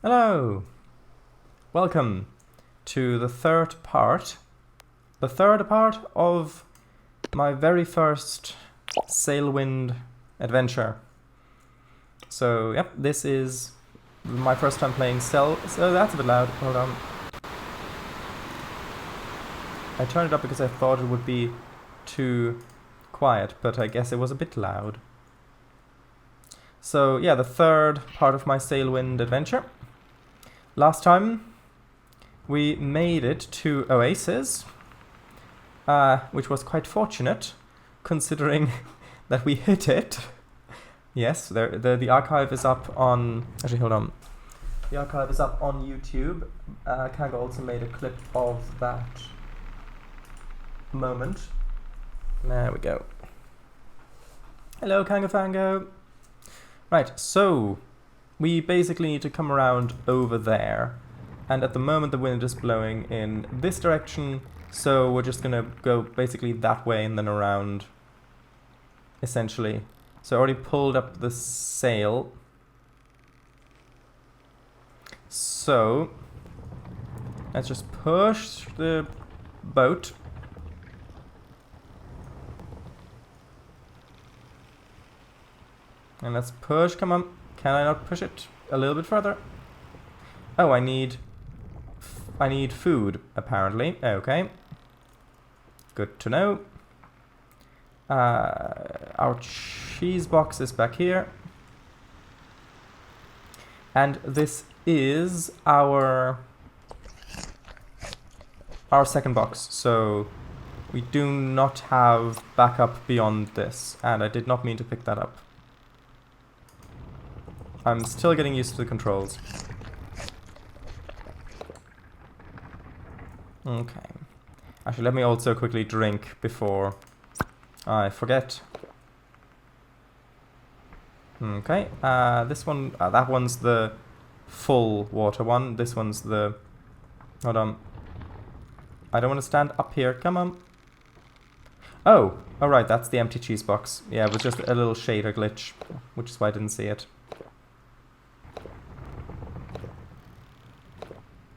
Hello! Welcome to the third part of my very first Sailwind adventure. So, yep, this is my first time playing So that's a bit loud, hold on. I turned it up because I thought it would be too quiet, but I guess it was a bit loud. So, yeah, the third part of my Sailwind adventure. Last time we made it to Oasis, which was quite fortunate, considering that we hit it. Yes, the archive is up on... Actually, hold on. The archive is up on YouTube. Kanga also made a clip of that moment. There we go. Hello, Kanga Fango. Right, so we basically need to come around over there. And at the moment the wind is blowing in this direction, so we're just gonna go basically that way and then around, essentially. So I already pulled up the sail. So let's just push the boat. And let's push, come on. Can I not push it a little bit further? Oh, I need food, apparently. Okay. Good to know. Our cheese box is back here. And this is our second box, so we do not have backup beyond this, and I did not mean to pick that up. I'm still getting used to the controls. Okay. Actually, let me also quickly drink before I forget. Okay. This one, that one's the full water one. This one's the... Hold on. I don't want to stand up here. Come on. Oh! Alright, that's the empty cheese box. Yeah, it was just a little shader glitch, which is why I didn't see it.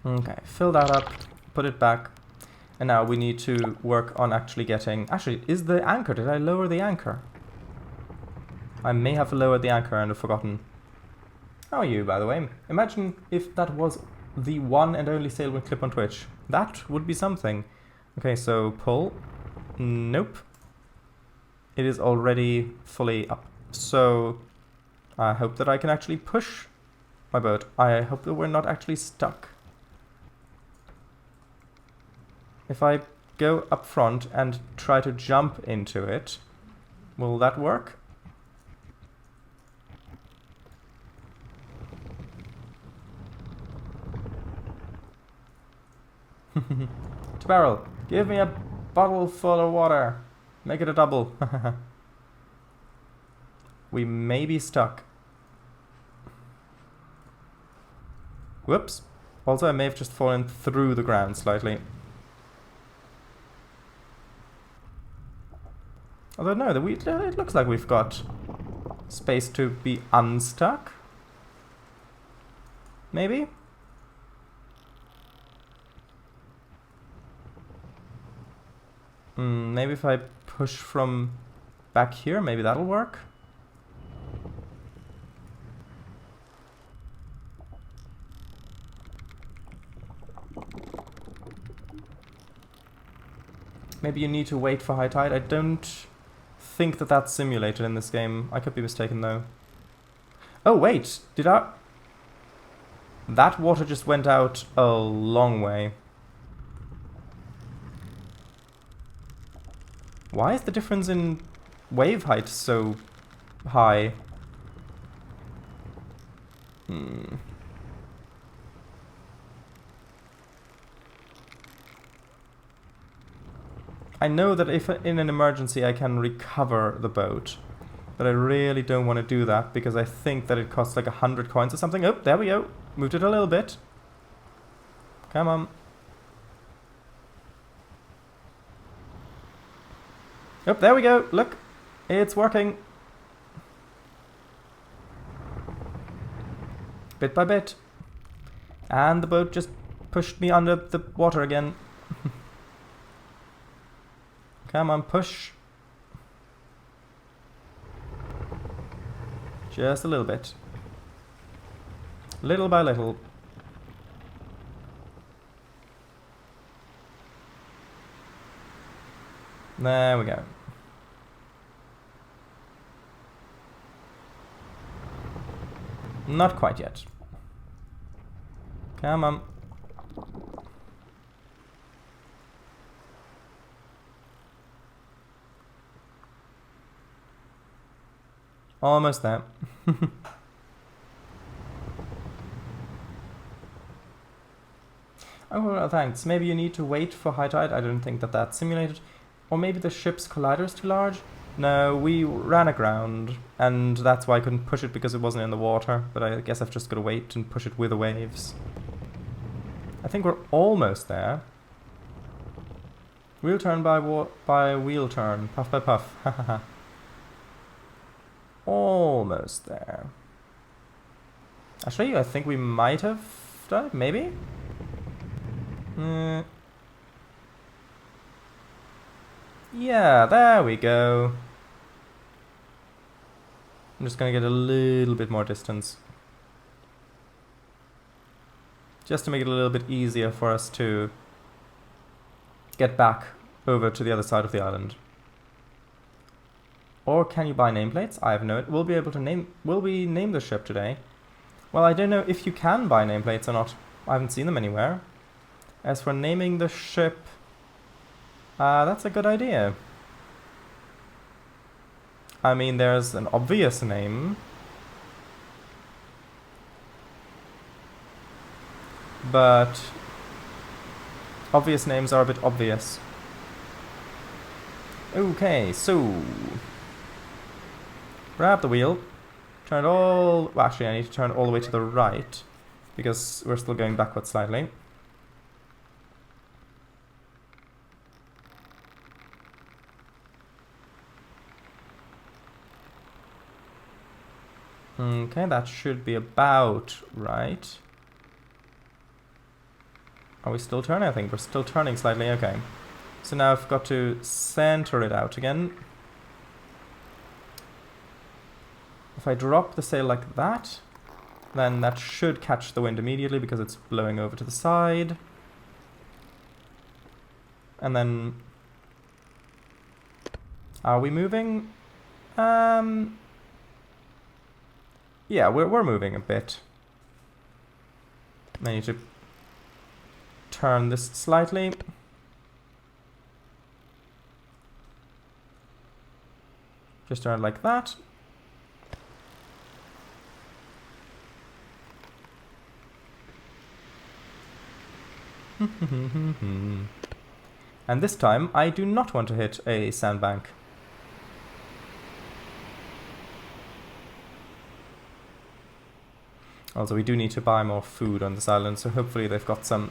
Okay, fill that up, put it back, and now we need to work on actually getting... Actually, is the anchor? Did I lower the anchor? I may have lowered the anchor and have forgotten. How are you, by the way? Imagine if that was the one and only Sailwind clip on Twitch. That would be something. Okay, so pull. Nope. It is already fully up. So I hope that I can actually push my boat. I hope that we're not actually stuck. If I go up front and try to jump into it, will that work? Barrel, give me a bottle full of water. Make it a double. We may be stuck. Whoops. Also, I may have just fallen through the ground slightly. Although no, it looks like we've got space to be unstuck. Maybe? Maybe if I push from back here, maybe that'll work. Maybe you need to wait for high tide. I don't think that that's simulated in this game. I could be mistaken though. Oh wait, did I... That water just went out a long way. Why is the difference in wave height so high? I know that if in an emergency I can recover the boat, but I really don't want to do that because I think that it costs like 100 coins or something. Oh, there we go. Moved it a little bit. Come on. Oh, there we go. Look, it's working. Bit by bit. And the boat just pushed me under the water again. Come on, push. Just a little bit. Little by little. There we go. Not quite yet. Come on. Almost there. Oh, well, thanks. Maybe you need to wait for high tide. I don't think that that's simulated. Or maybe the ship's collider is too large? No, we ran aground, and that's why I couldn't push it because it wasn't in the water. But I guess I've just got to wait and push it with the waves. I think we're almost there. Wheel turn by wheel turn. Puff by puff. Ha ha ha. Almost there. Actually, I think we might have done it, maybe? Yeah, there we go. I'm just gonna get a little bit more distance. Just to make it a little bit easier for us to get back over to the other side of the island. Or can you buy nameplates? I have no... We'll be able to name... Will we name the ship today? Well, I don't know if you can buy nameplates or not. I haven't seen them anywhere. As for naming the ship... that's a good idea. I mean, there's an obvious name. But... obvious names are a bit obvious. Okay, so... grab the wheel. Turn it all... well, actually, I need to turn it all the way to the right. Because we're still going backwards slightly. Okay, that should be about right. Are we still turning? I think we're still turning slightly. Okay. So now I've got to center it out again. If I drop the sail like that, then that should catch the wind immediately because it's blowing over to the side. And then... are we moving? Yeah, we're moving a bit. I need to turn this slightly. Just turn it like that. And this time, I do not want to hit a sandbank. Also, we do need to buy more food on this island, so hopefully they've got some.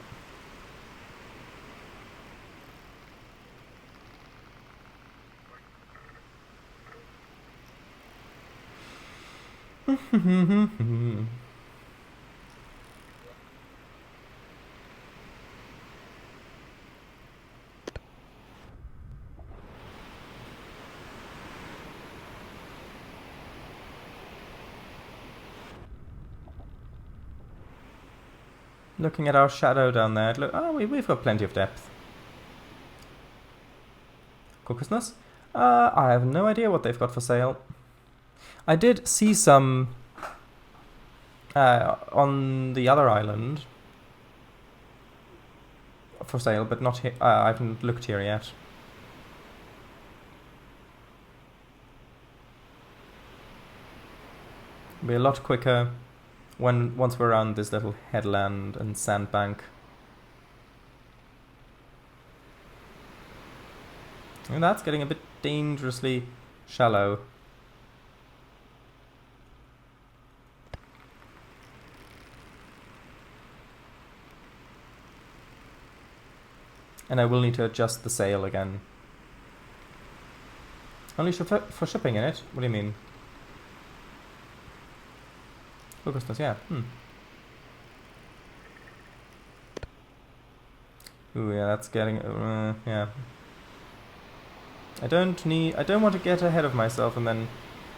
Looking at our shadow down there, we've got plenty of depth. Caucasus? I have no idea what they've got for sale. I did see some on the other island for sale, but not here. I haven't looked here yet. It'll be a lot quicker once we're around this little headland and sandbank. And that's getting a bit dangerously shallow. And I will need to adjust the sail again. Only for shipping in it? What do you mean? Augustus, yeah. Ooh, yeah, that's getting... yeah. I don't want to get ahead of myself and then...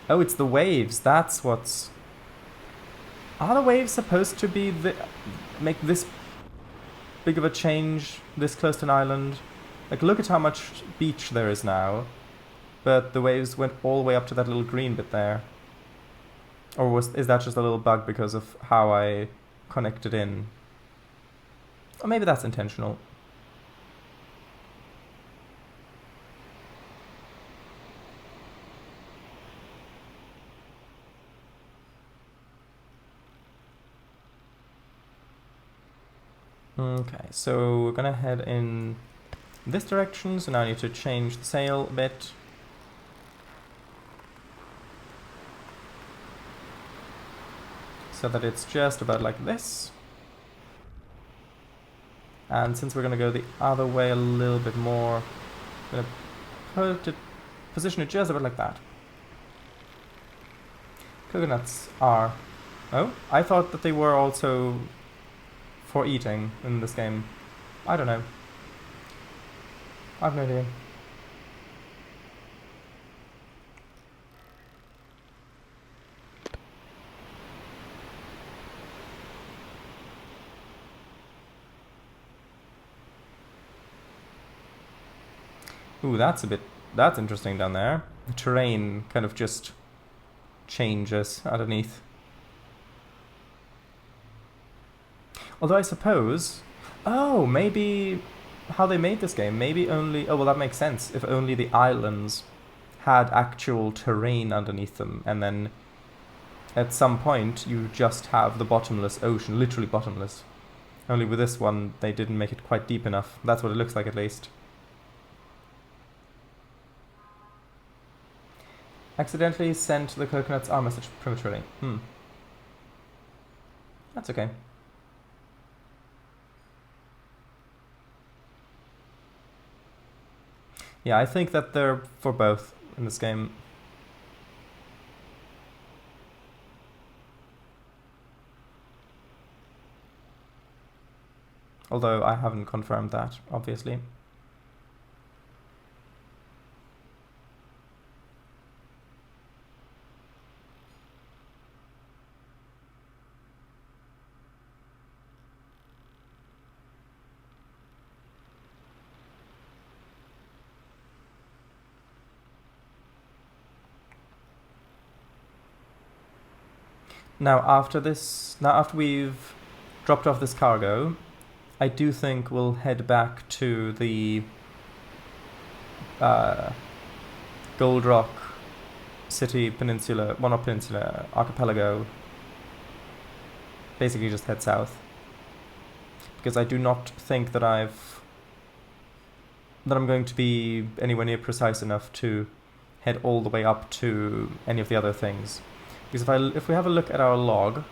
Oh, it's the waves. That's what's... Are the waves supposed to be make this big of a change this close to an island? Like, look at how much beach there is now. But the waves went all the way up to that little green bit there. Or is that just a little bug because of how I connected in? Or maybe that's intentional. Okay, so we're gonna head in this direction, so now I need to change the sail a bit. So that it's just about like this. And since we're gonna go the other way a little bit more, I'm gonna position it just about like that. Coconuts are... Oh, I thought that they were also for eating in this game. I don't know. I have no idea. Ooh, that's interesting down there. The terrain kind of just changes underneath. Although I suppose... Oh, maybe how they made this game. Maybe only... Oh, well, that makes sense. If only the islands had actual terrain underneath them. And then at some point you just have the bottomless ocean. Literally bottomless. Only with this one they didn't make it quite deep enough. That's what it looks like at least. Accidentally sent the coconuts our message prematurely. That's okay. Yeah, I think that they're for both in this game. Although I haven't confirmed that, obviously. Now after we've dropped off this cargo, I do think we'll head back to the Gold Rock City Peninsula, well not Peninsula, Archipelago. Basically just head south. Because I do not think that I'm going to be anywhere near precise enough to head all the way up to any of the other things. Because if we have a look at our log,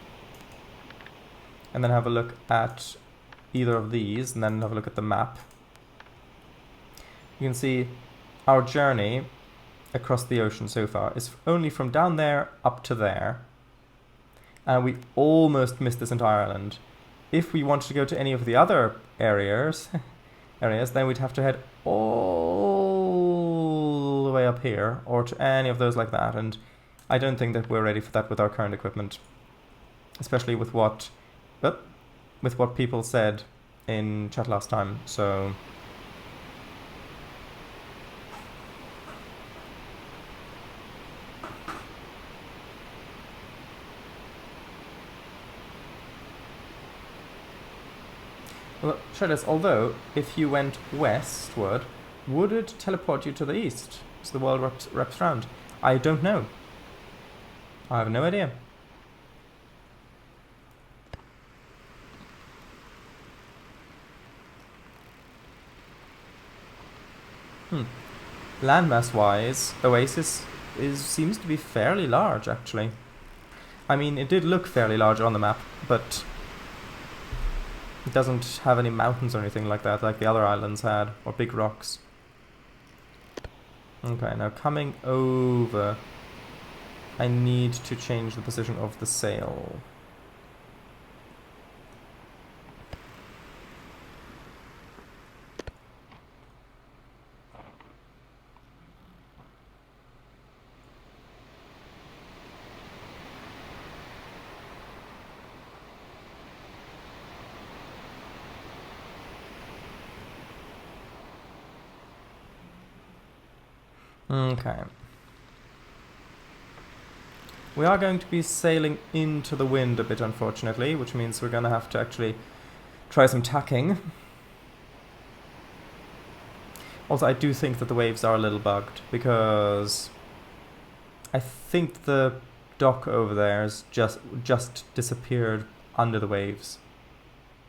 and then have a look at either of these, and then have a look at the map, you can see our journey across the ocean so far is only from down there up to there. And we almost missed this entire island. If we wanted to go to any of the other areas, then we'd have to head all the way up here, or to any of those like that, and I don't think that we're ready for that with our current equipment. Especially with what people said in chat last time, so... Well, Shredders, although, if you went westward, would it teleport you to the east? So the world wraps around? I don't know. I have no idea. Landmass-wise, Oasis seems to be fairly large, actually. I mean, it did look fairly large on the map, but it doesn't have any mountains or anything like that, like the other islands had, or big rocks. Okay, now coming over, I need to change the position of the sail. Okay. We are going to be sailing into the wind a bit, unfortunately, which means we're going to have to actually try some tacking. Also, I do think that the waves are a little bugged, because I think the dock over there has just disappeared under the waves,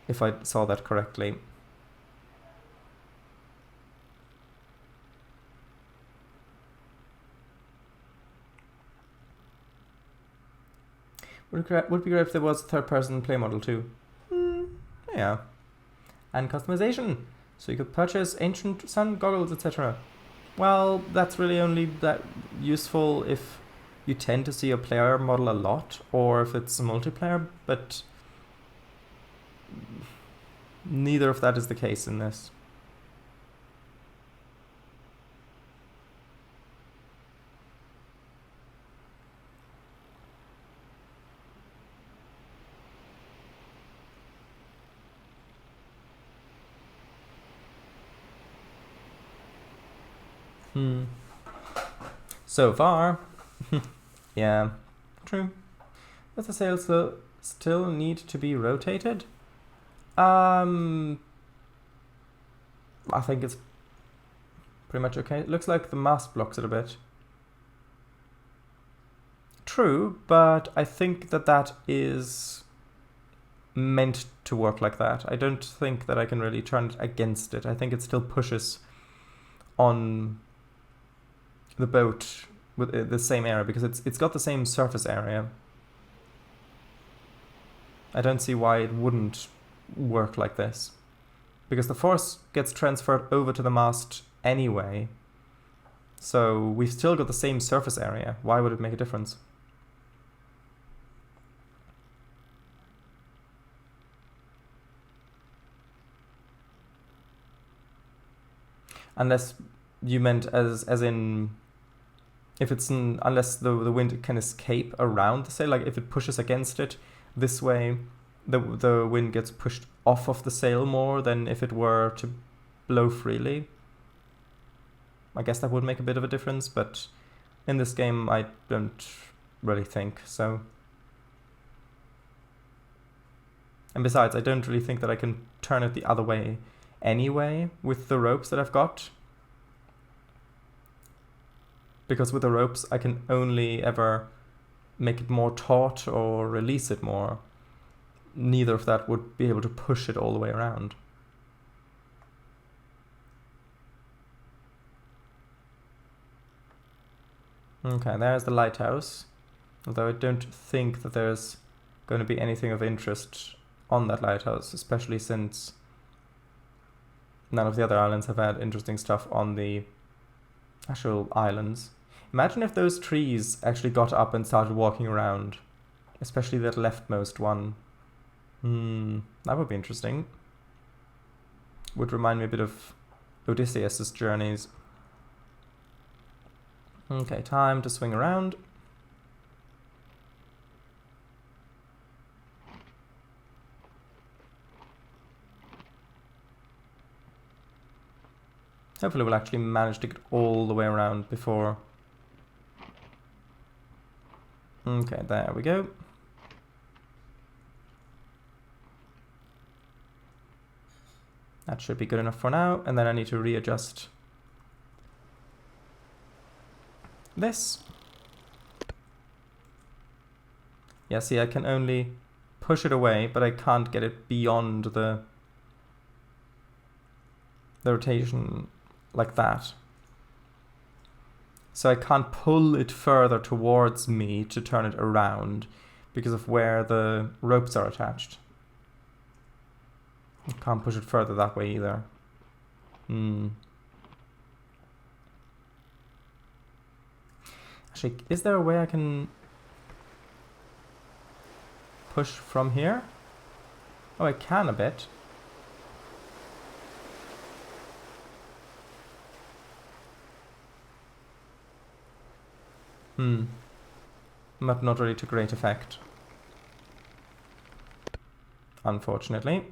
if I saw that correctly. Would be great if there was a third-person play model too. Yeah. And customization, so you could purchase ancient sun goggles, etc. Well, that's really only that useful if you tend to see a player model a lot, or if it's a multiplayer, but neither of that is the case in this. So far. Yeah, true. Does the sail still need to be rotated? I think it's pretty much okay. It looks like the mast blocks it a bit. True, but I think that is meant to work like that. I don't think that I can really turn it against it. I think it still pushes on the boat with the same area, because it's got the same surface area. I don't see why it wouldn't work like this, because the force gets transferred over to the mast anyway, so we've still got the same surface area. Why would it make a difference? Unless you meant as in, if it's unless the wind can escape around the sail, like if it pushes against it this way, the wind gets pushed off of the sail more than if it were to blow freely. I guess that would make a bit of a difference, but in this game I don't really think so. And besides, I don't really think that I can turn it the other way anyway with the ropes that I've got. Because with the ropes, I can only ever make it more taut or release it more. Neither of that would be able to push it all the way around. Okay, there's the lighthouse. Although I don't think that there's going to be anything of interest on that lighthouse, especially since none of the other islands have had interesting stuff on the actual islands. Imagine if those trees actually got up and started walking around, especially that leftmost one. That would be interesting. Would remind me a bit of Odysseus's journeys. Okay, time to swing around. Hopefully we'll actually manage to get all the way around before. Okay, there we go. That should be good enough for now, and then I need to readjust this. Yeah, see, I can only push it away, but I can't get it beyond the rotation like that. So I can't pull it further towards me to turn it around because of where the ropes are attached. I can't push it further that way either. Actually, is there a way I can push from here? Oh, I can a bit. But not really to great effect, unfortunately.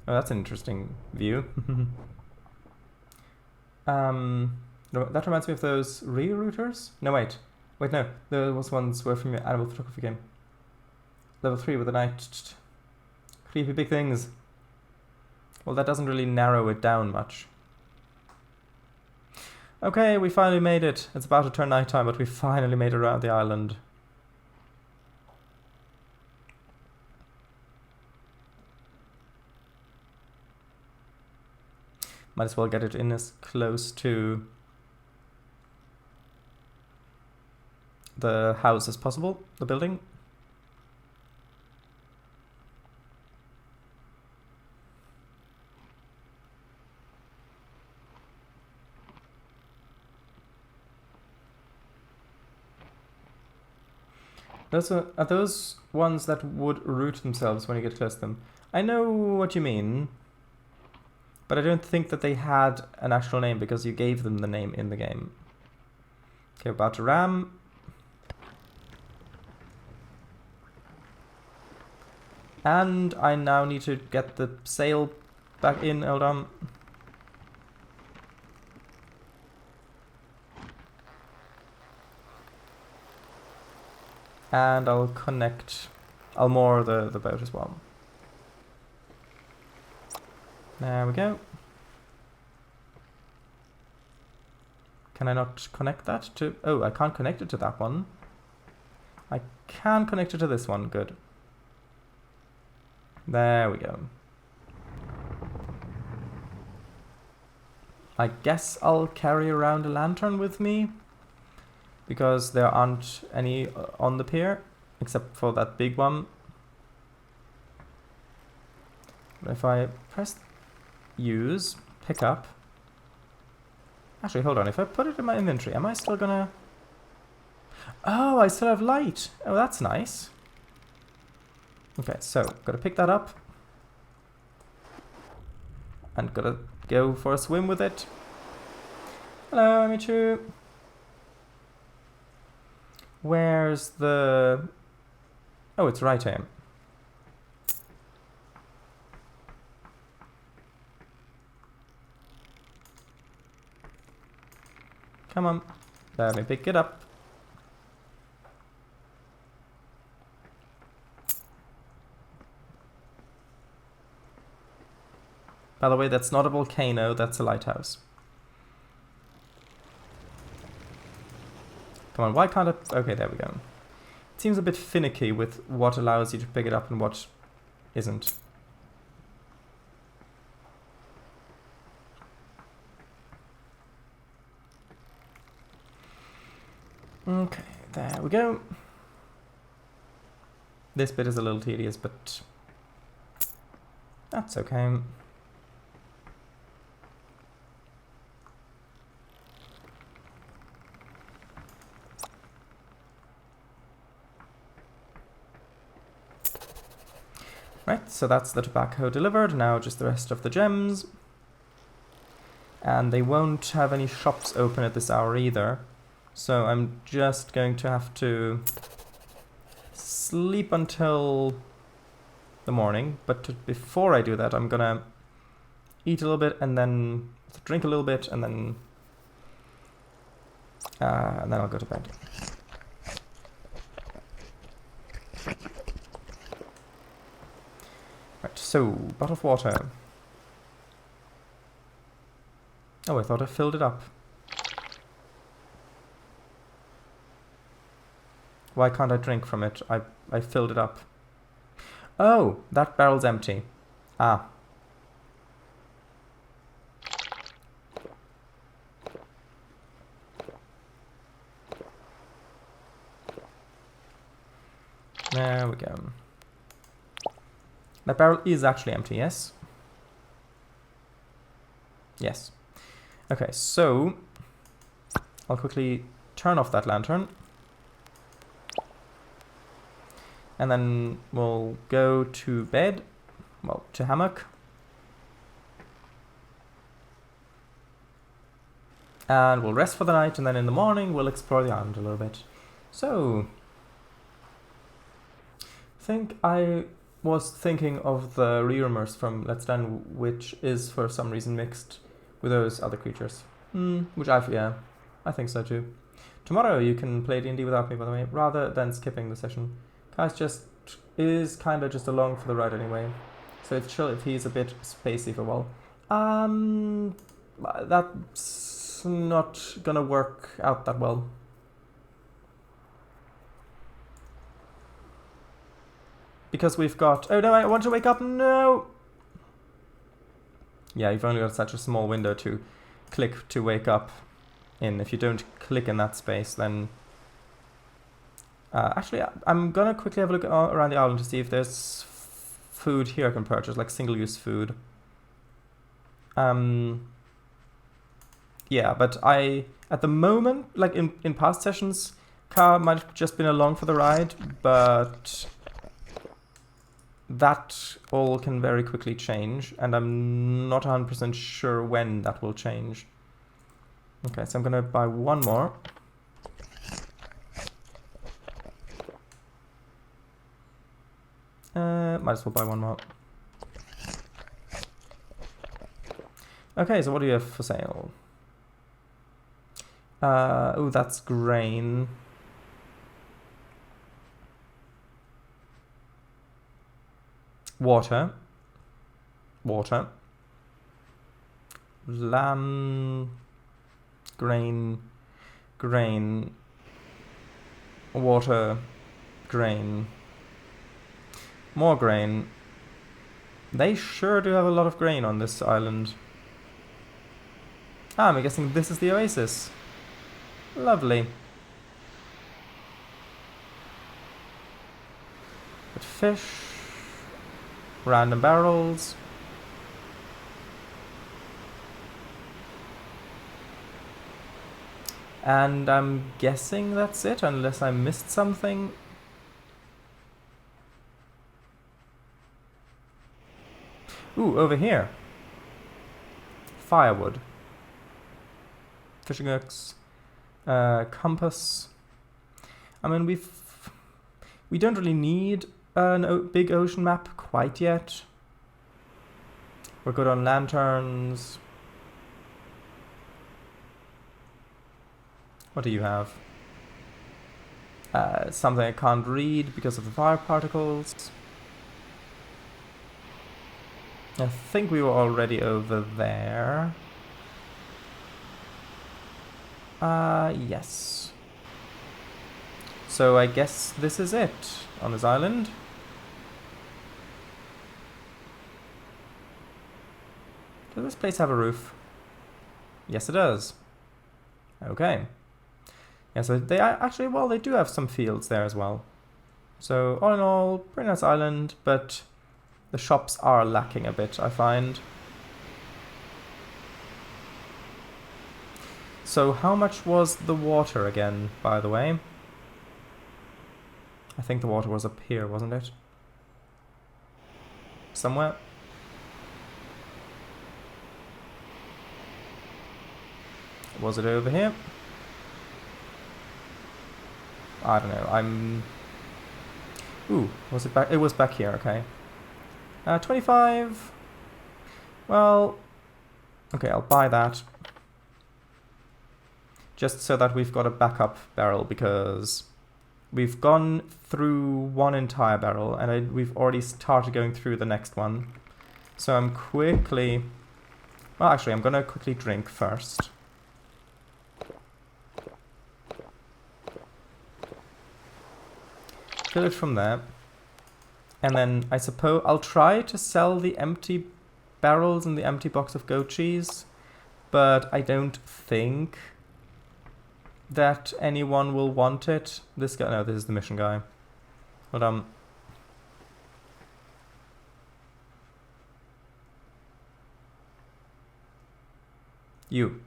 Oh, that's an interesting view. No, that reminds me of those rerouters. No, wait, no. Those ones were from your animal photography game. Level 3 with the night. Creepy big things. Well, that doesn't really narrow it down much. Okay, we finally made it. It's about to turn nighttime, but we finally made it around the island. Might as well get it in as close to the house as possible, the building. Those are those ones that would root themselves when you get close to them. I know what you mean, but I don't think that they had an actual name because you gave them the name in the game. Okay, about to ram. And I now need to get the sail back in, hold on. And I'll moor the boat as well. There we go. Can I not connect that to... Oh, I can't connect it to that one. I can connect it to this one, good. There we go. I guess I'll carry around a lantern with me, because there aren't any on the pier, except for that big one. But if I press use, pick up... Actually, hold on, if I put it in my inventory, am I still gonna... Oh, I still have light! Oh, that's nice. Okay, so, gotta pick that up. And gotta go for a swim with it. Hello, Michu. Where's the... Oh, it's right here. Come on, let me pick it up. By the way, that's not a volcano, that's a lighthouse. Come on, why can't it... Okay, there we go. It seems a bit finicky with what allows you to pick it up and what isn't. Okay, there we go. This bit is a little tedious, but that's okay. Right, so that's the tobacco delivered, now just the rest of the gems. And they won't have any shops open at this hour either. So I'm just going to have to sleep until the morning, but before I do that I'm gonna eat a little bit and then drink a little bit and then I'll go to bed. Right, so bottle of water. Oh, I thought I filled it up. Why can't I drink from it? I filled it up. Oh, that barrel's empty. Ah. There we go. That barrel is actually empty, yes? Yes. Okay, so I'll quickly turn off that lantern. And then we'll go to bed, well, to hammock. And we'll rest for the night, and then in the morning we'll explore the island a little bit. So, I think I was thinking of the rearmers from Let's Dance, which is for some reason mixed with those other creatures. Yeah, I think so too. Tomorrow you can play D&D without me, by the way, rather than skipping the session. Kai's is kind of just along for the ride anyway, so it's chill if he's a bit spacey for a while. That's not gonna work out that well. Because we've got... Oh no, I want to wake up, no! Yeah, you've only got such a small window to click to wake up in. If you don't click in that space, then... actually, I'm gonna quickly have a look around the island to see if there's food here I can purchase, like single-use food. Yeah, but at the moment, like in past sessions, Ka might have just been along for the ride, but that all can very quickly change, and I'm not 100% sure when that will change. Okay, so I'm gonna buy one more. Might as well buy one more. Okay, so what do you have for sale? Oh, that's grain. Water. Lamb. Grain. Water. Grain. More grain. They sure do have a lot of grain on this island. I'm guessing this is the oasis. Lovely. But fish. Random barrels. And I'm guessing that's it, unless I missed something. Ooh, over here. Firewood. Fishing hooks. Compass. I mean, we don't really need a big ocean map quite yet. We're good on lanterns. What do you have? Something I can't read because of the fire particles. I think we were already over there. Yes. So I guess this is it on this island. Does this place have a roof? Yes, it does. Okay. Yeah, so they actually, well, they do have some fields there as well. So all in all, pretty nice island, but the shops are lacking a bit, I find. So how much was the water again, by the way? I think the water was up here, wasn't it? Somewhere? Was it over here? I don't know, Ooh, was it back? It was back here, okay. 25. Well, okay, I'll buy that. Just so that we've got a backup barrel, because we've gone through one entire barrel and we've already started going through the next one. So I'm quickly... Well, actually, I'm gonna quickly drink first. Fill it from there. And then I suppose I'll try to sell the empty barrels and the empty box of goat cheese, but I don't think that anyone will want it. This guy, no, this is the mission guy. But you.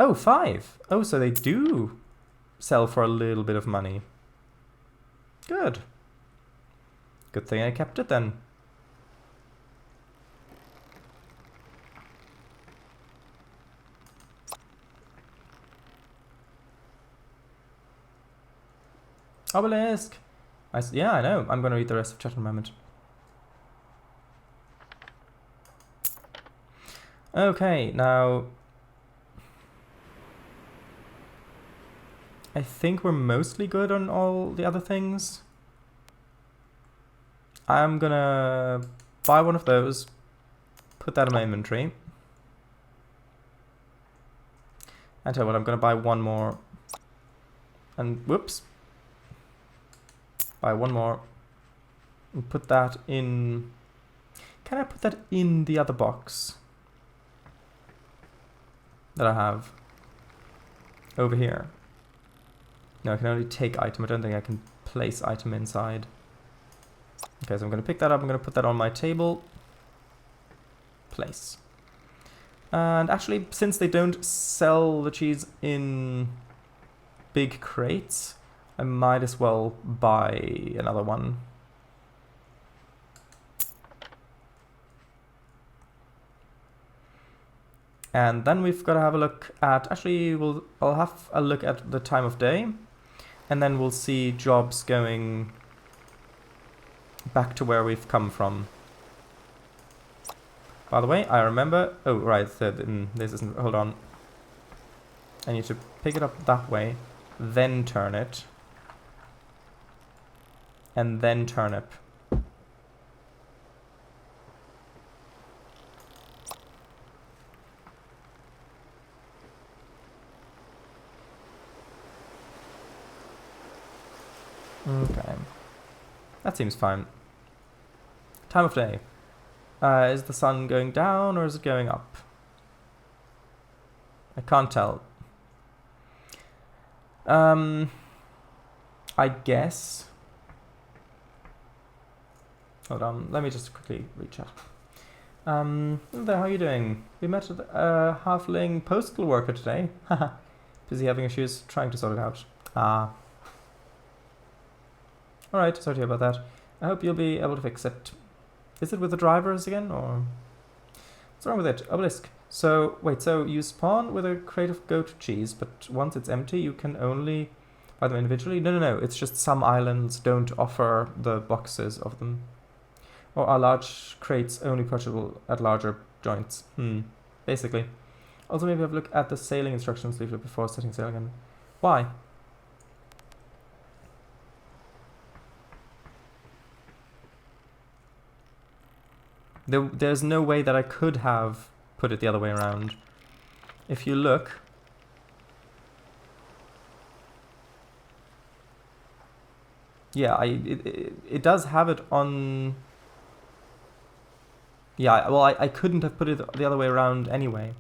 Oh, 5. Oh, so they do sell for a little bit of money. Good. Good thing I kept it then. Obelisk! Yeah, I know. I'm going to read the rest of chat in a moment. Okay, now I think we're mostly good on all the other things. I'm gonna buy one of those, put that in my inventory. And tell you what, I'm gonna buy one more. And whoops. Buy one more. And put that in. Can I put that in the other box that I have over here? No, I can only take item. I don't think I can place item inside. Okay, so I'm going to pick that up. I'm going to put that on my table. Place. And actually, since they don't sell the cheese in big crates, I might as well buy another one. And then we've got to have a look at, actually, I'll have a look at the time of day. And then we'll see jobs going back to where we've come from. By the way, I remember... Oh, right, this isn't... Hold on. I need to pick it up that way, then turn it. And then turnip. Okay. That seems fine. Time of day. Is the sun going down or is it going up? I can't tell. I guess. Hold on, let me just quickly reach out. Hello there, how are you doing? We met a halfling postal worker today. Busy having issues, trying to sort it out. Ah. Alright, sorry to hear about that. I hope you'll be able to fix it. Is it with the drivers again, or...? What's wrong with it? Obelisk. So, wait, so you spawn with a crate of goat cheese, but once it's empty, you can only buy them individually? No, it's just some islands don't offer the boxes of them. Or are large crates only purchasable at larger joints? Basically. Also, maybe have a look at the sailing instructions leaflet before setting sail again. Why? There's no way that I could have put it the other way around. If you look... Yeah, it does have it on... Yeah, well, I couldn't have put it the other way around anyway.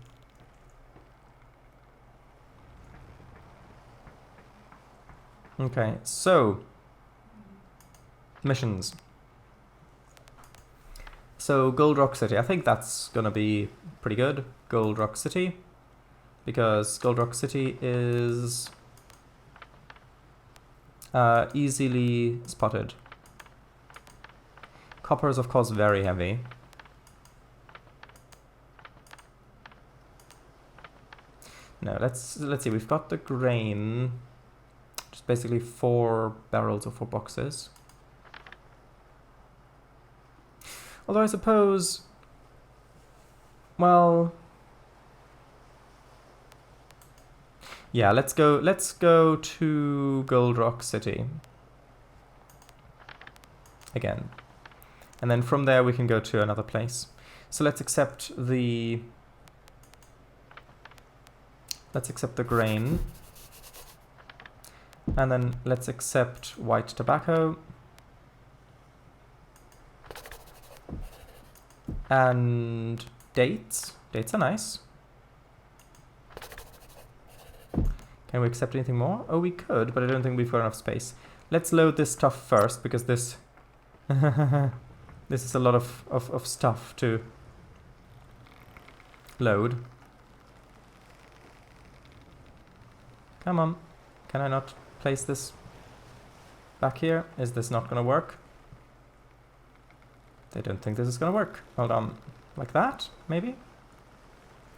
Okay, so... Missions. So, Gold Rock City. I think that's gonna be pretty good. Gold Rock City. Because Gold Rock City is... easily spotted. Copper is, of course, very heavy. No, let's see. We've got the grain. Just basically 4 barrels or 4 boxes. Although I suppose, well, yeah, let's go to Gold Rock City again. And then from there we can go to another place. So let's accept the grain. And then let's accept white tobacco. And dates. Dates are nice. Can we accept anything more? Oh, we could, but I don't think we've got enough space. Let's load this stuff first, because this... this is a lot of stuff to load. Come on. Can I not place this back here? Is this not gonna work? They don't think this is gonna work. Hold on. Like that, maybe?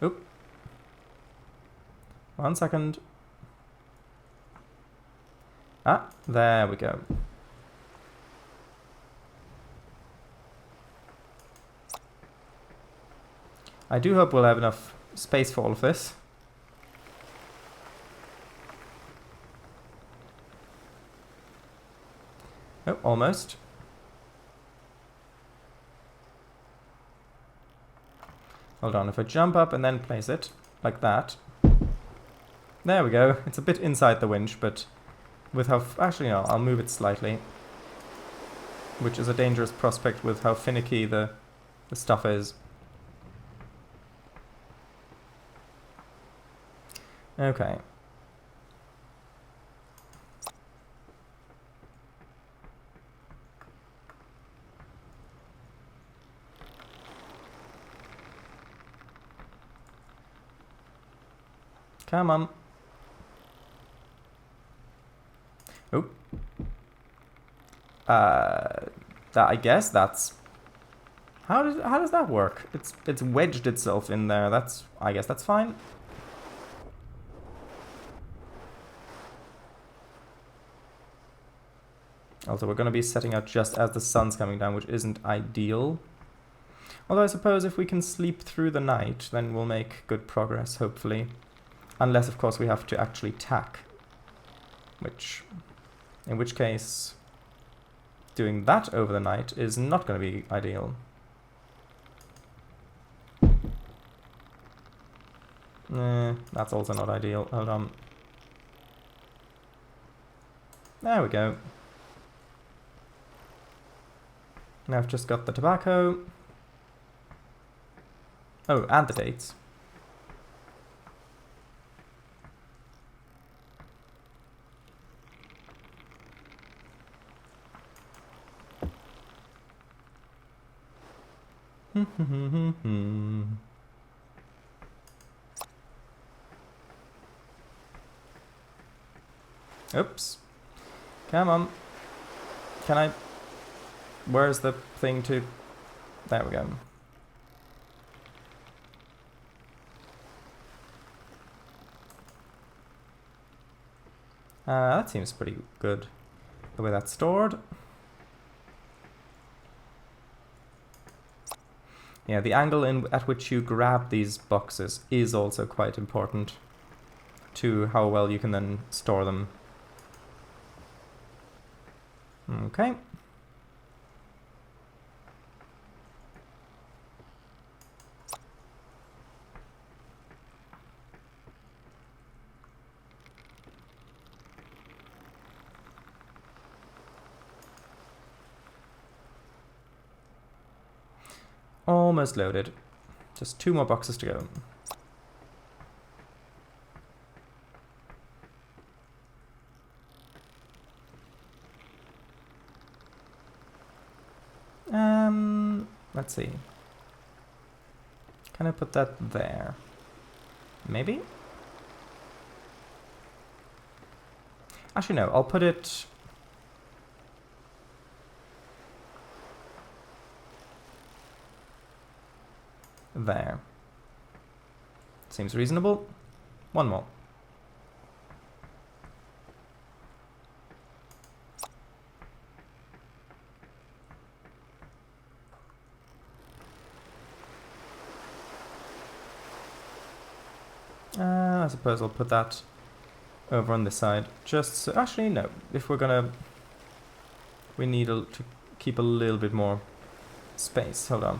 Oop. 1 second. Ah, there we go. I do hope we'll have enough space for all of this. almost. Hold on, if I jump up and then place it like that. There we go. It's a bit inside the winch, but with how... Actually, no, I'll move it slightly. Which is a dangerous prospect with how finicky the stuff is. Okay. Come on. Oh. I guess that's... How does that work? It's wedged itself in there. I guess that's fine. Also, we're going to be setting out just as the sun's coming down, which isn't ideal. Although I suppose if we can sleep through the night, then we'll make good progress, hopefully. Unless, of course, we have to actually tack. In which case, doing that over the night is not going to be ideal. That's also not ideal. Hold on. There we go. Now I've just got the tobacco. Oh, and the dates. Oops. Come on. Can I... Where's the thing to... There we go. That seems pretty good, the way that's stored. Yeah, the angle at which you grab these boxes is also quite important to how well you can then store them. Okay. Almost loaded. Just 2 more boxes to go. Let's see. Can I put that there? Maybe? Actually, no. I'll put it... there. Seems reasonable. 1 more. I suppose I'll put that over on this side. Just so, actually, no. If we're gonna... We need to keep a little bit more space. Hold on.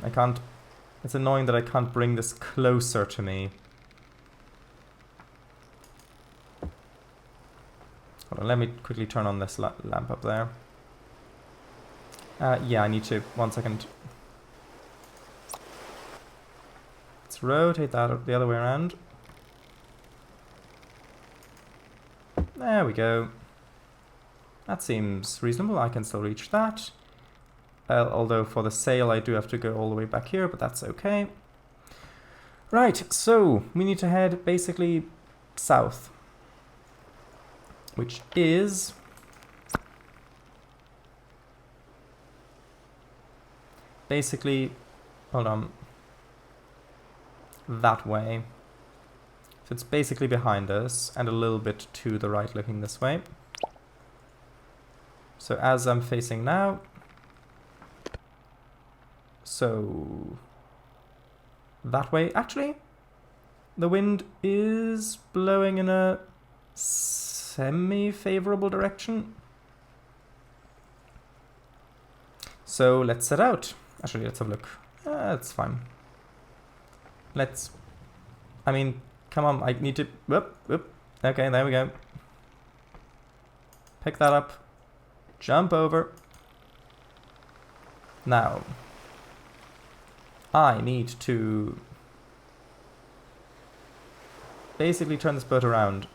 I can't... It's annoying that I can't bring this closer to me. Hold on, let me quickly turn on this lamp up there. Yeah, I need to... 1 second. Let's rotate that the other way around. There we go. That seems reasonable. I can still reach that. Although for the sail I do have to go all the way back here, but that's okay. Right, so we need to head basically south. Which is... basically... Hold on. That way. So it's basically behind us and a little bit to the right looking this way. So as I'm facing now... So... that way. Actually, the wind is blowing in a semi-favorable direction. So let's set out. Actually, let's have a look. That's fine. I mean, come on, I need to... Whoop, whoop. Okay, there we go. Pick that up. Jump over. Now, I need to basically turn this boat around.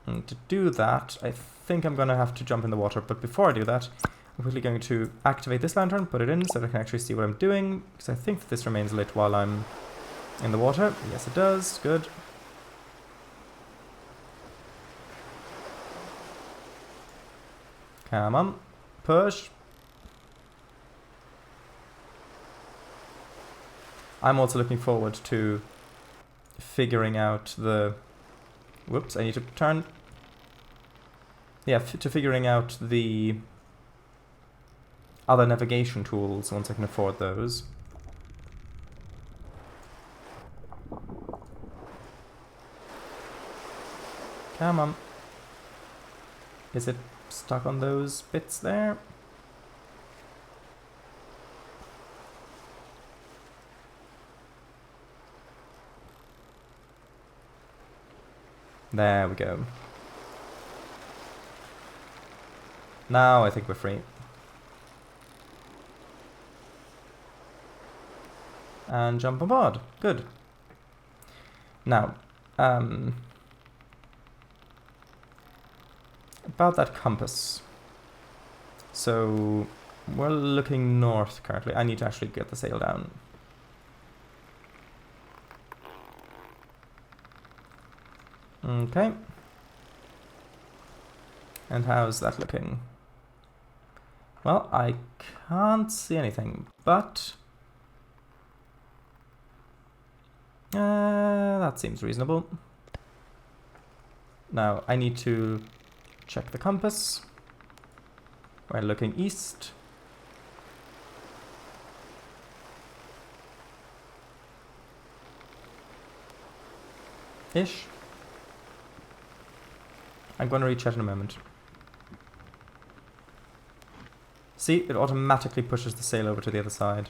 And to do that, I think I'm going to have to jump in the water. But before I do that, I'm quickly going to activate this lantern, put it in so that I can actually see what I'm doing. Because I think that this remains lit while I'm in the water. Yes, it does. Good. Come on. Push. I'm also looking forward to figuring out the... Whoops, I need to turn... Yeah, to figuring out the other navigation tools once I can afford those. Come on. Is it stuck on those bits there? There we go. Now I think we're free. And jump aboard. Good. Now, about that compass. So, we're looking north currently. I need to actually get the sail down. Okay. And how's that looking? Well, I can't see anything, but... that seems reasonable. Now, I need to check the compass. We're looking east. Ish. I'm going to reach out in a moment. See, it automatically pushes the sail over to the other side.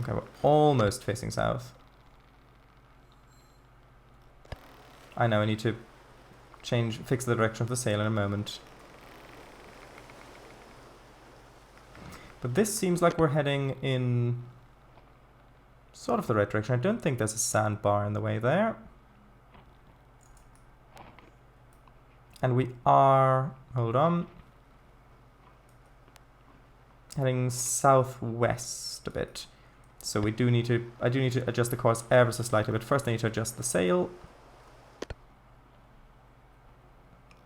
Okay, we're almost facing south. I know, I need to fix the direction of the sail in a moment. But this seems like we're heading in sort of the right direction. I don't think there's a sandbar in the way there. And we are, hold on, heading southwest a bit. So we do need to, I do need to adjust the course ever so slightly, but first I need to adjust the sail.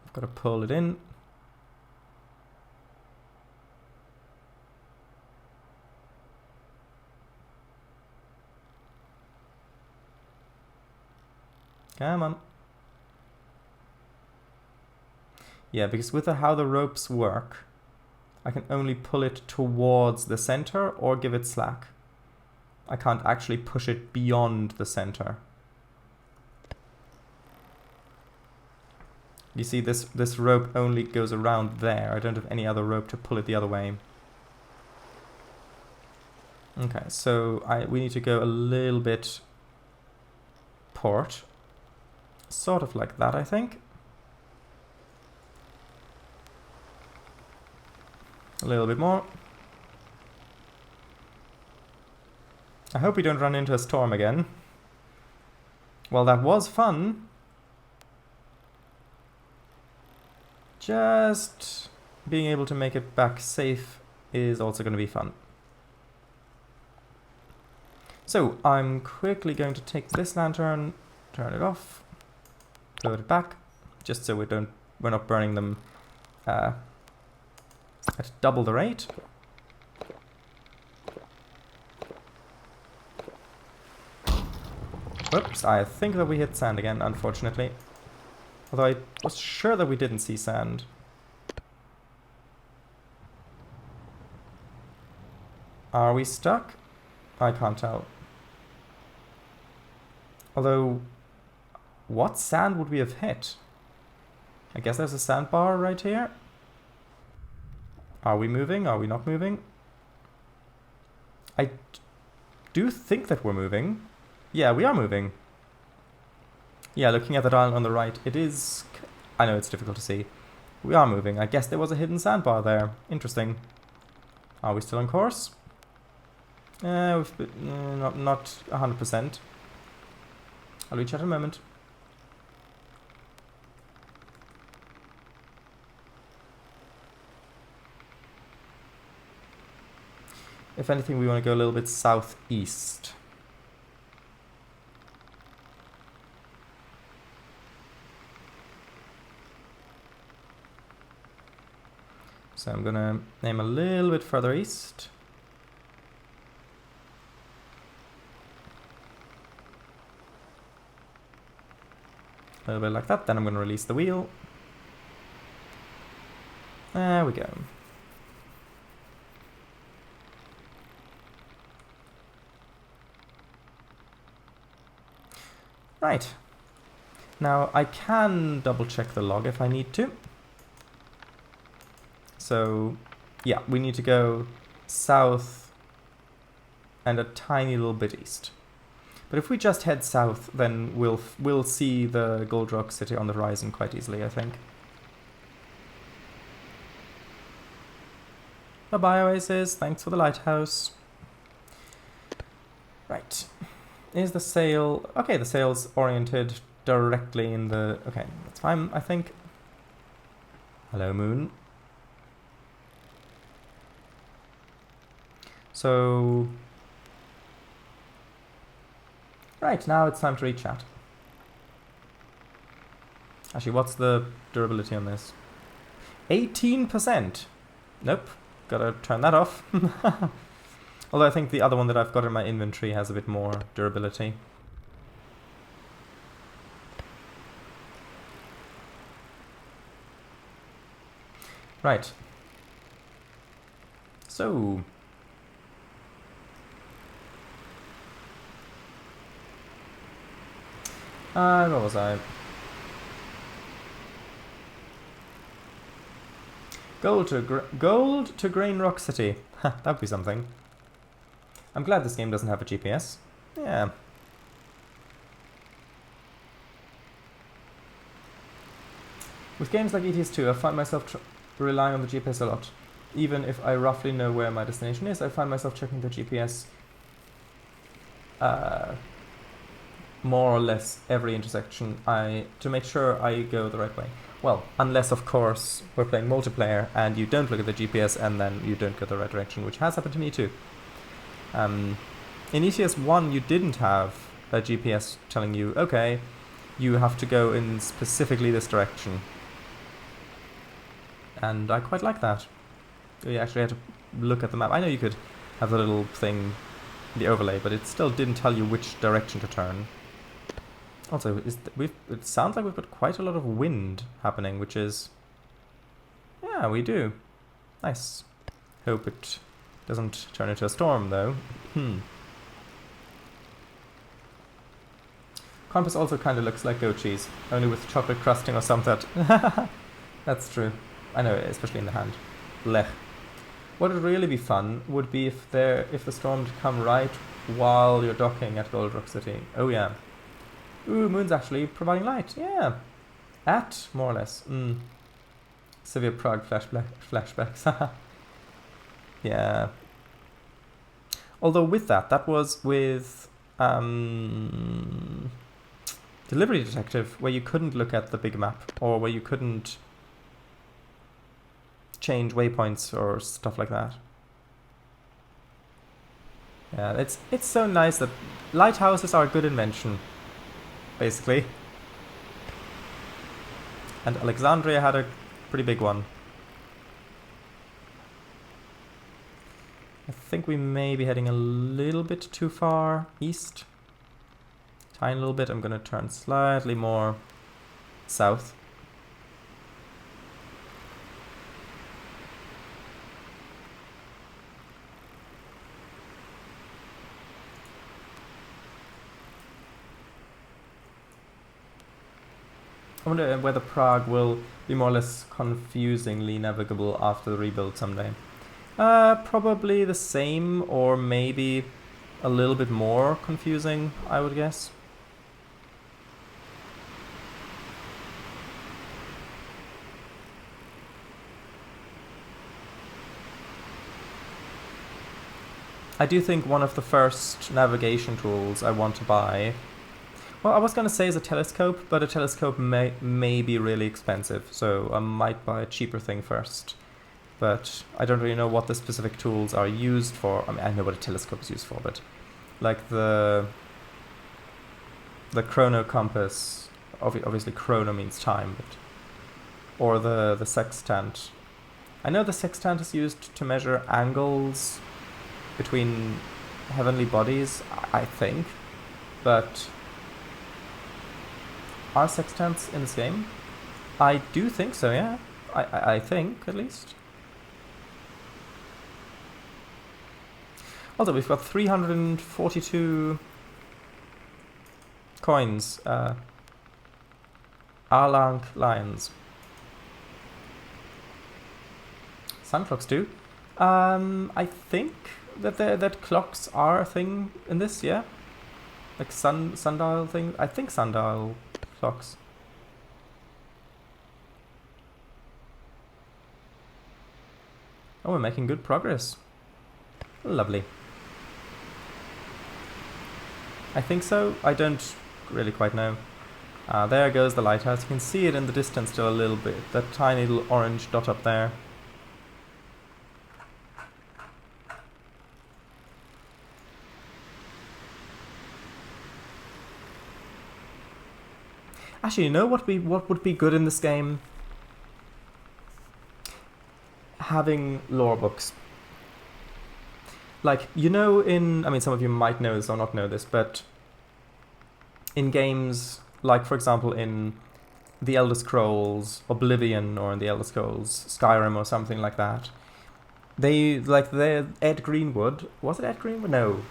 I've got to pull it in. Come on. Yeah, because with how the ropes work, I can only pull it towards the center or give it slack. I can't actually push it beyond the center. You see, this rope only goes around there. I don't have any other rope to pull it the other way. Okay, so we need to go a little bit port. Sort of like that, I think. A little bit more. I hope we don't run into a storm again. Well, that was fun. Just being able to make it back safe is also going to be fun. So, I'm quickly going to take this lantern, turn it off, load it back, just so we're not burning them at double the rate. Whoops, I think that we hit sand again, unfortunately. Although I was sure that we didn't see sand. Are we stuck? I can't tell. Although, what sand would we have hit? I guess there's a sandbar right here. Are we moving? Are we not moving? I do think that we're moving. Yeah, we are moving. Yeah, looking at the dial on the right, it is... I know it's difficult to see. We are moving. I guess there was a hidden sandbar there. Interesting. Are we still on course? We've been, not 100%. I'll reach out in a moment. If anything, we want to go a little bit southeast. So I'm going to aim a little bit further east. A little bit like that, then I'm going to release the wheel. There we go. Right. Now I can double check the log if I need to. So yeah, we need to go south and a tiny little bit east. But if we just head south, then we'll see the Gold Rock City on the horizon quite easily, I think. Bye-bye, Oasis. Thanks for the lighthouse. Right. Is the sail... Okay, the sail's oriented directly in the... Okay, that's fine, I think. Hello, moon. So... Right, now it's time to read chat. Actually, what's the durability on this? 18%! Nope, gotta turn that off. Although I think the other one that I've got in my inventory has a bit more durability. Right. So... where was I? Gold to Grain Rock City. That'd be something. I'm glad this game doesn't have a GPS. Yeah. With games like ETS2, I find myself relying on the GPS a lot. Even if I roughly know where my destination is, I find myself checking the GPS more or less every intersection to make sure I go the right way. Well, unless of course we're playing multiplayer and you don't look at the GPS and then you don't go the right direction, which has happened to me too. In ETS1 you didn't have a GPS telling you, okay, you have to go in specifically this direction. And I quite like that. You actually had to look at the map. I know you could have the little thing, the overlay, but it still didn't tell you which direction to turn. Also, it sounds like we've got quite a lot of wind happening, which is... Yeah, we do. Nice. Hope it doesn't turn into a storm, though. Compass also kind of looks like goat cheese, only with chocolate crusting or something. That's true. I know, especially in the hand. Blech. What would really be fun would be if the storm would come right while you're docking at Gold Rock City. Oh yeah. Ooh, moon's actually providing light. Yeah. More or less. Severe Prague flashbacks. Yeah. Although with that was with Delivery Detective, where you couldn't look at the big map, or where you couldn't change waypoints or stuff like that. Yeah, it's so nice that lighthouses are a good invention, basically. And Alexandria had a pretty big one. I think we may be heading a little bit too far east. Tiny little bit. I'm going to turn slightly more south. I wonder whether Prague will be more or less confusingly navigable after the rebuild someday. Probably the same, or maybe a little bit more confusing, I would guess. I do think one of the first navigation tools I want to buy... Well, I was going to say is a telescope, but a telescope may be really expensive, so I might buy a cheaper thing first. But I don't really know what the specific tools are used for. I mean, I know what a telescope is used for, but like the chrono compass, obviously chrono means time, but or the sextant. I know the sextant is used to measure angles between heavenly bodies, I think, but are sextants in this game? I do think so, yeah. I think, at least. Also, we've got 342 coins. Arlang lions. Sun clocks too. I think that clocks are a thing in this, yeah? Like sundial thing? I think sundial clocks. Oh, we're making good progress. Lovely. I think so. I don't really quite know. There goes the lighthouse. You can see it in the distance still a little bit. That tiny little orange dot up there. Actually, you know what would be good in this game? Having lore books. Like, you know, I mean, some of you might know this or not know this, but in games, like, for example, in The Elder Scrolls Oblivion, or in The Elder Scrolls Skyrim, or something like that, Ed Greenwood, was it Ed Greenwood? No,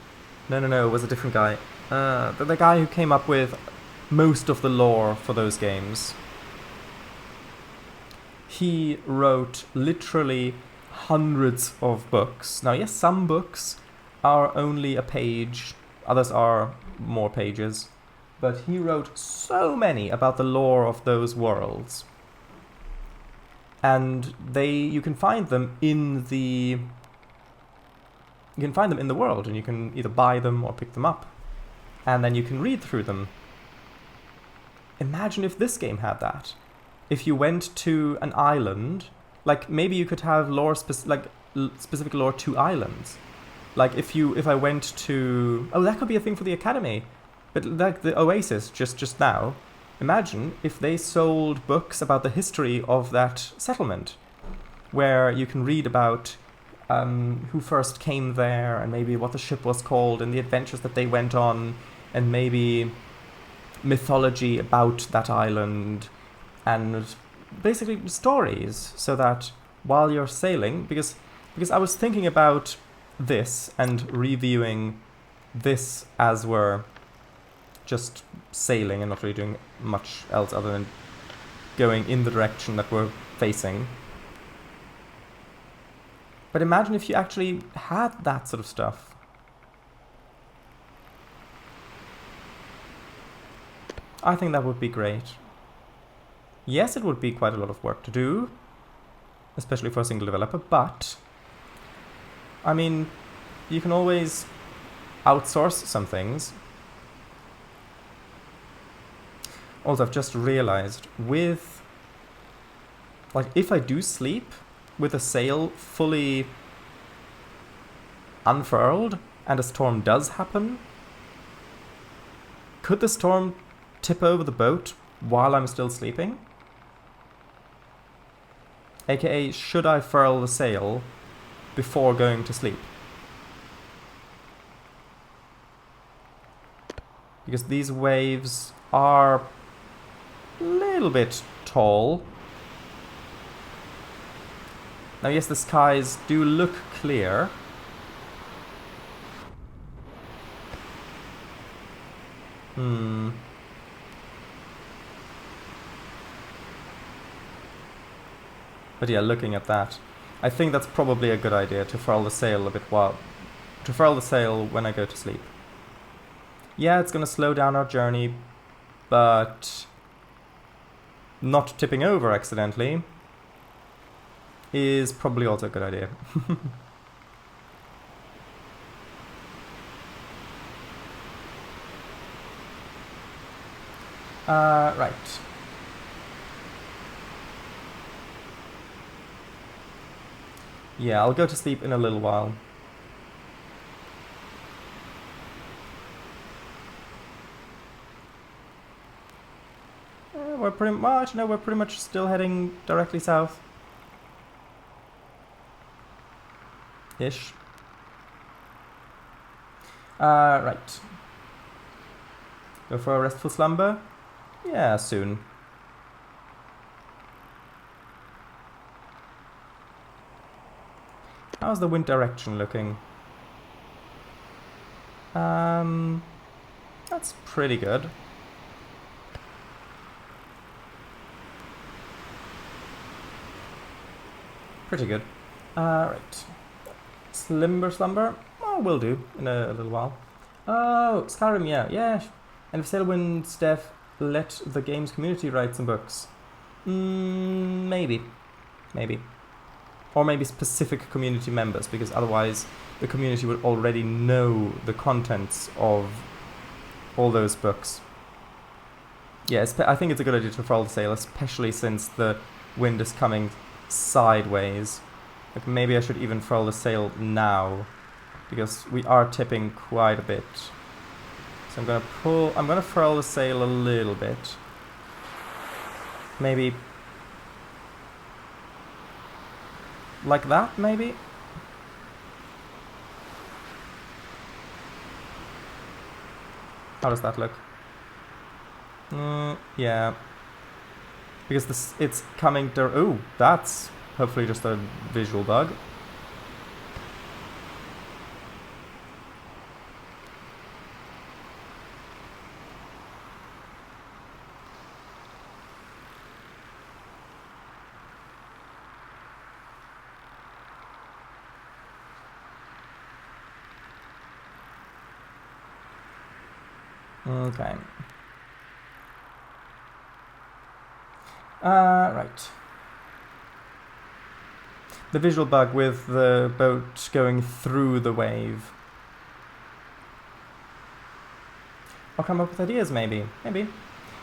it was a different guy. The guy who came up with most of the lore for those games. He wrote literally hundreds of books. Now, yes, some books are only a page, others are more pages, but he wrote so many about the lore of those worlds. And you can find them in the world, and you can either buy them or pick them up, and then you can read through them. Imagine if this game had that. If you went to an island, like maybe you could have specific lore to islands. Like if I went to... Oh, that could be a thing for the Academy. But like the Oasis just now, imagine if they sold books about the history of that settlement, where you can read about who first came there, and maybe what the ship was called, and the adventures that they went on, and maybe mythology about that island, and basically stories, so that while you're sailing, because I was thinking about this and reviewing this as we're just sailing and not really doing much else other than going in the direction that we're facing. But imagine if you actually had that sort of stuff. I think that would be great. Yes, it would be quite a lot of work to do, especially for a single developer, but I mean, you can always outsource some things. Also, I've just realized with, like, if I do sleep with a sail fully unfurled and a storm does happen, could the storm tip over the boat while I'm still sleeping? AKA, should I furl the sail before going to sleep? Because these waves are a little bit tall. Now, yes, the skies do look clear. But yeah, looking at that, I think that's probably a good idea to furl the sail a bit while... to furl the sail when I go to sleep. Yeah, it's going to slow down our journey, but not tipping over accidentally is probably also a good idea. Right. Yeah, I'll go to sleep in a little while. We're pretty much, no, we're pretty much still heading directly south. Ish. Right. Go for a restful slumber? Yeah, soon. How's the wind direction looking? That's pretty good. Pretty good. Right. Slumber? Oh, will do in a little while. Oh, Skyrim, yeah. And if Sailwind Dev let the game's community write some books. Maybe. Or maybe specific community members, because otherwise the community would already know the contents of all those books. Yeah, I think it's a good idea to furl the sail, especially since the wind is coming sideways. Like maybe I should even furl the sail now, because we are tipping quite a bit. So I'm gonna furl the sail a little bit. Maybe like that, maybe? How does that look? Yeah. Because it's coming to... Oh, that's hopefully just a visual bug. Okay. Right. The visual bug with the boat going through the wave. I'll come up with ideas, maybe.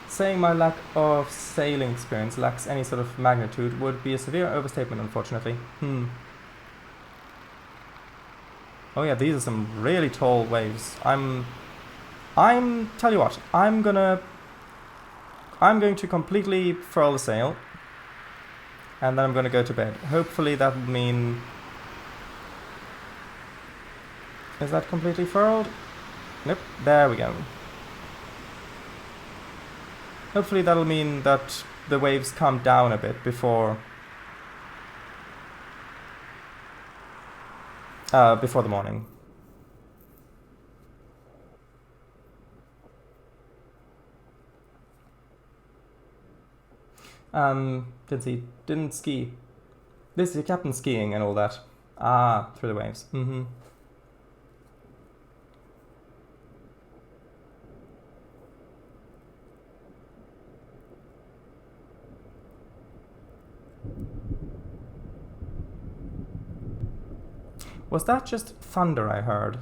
Saying my lack of sailing experience lacks any sort of magnitude would be a severe overstatement, unfortunately. Oh yeah, these are some really tall waves. Tell you what, I'm going to completely furl the sail, and then I'm going to go to bed. Hopefully that would mean... Is that completely furled? Nope, there we go. Hopefully that'll mean that the waves calm down a bit before the morning. Didn't ski. This is your captain skiing and all that. Ah, through the waves. Was that just thunder I heard?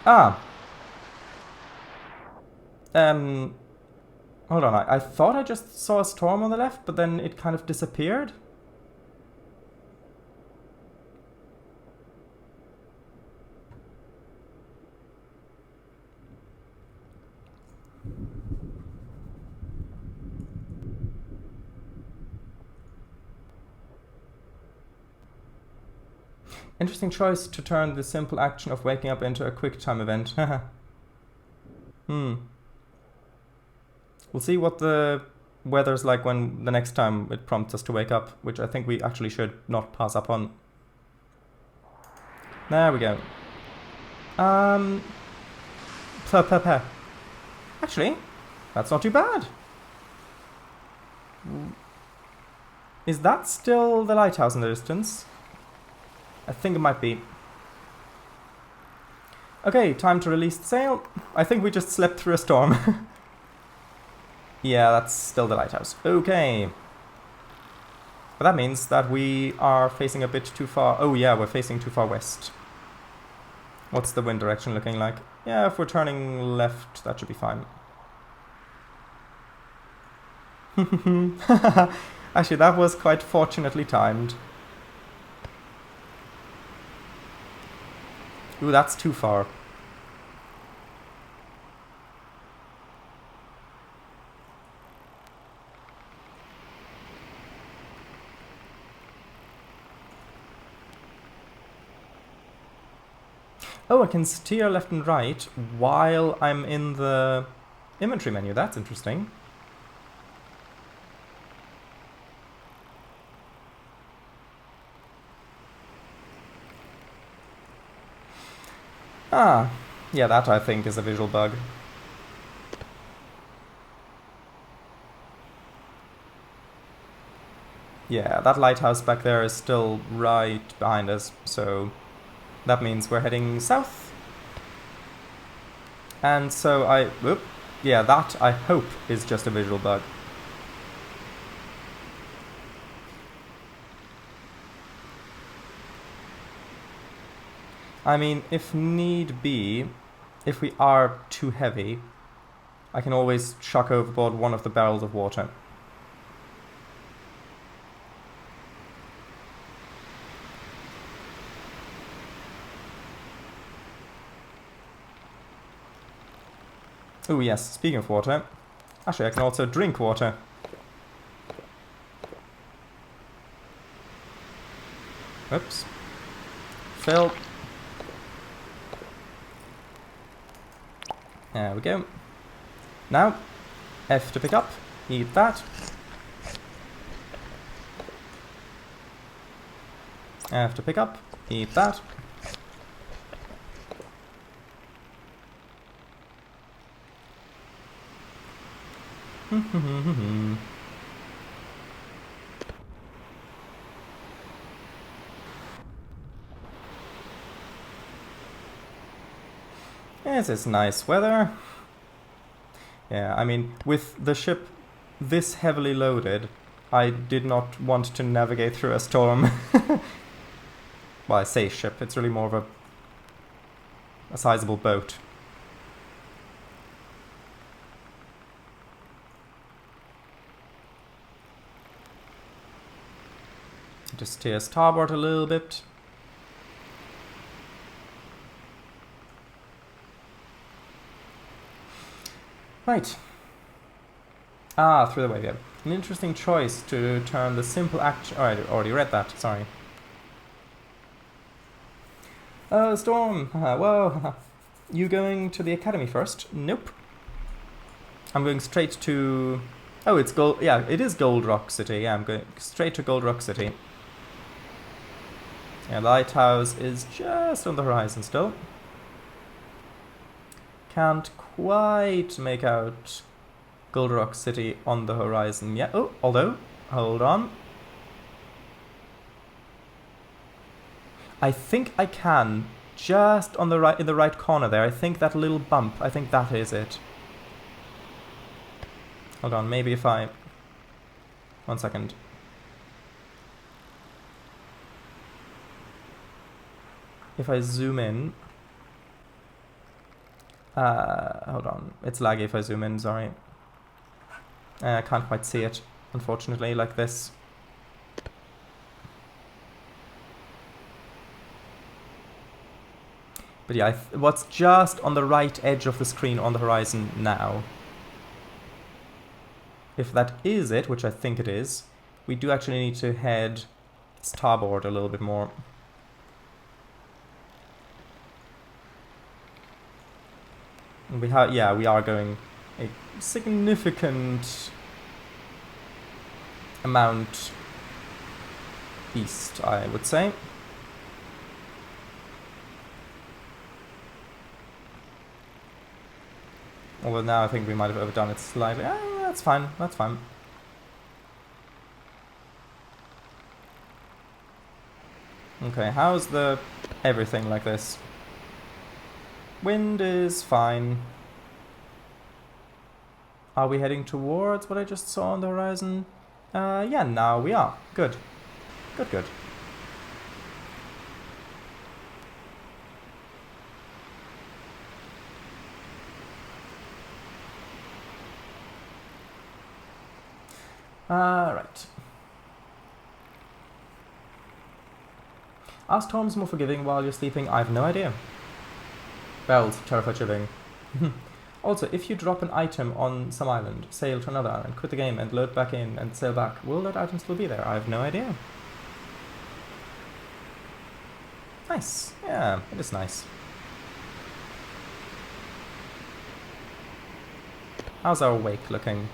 Ah. Hold on, I thought I just saw a storm on the left, but then it kind of disappeared. Interesting choice to turn the simple action of waking up into a quick time event. We'll see what the weather's like when the next time it prompts us to wake up, which I think we actually should not pass up on. There we go. Um, Actually, that's not too bad. Is that still the lighthouse in the distance? I think it might be. Okay, time to release the sail. I think we just slept through a storm. Yeah, that's still the lighthouse. Okay. But that means that we are facing a bit too far. Oh yeah, we're facing too far west. What's the wind direction looking like? Yeah, if we're turning left, that should be fine. Actually, that was quite fortunately timed. Ooh, that's too far. Oh, I can steer left and right while I'm in the inventory menu. That's interesting. Ah, yeah, that I think is a visual bug. Yeah, that lighthouse back there is still right behind us, so that means we're heading south. And so yeah, that I hope is just a visual bug. I mean, if need be, if we are too heavy, I can always chuck overboard one of the barrels of water. Oh yes, speaking of water, actually I can also drink water. Oops. Fill. There we go. Now, F to pick up. Eat that. F to pick up. Eat that. This is nice weather. Yeah, I mean, with the ship this heavily loaded, I did not want to navigate through a storm. Well, I say ship, it's really more of a sizable boat. Just steer starboard a little bit. Right. Ah, through the wave, yeah. An interesting choice to turn the simple action... Oh, I already read that, sorry. Storm! Whoa! You going to the academy first? Nope. I'm going straight to... Oh, it's Gold... Yeah, it is Gold Rock City. Yeah, I'm going straight to Gold Rock City. Yeah, the lighthouse is just on the horizon still. Can't quite make out Gold Rock City on the horizon yet. Oh, although, hold on. I think I can. Just on the right, in the right corner there. I think that little bump. I think that is it. Hold on, maybe if I... 1 second. If I zoom in... hold on. It's laggy if I zoom in, sorry. I can't quite see it, unfortunately, like this. But yeah, what's just on the right edge of the screen on the horizon now. If that is it, which I think it is, we do actually need to head starboard a little bit more. And we are going a significant amount east, I would say. Although now I think we might have overdone it slightly. That's fine, that's fine. Okay, how's the everything like this? Wind is fine. Are we heading towards what I just saw on the horizon? Yeah, now we are. Good. Good, good. Right. Are storms more forgiving while you're sleeping? I have no idea. Bells, terrified chilling. Also, if you drop an item on some island, sail to another island, quit the game and load back in and sail back, will that item still be there? I have no idea. Nice. Yeah, it is nice. How's our wake looking?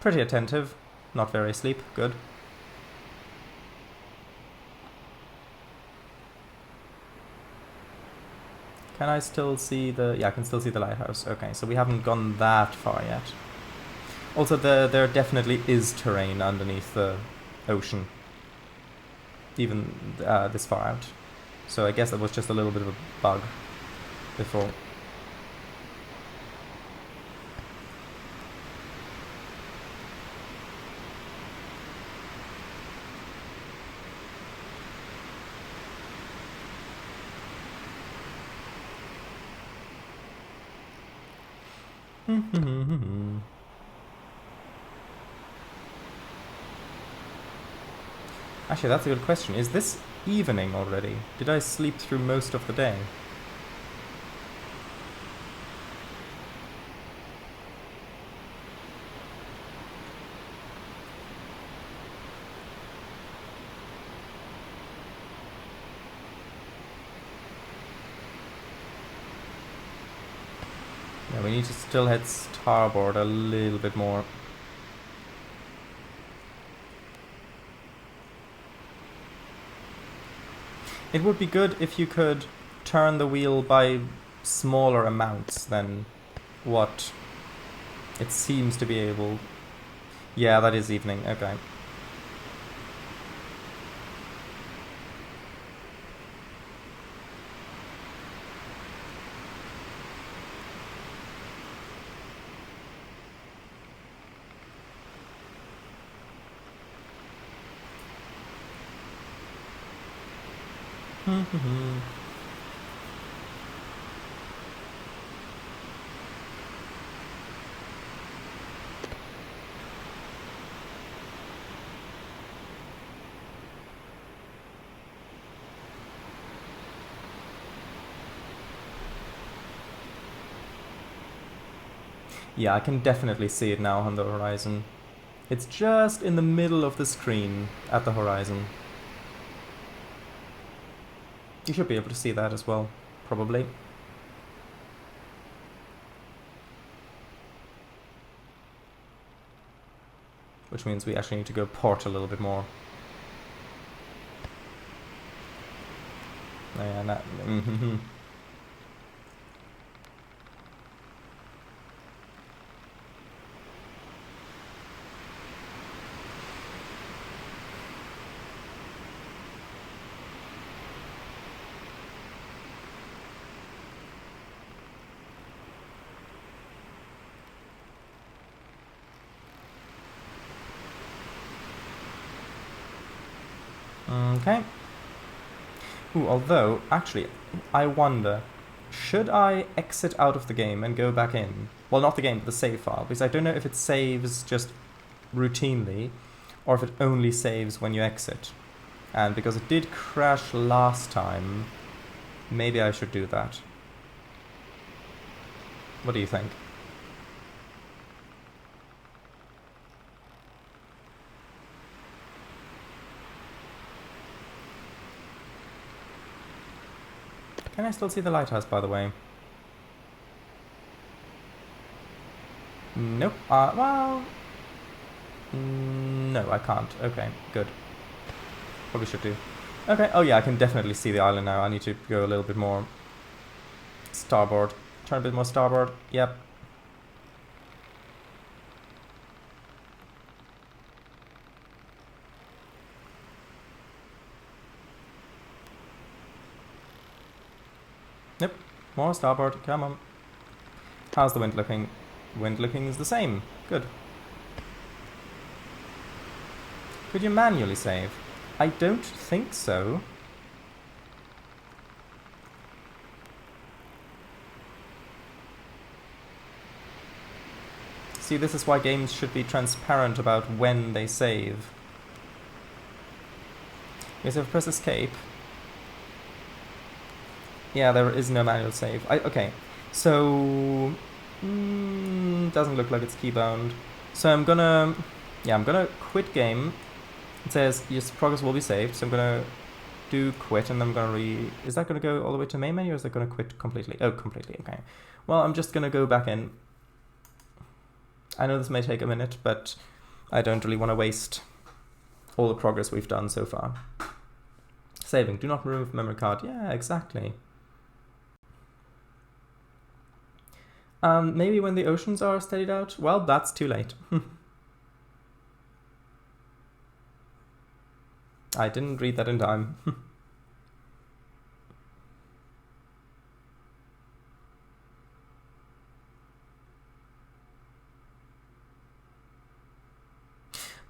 Pretty attentive. Not very asleep. Good. Can I still see the... Yeah, I can still see the lighthouse. Okay, so we haven't gone that far yet. Also, there definitely is terrain underneath the ocean. Even this far out. So I guess that was just a little bit of a bug before. Actually, that's a good question. Is this evening already? Did I sleep through most of the day? Yeah, we need to still head starboard a little bit more. It would be good if you could turn the wheel by smaller amounts than what it seems to be able. Yeah, that is evening. Okay. Yeah, I can definitely see it now on the horizon. It's just in the middle of the screen at the horizon. You should be able to see that as well, probably. Which means we actually need to go port a little bit more. Yeah, that... Okay. Ooh, although, actually, I wonder, should I exit out of the game and go back in? Well, not the game, but the save file, because I don't know if it saves just routinely, or if it only saves when you exit. And because it did crash last time, maybe I should do that. What do you think? Can I still see the lighthouse, by the way? Nope. Well... No, I can't. Okay, good. Probably should do. Okay, oh yeah, I can definitely see the island now. I need to go a little bit more. Starboard. Turn a bit more starboard. Yep. Yep. More starboard. Come on. How's the wind looking? Wind looking is the same. Good. Could you manually save? I don't think so. See, this is why games should be transparent about when they save. Okay, so if I press escape. Yeah, there is no manual save. Okay, so doesn't look like it's keybound. So I'm gonna quit game. It says your progress will be saved, so I'm gonna do quit, and then I'm gonna is that gonna go all the way to main menu, or is it gonna quit completely? Oh, completely. Okay. Well, I'm just gonna go back in. I know this may take a minute, but I don't really want to waste all the progress we've done so far. Saving. Do not remove memory card. Yeah, exactly. Maybe when the oceans are steadied out? Well, that's too late. I didn't read that in time.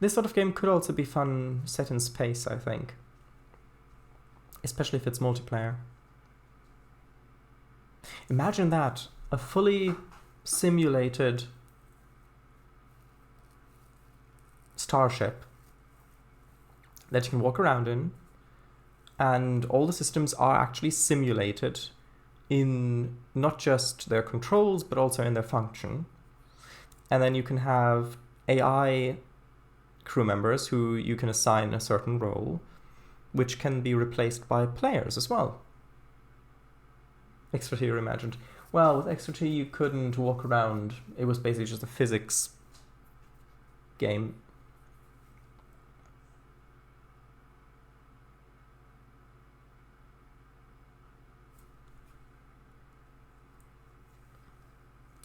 This sort of game could also be fun set in space, I think. Especially if it's multiplayer. Imagine that. A fully simulated starship that you can walk around in, and all the systems are actually simulated in not just their controls, but also in their function. And then you can have AI crew members who you can assign a certain role, which can be replaced by players as well. XRT reimagined. Well, with XRT you couldn't walk around. It was basically just a physics game.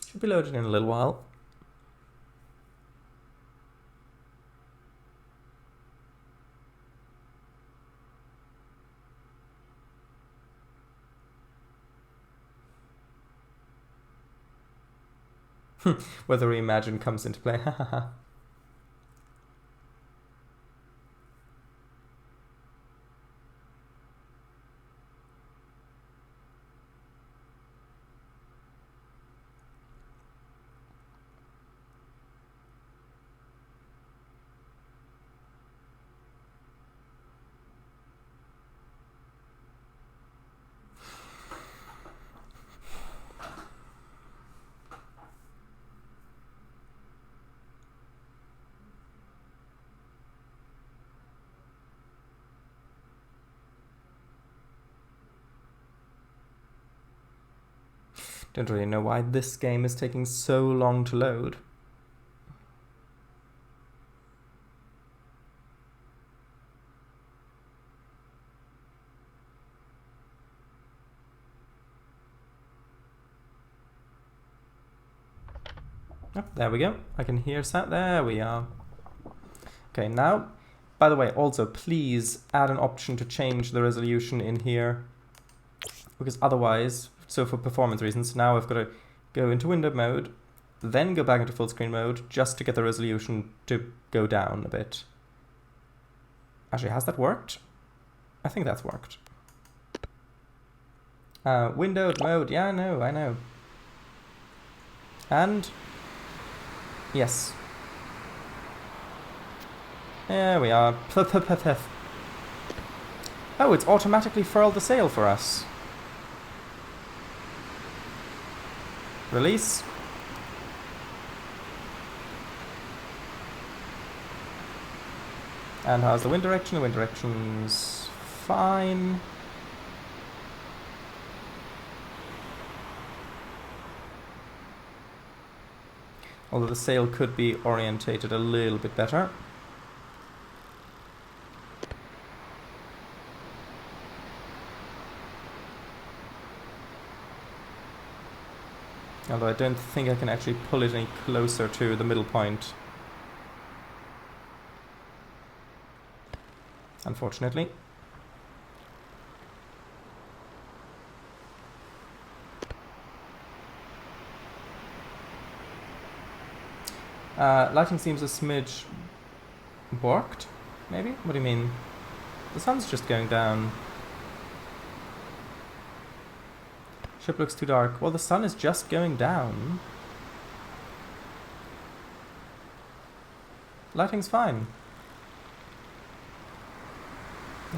Should be loaded in a little while. Whether Reimagine comes into play. Don't really know why this game is taking so long to load. Oh, there we go. I can hear sound. There we are. Okay, now, by the way, also please add an option to change the resolution in here, because otherwise, so for performance reasons, now I've got to go into window mode, then go back into full screen mode just to get the resolution to go down a bit. Actually, has that worked? I think that's worked. Windowed mode, yeah, I know. And yes. There we are. Oh, it's automatically furled the sail for us. Release. And how's the wind direction? The wind direction's fine. Although the sail could be orientated a little bit better. Although I don't think I can actually pull it any closer to the middle point. Unfortunately. Lighting seems a smidge borked, maybe? What do you mean? The sun's just going down. Ship looks too dark. Well, the sun is just going down. Lighting's fine.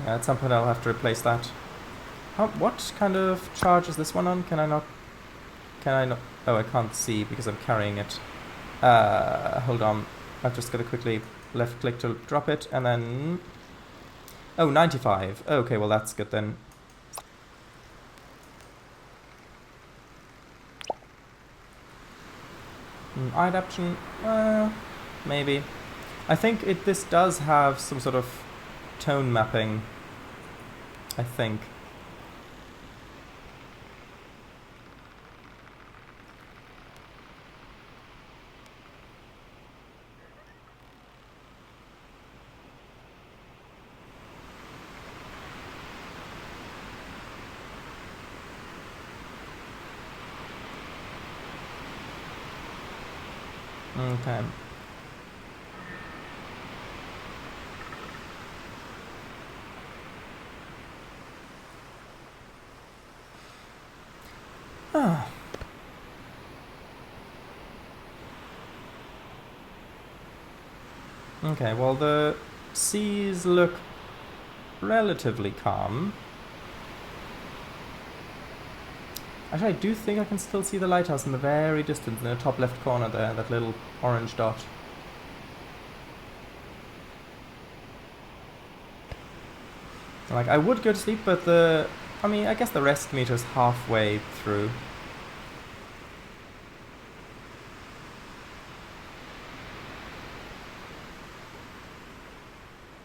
Yeah, at some point I'll have to replace that. What kind of charge is this one on? Can I not... Oh, I can't see because I'm carrying it. Hold on. I've just got to quickly left click to drop it, and then... Oh, 95. Okay, well that's good then. Eye adaptation? Maybe. I think this does have some sort of tone mapping. I think. Okay. Ah. Okay, well the seas look relatively calm. Actually, I do think I can still see the lighthouse in the very distance, in the top left corner there, that little orange dot. Like, I would go to sleep, but I guess the rest meter's halfway through.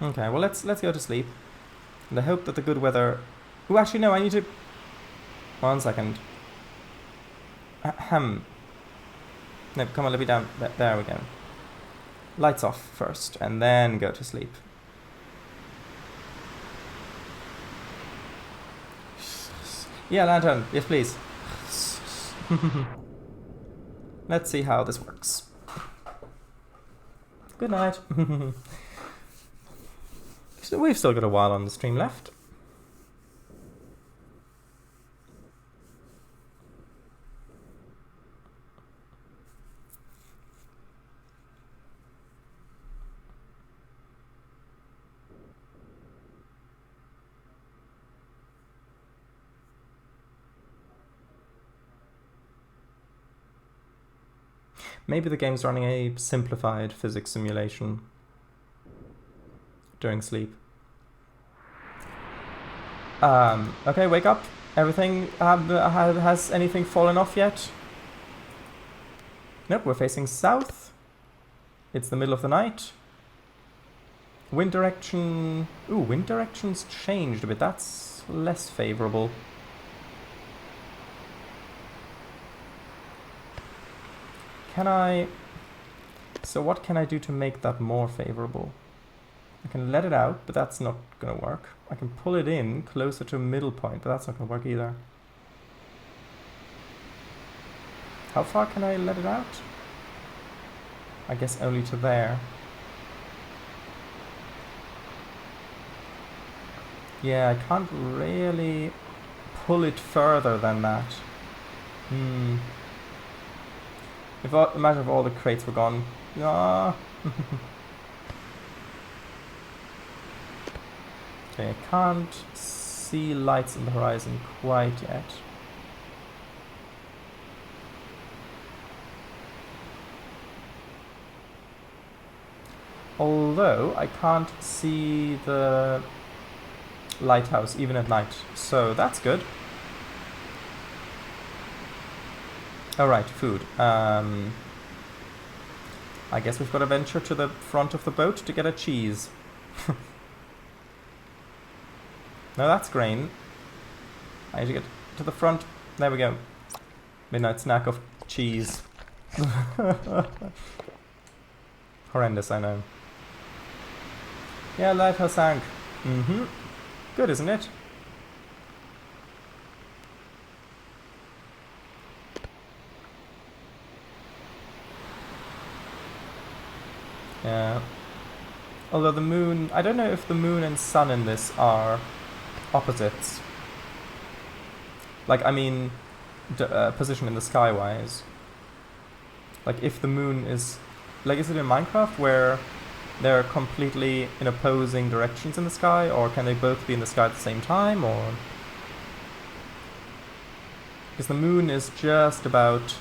Okay, well let's go to sleep. And I hope that the good weather... Oh, actually no, I need to... 1 second. Ahem. No, come on, let me down. There we go. Lights off first, and then go to sleep. Yeah, lantern. Yes, please. Let's see how this works. Good night. So we've still got a while on the stream left. Maybe the game's running a simplified physics simulation during sleep. Okay, wake up. Everything, has anything fallen off yet? Nope, we're facing south. It's the middle of the night. Wind direction... Ooh, wind direction's changed a bit. That's less favorable. Can I... So what can I do to make that more favorable? I can let it out, but that's not going to work. I can pull it in closer to a middle point, but that's not going to work either. How far can I let it out? I guess only to there. Yeah, I can't really pull it further than that. Imagine if all the crates were gone. Ah. Okay, I can't see lights on the horizon quite yet. Although I can't see the lighthouse even at night, so that's good. Alright, food. I guess we've got to venture to the front of the boat to get a cheese. No, that's grain. I need to get to the front. There we go. Midnight snack of cheese. Horrendous, I know. Yeah, lighthouse sank. Mm-hmm. Good, isn't it? Yeah. Although the moon... I don't know if the moon and sun in this are opposites. Like, I mean, position in the sky-wise. Like, if the moon is... Like, is it in Minecraft where they're completely in opposing directions in the sky? Or can they both be in the sky at the same time? Or... Because the moon is just about...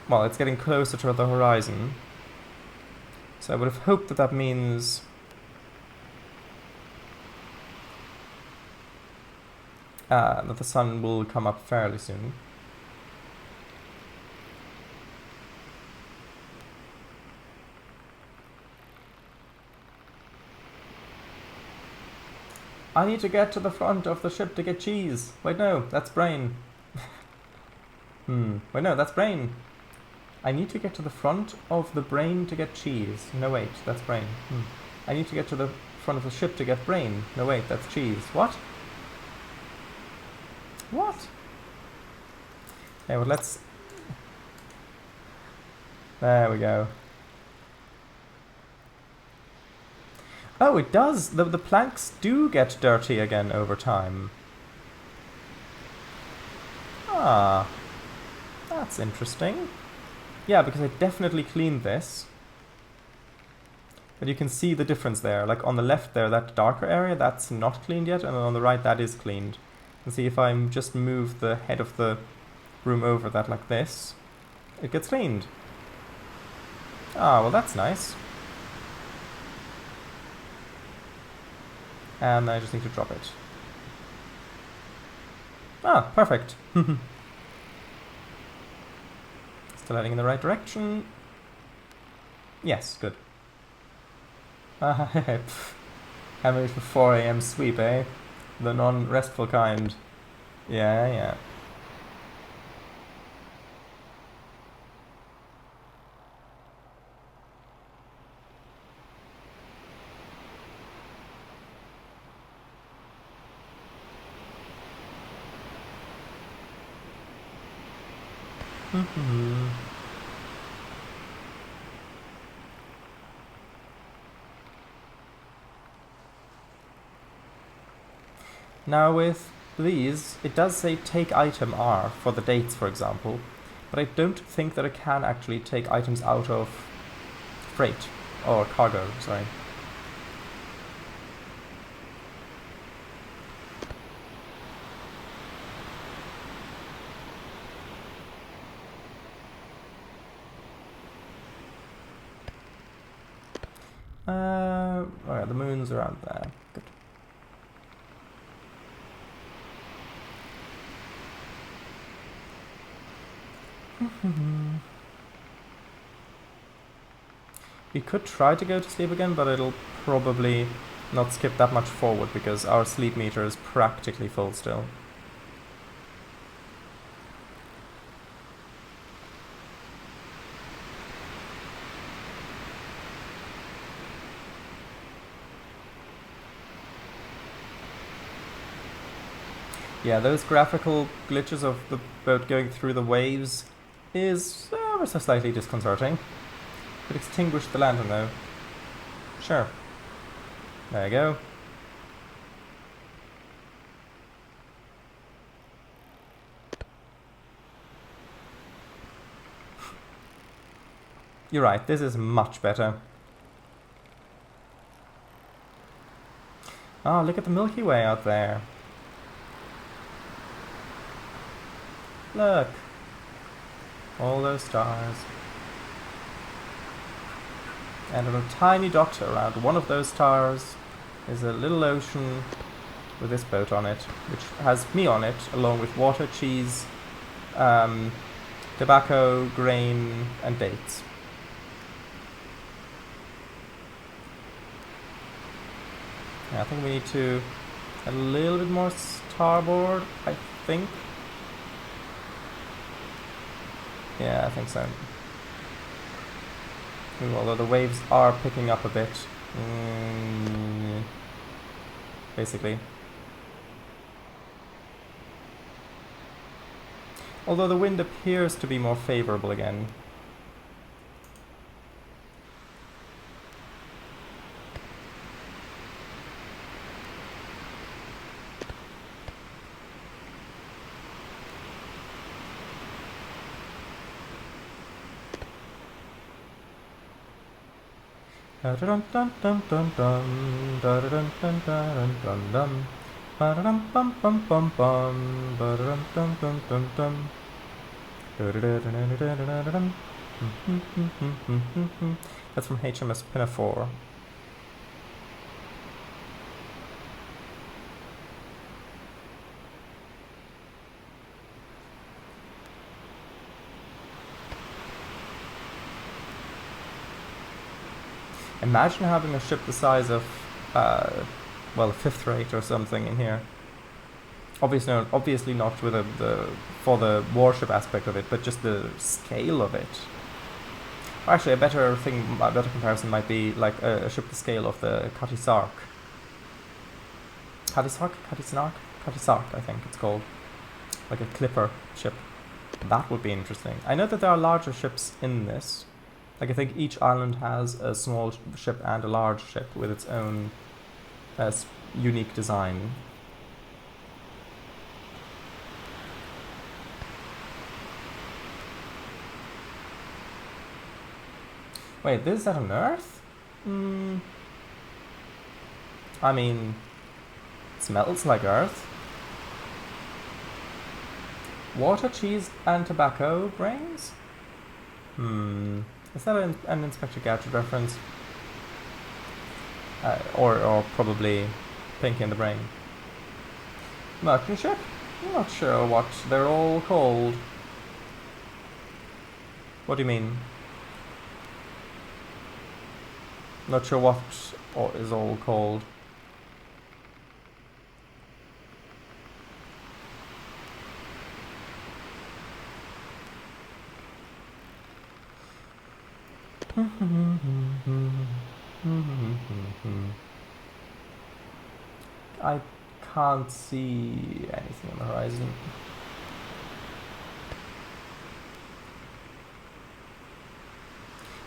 Well, it's getting closer to the horizon. So I would have hoped that that means... that the sun will come up fairly soon. I need to get to the front of the ship to get cheese. Wait, no, that's brain. Wait, no, that's brain. I need to get to the front of the brain to get cheese. No, wait, that's brain. I need to get to the front of the ship to get brain. No, wait, that's cheese. What? What? Okay, well, let's... There we go. Oh, it does! The planks do get dirty again over time. Ah. That's interesting. Yeah, because I definitely cleaned this. But you can see the difference there. Like on the left there, that darker area, that's not cleaned yet. And on the right, that is cleaned. And see, if I just move the head of the room over that like this, it gets cleaned. Ah, well that's nice. And I just need to drop it. Ah, perfect. Still heading in the right direction. Yes, good. Having it for 4 AM sweep, eh? The non-restful kind. Yeah, yeah. Now with these, it does say take item R for the dates, for example, but I don't think that it can actually take items out of freight, or cargo, sorry. Alright, the moon's around there. Good. We could try to go to sleep again, but it'll probably not skip that much forward because our sleep meter is practically full still. Yeah, those graphical glitches of the boat going through the waves is ever so slightly disconcerting. Could extinguish the lantern though. Sure. There you go. You're right, this is much better. Oh, look at the Milky Way out there. Look. All those stars. And on a tiny dot around one of those stars is a little ocean with this boat on it, which has me on it, along with water, cheese, tobacco, grain, and dates. Yeah, I think we need to a little bit more starboard, I think. Yeah, I think so. Ooh, although the waves are picking up a bit. Basically. Although the wind appears to be more favorable again. Dun dun dun dun dun dun dun dun dun dun dun dun. Ba-da-dum bum bum bum bum. Ba-da-dum dum dum dum dum. Da-da-da-da-da-da-da-dum. That's from HMS Pinafore. Imagine having a ship the size of, well, a fifth rate or something in here. Obviously not with for the warship aspect of it, but just the scale of it. Or actually, a better comparison might be like a ship the scale of the Katisark. Katisark, I think it's called. Like a clipper ship. That would be interesting. I know that there are larger ships in this. Like I think each island has a small ship and a large ship with its own unique design. Wait, this is that on Earth? I mean, it smells like Earth. Water, cheese, and tobacco brains? Is that an Inspector Gadget reference? Or probably Pinky in the Brain. Merchant ship? I'm not sure what they're all called. What do you mean? Not sure what is all called. I can't see anything on the horizon.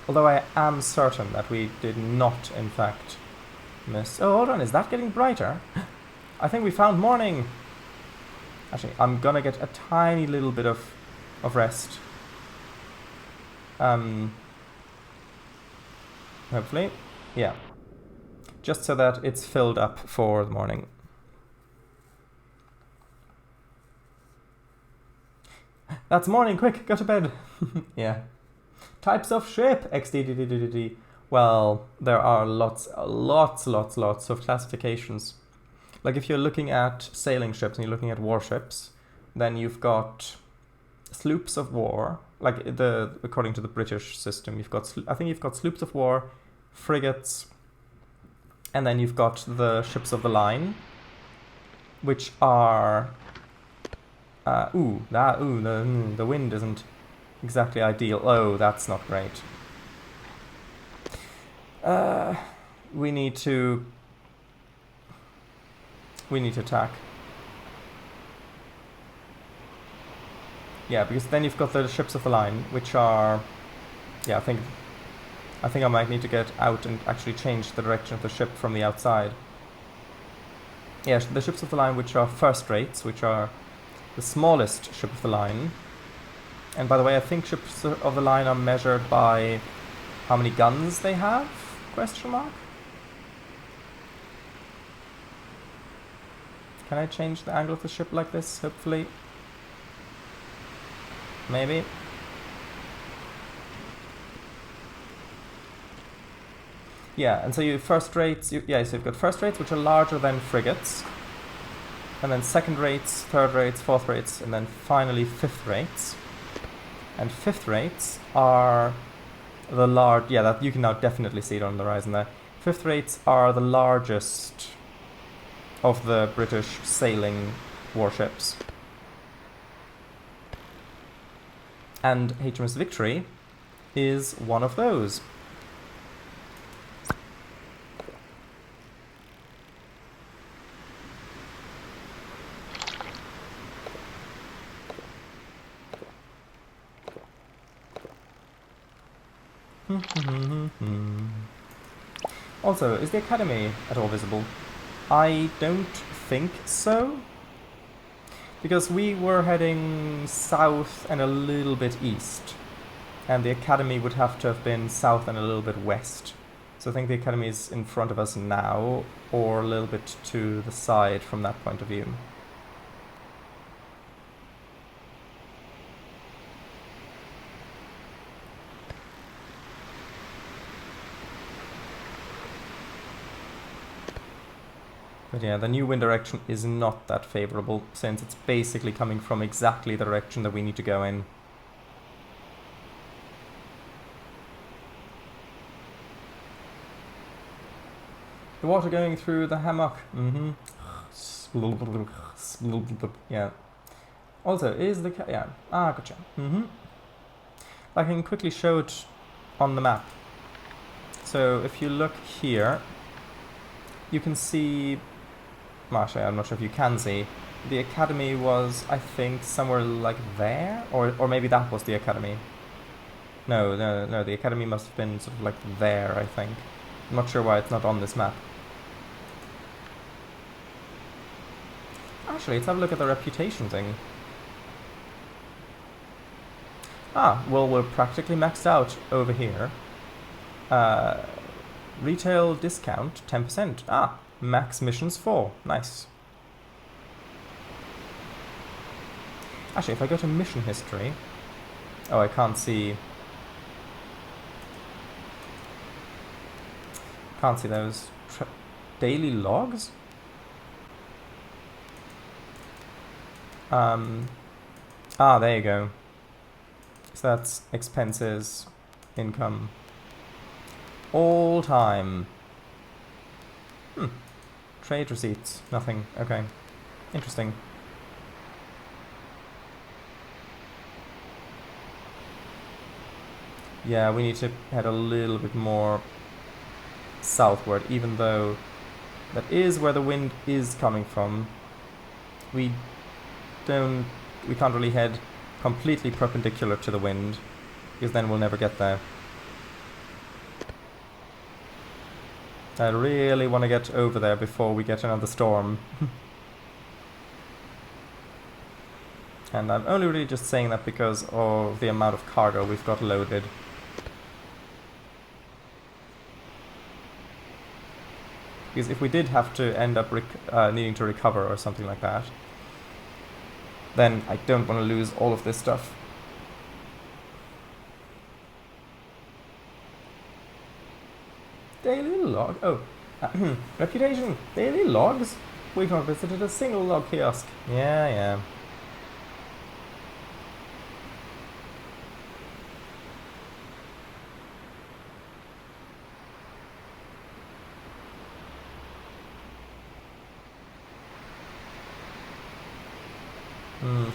Although I am certain that we did not, in fact, miss... Oh, hold on, is that getting brighter? I think we found morning! Actually, I'm gonna get a tiny little bit of rest. Hopefully. Yeah. Just so that it's filled up for the morning. That's morning, quick, go to bed! Yeah. Types of ship! XDDDDD. Well, there are lots of classifications. Like if you're looking at sailing ships and you're looking at warships, then you've got sloops of war. Like according to the British system, I think you've got sloops of war, frigates, and then you've got the ships of the line, which are the wind isn't exactly ideal. Oh, that's not great. We need to attack. Yeah, because then you've got the ships of the line, which are... Yeah, I think I might need to get out and actually change the direction of the ship from the outside. Yeah, the ships of the line, which are first rates, which are the smallest ship of the line. And by the way, I think ships of the line are measured by how many guns they have? Question mark? Can I change the angle of the ship like this, hopefully? Maybe. Yeah, and so you first rates, so you've got first rates, which are larger than frigates, and then second rates, third rates, fourth rates, and then finally fifth rates. And fifth rates are the large... Yeah, that you can now definitely see it on the horizon there. Fifth rates are the largest of the British sailing warships. And HMS Victory is one of those. Also, is the Academy at all visible? I don't think so. Because we were heading south and a little bit east. And the Academy would have to have been south and a little bit west. So I think the Academy is in front of us now, or a little bit to the side from that point of view. But yeah, the new wind direction is not that favorable, since it's basically coming from exactly the direction that we need to go in. The water going through the hammock. Yeah. Also, is the... yeah. Ah, gotcha. I can quickly show it on the map. So, if you look here, you can see... Actually, I'm not sure if you can see. The Academy was, I think, somewhere like there? Or maybe that was the Academy. No, the Academy must have been sort of like there, I think. I'm not sure why it's not on this map. Actually, let's have a look at the reputation thing. Ah, well, we're practically maxed out over here. Retail discount, 10%. Ah, max missions 4. Nice. Actually, if I go to mission history... Oh, I can't see... Can't see those. Daily logs? There you go. So that's expenses, income, all time. Trade receipts, nothing. Okay, interesting. Yeah, we need to head a little bit more southward, even though that is where the wind is coming from. We can't really head completely perpendicular to the wind, because then we'll never get there. I really want to get over there before we get another storm. And I'm only really just saying that because of the amount of cargo we've got loaded. Because if we did have to end up needing to recover or something like that, then I don't want to lose all of this stuff. Daily log? Oh, reputation. Daily logs? We've not visited a single log kiosk. Yeah.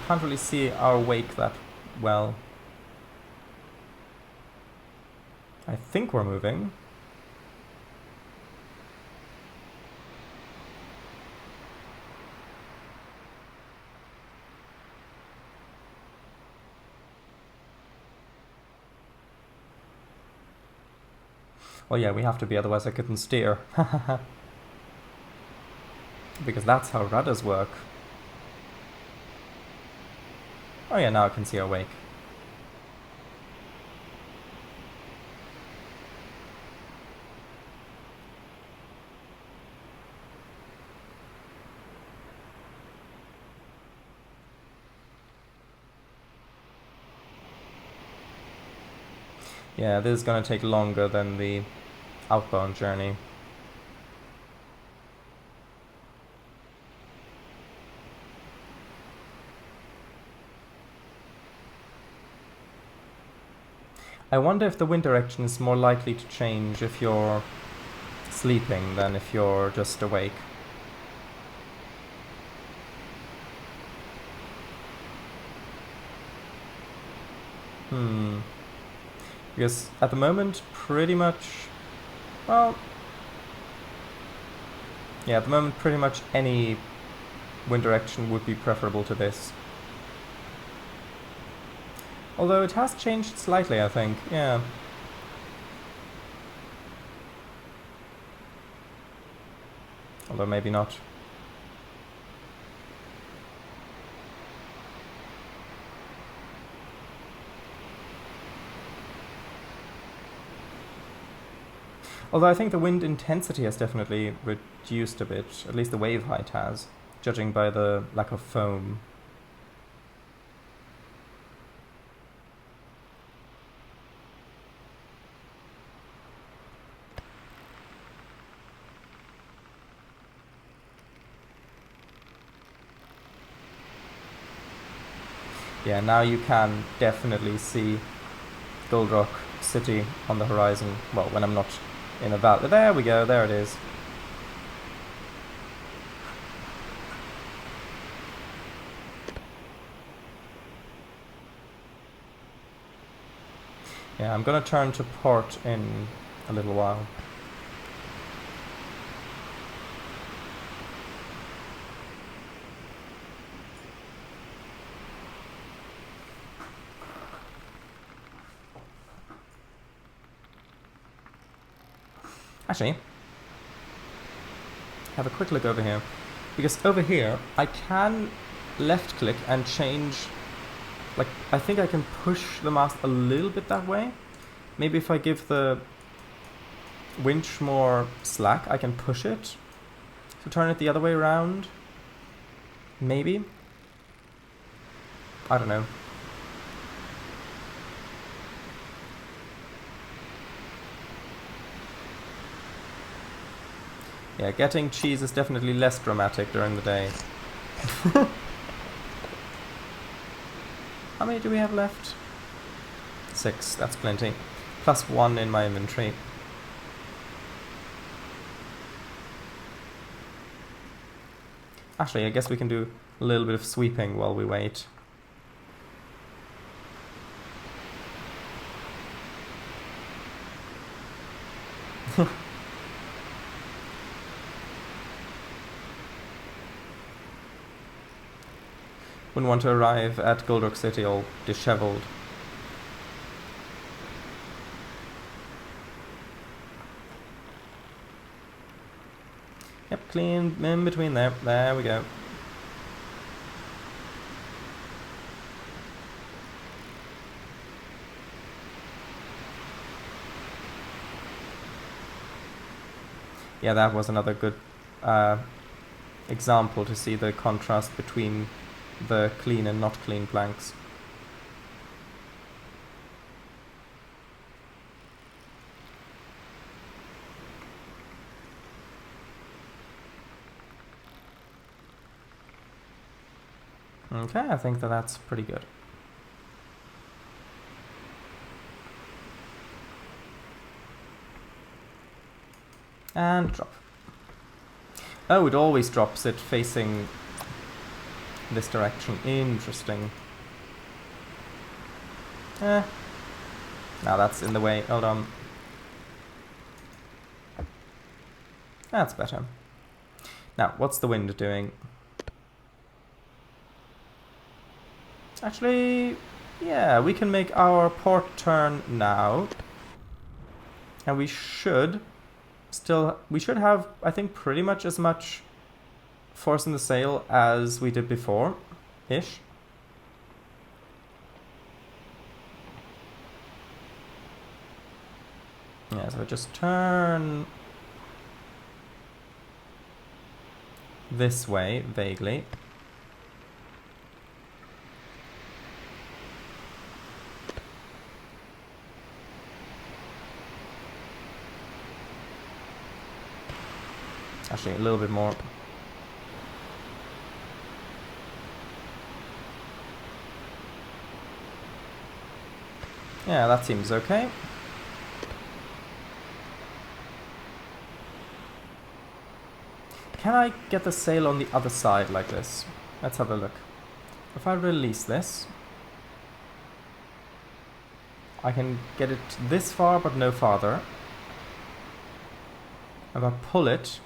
Can't really see our wake that well. I think we're moving. Well, yeah, we have to be, otherwise I couldn't steer. Because that's how rudders work. Oh yeah, now I can see our wake. Yeah, this is going to take longer than the outbound journey. I wonder if the wind direction is more likely to change if you're sleeping than if you're just awake. Because at the moment, pretty much... Well... Yeah, at the moment, pretty much any wind direction would be preferable to this. Although it has changed slightly, I think. Yeah. Although maybe not. Although I think the wind intensity has definitely reduced a bit, at least the wave height has, judging by the lack of foam. Yeah, now you can definitely see Gold Rock City on the horizon. Well, when I'm not in a valley. There we go, there it is. Yeah, I'm gonna turn to port in a little while. Actually, have a quick look over here. Because over here, I can left click and change, like, I think I can push the mast a little bit that way. Maybe if I give the winch more slack, I can push it to turn it the other way around. Maybe. I don't know. Yeah, getting cheese is definitely less dramatic during the day. How many do we have left? 6, that's plenty. Plus 1 in my inventory. Actually, I guess we can do a little bit of sweeping while we wait. Wouldn't want to arrive at Gold Rock City all disheveled. Yep, clean in between there. There we go. Yeah, that was another good example to see the contrast between the clean and not clean planks. Okay, I think that that's pretty good. And drop. Oh, it always drops it facing this direction. Interesting. Now that's in the way. Hold on. That's better. Now, what's the wind doing? Actually, yeah, we can make our port turn now. And we should have, I think, pretty much as much force in the sail as we did before-ish. Yeah, so just turn this way, vaguely. Actually, a little bit more. Yeah, that seems okay. Can I get the sail on the other side like this? Let's have a look. If I release this... I can get it this far, but no farther. If I pull it,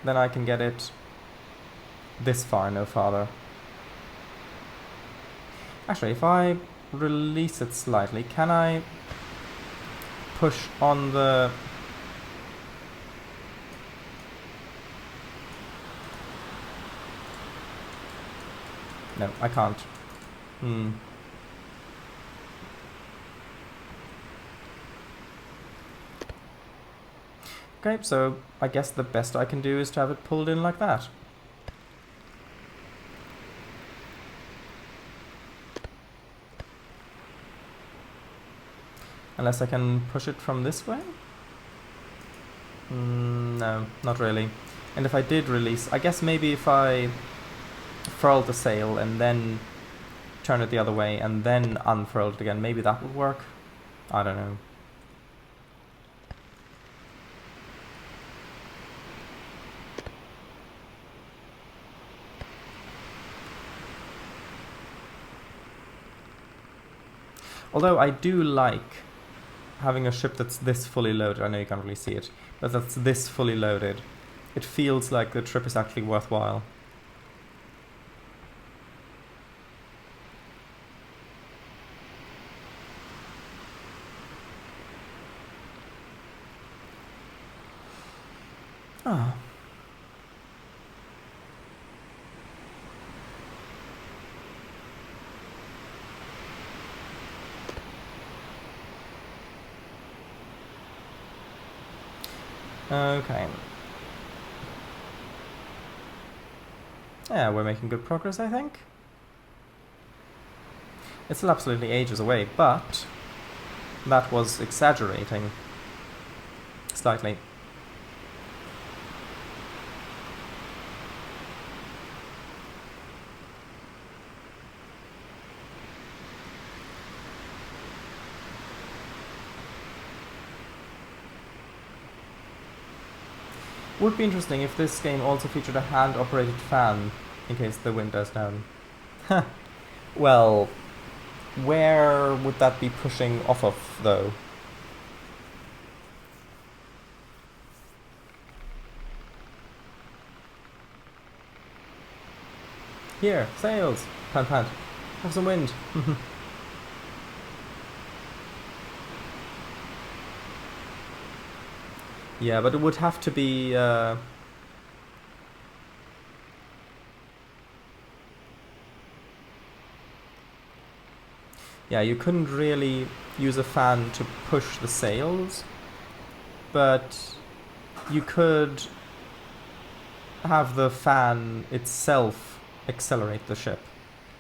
then I can get it this far, no farther. Actually, if I release it slightly, can I push on the... No, I can't. Okay, so I guess the best I can do is to have it pulled in like that. Unless I can push it from this way? No, not really. And if I did release, I guess maybe if I furled the sail and then turn it the other way and then unfurled it again, maybe that would work? I don't know. Although I do like having a ship that's this fully loaded. I know you can't really see it, but that's this fully loaded. It feels like the trip is actually worthwhile. Ah. Okay. Yeah, we're making good progress, I think. It's still absolutely ages away, but that was exaggerating slightly. Would be interesting if this game also featured a hand-operated fan in case the wind dies down. Well, where would that be pushing off of, though? Here, sails! Pant pant. Have some wind. Yeah, but it would have to be... Yeah, you couldn't really use a fan to push the sails, but you could have the fan itself accelerate the ship,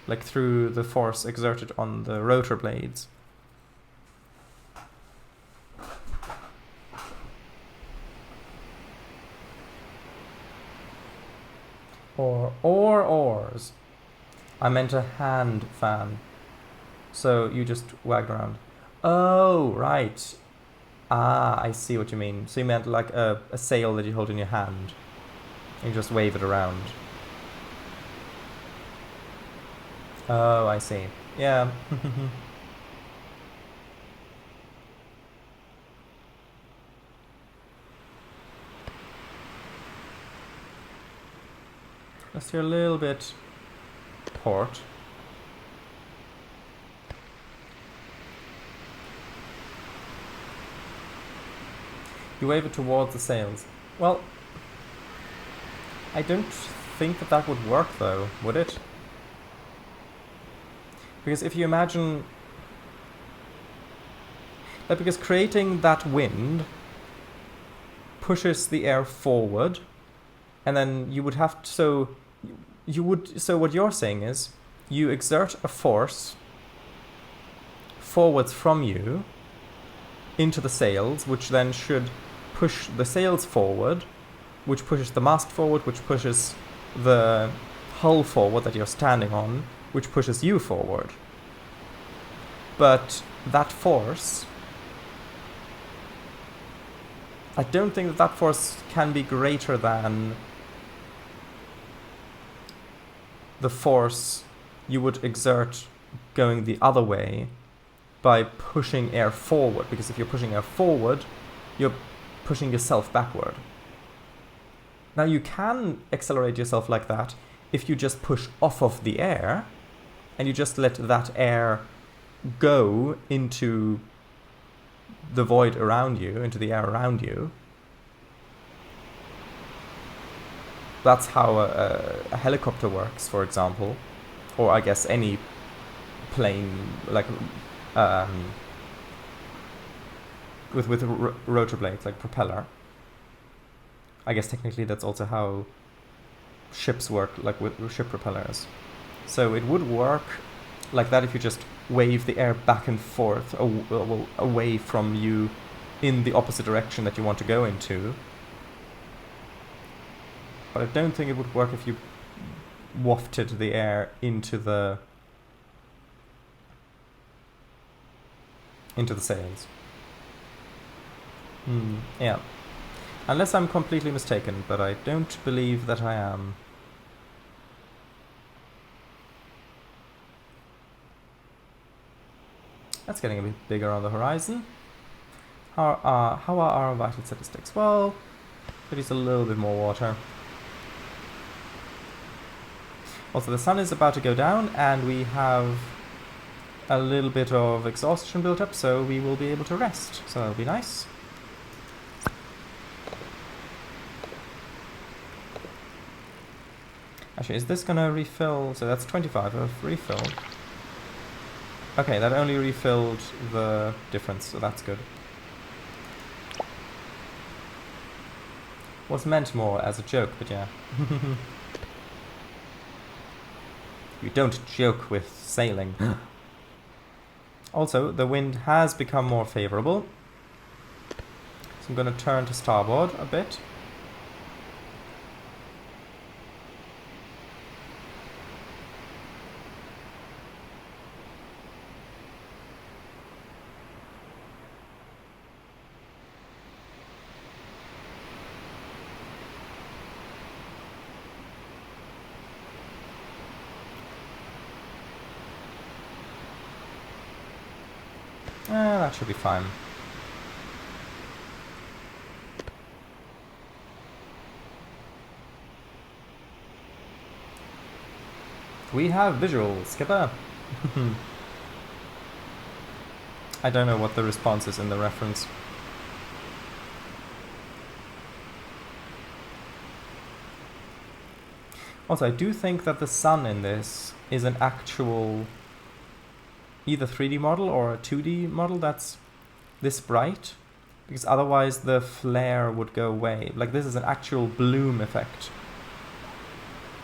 like through the force exerted on the rotor blades. Or oars. I meant a hand fan. So you just wagged around. Oh, right. Ah, I see what you mean. So you meant like a sail that you hold in your hand. And you just wave it around. Oh, I see. Yeah. Let's steer a little bit port. You wave it towards the sails. Well, I don't think that that would work though, would it? Because if you imagine... because creating that wind pushes the air forward, and then you would have to... So what you're saying is, you exert a force forwards from you into the sails, which then should push the sails forward, which pushes the mast forward, which pushes the hull forward that you're standing on, which pushes you forward. But that force... I don't think that that force can be greater than the force you would exert going the other way by pushing air forward, because if you're pushing air forward, you're pushing yourself backward. Now you can accelerate yourself like that if you just push off of the air and you just let that air go into the void around you, into the air around you. That's how a helicopter works, for example, or I guess any plane, like with rotor blades, like propeller. I guess technically that's also how ships work, like with ship propellers. So it would work like that if you just wave the air back and forth away from you in the opposite direction that you want to go into. But I don't think it would work if you wafted the air into the sails. Yeah. Unless I'm completely mistaken, but I don't believe that I am. That's getting a bit bigger on the horizon. How are our vital statistics? Well, it is a little bit more water. Also, the sun is about to go down, and we have a little bit of exhaustion built up, so we will be able to rest. So that'll be nice. Actually, is this gonna refill? So that's 25 of refill. Okay, that only refilled the difference, so that's good. Was meant more as a joke, but yeah. You don't joke with sailing. Also, the wind has become more favorable. So I'm going to turn to starboard a bit. That should be fine. We have visuals, Skipper. I don't know what the response is in the reference. Also, I do think that the sun in this is an actual either 3D model or a 2D model that's this bright, because otherwise the flare would go away. Like, this is an actual bloom effect.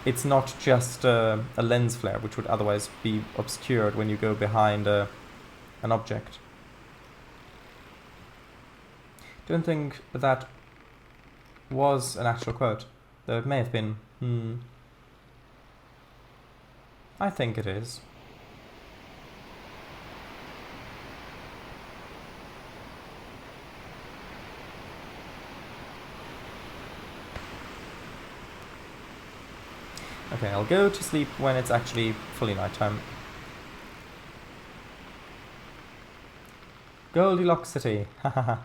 It's not just a lens flare, which would otherwise be obscured when you go behind an object. Don't think that was an actual quote, though it may have been. I think it is. Okay, I'll go to sleep when it's actually fully nighttime. Goldilocks City, hahaha.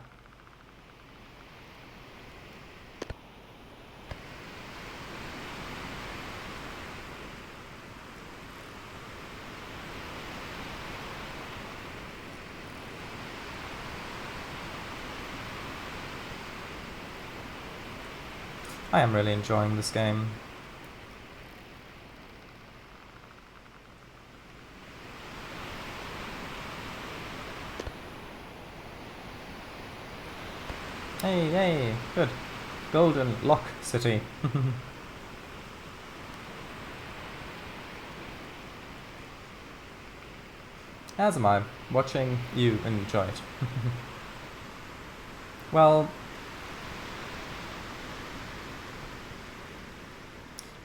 I am really enjoying this game. Hey, hey, good. Golden Lock City. As am I, watching you enjoy it. Well,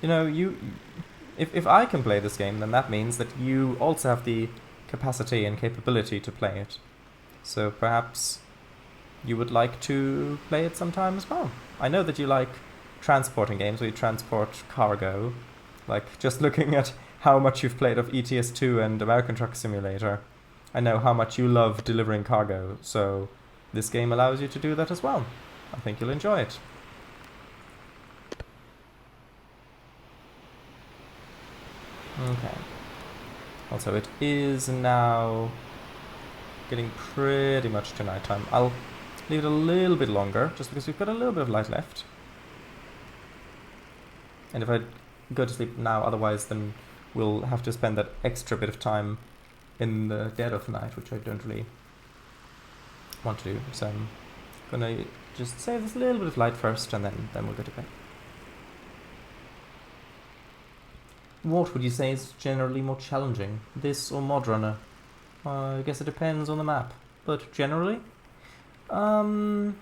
you know, if I can play this game, then that means that you also have the capacity and capability to play it. So perhaps you would like to play it sometime as well. I know that you like transporting games where you transport cargo. Like, just looking at how much you've played of ETS2 and American Truck Simulator, I know how much you love delivering cargo, so this game allows you to do that as well. I think you'll enjoy it. Okay. Also, it is now getting pretty much to nighttime. I'll leave it a little bit longer, just because we've got a little bit of light left. And if I go to sleep now, otherwise then we'll have to spend that extra bit of time in the dead of night, which I don't really want to do. So I'm gonna just save this little bit of light first, and then we'll go to bed. What would you say is generally more challenging, this or Mod Runner? I guess it depends on the map, but generally, I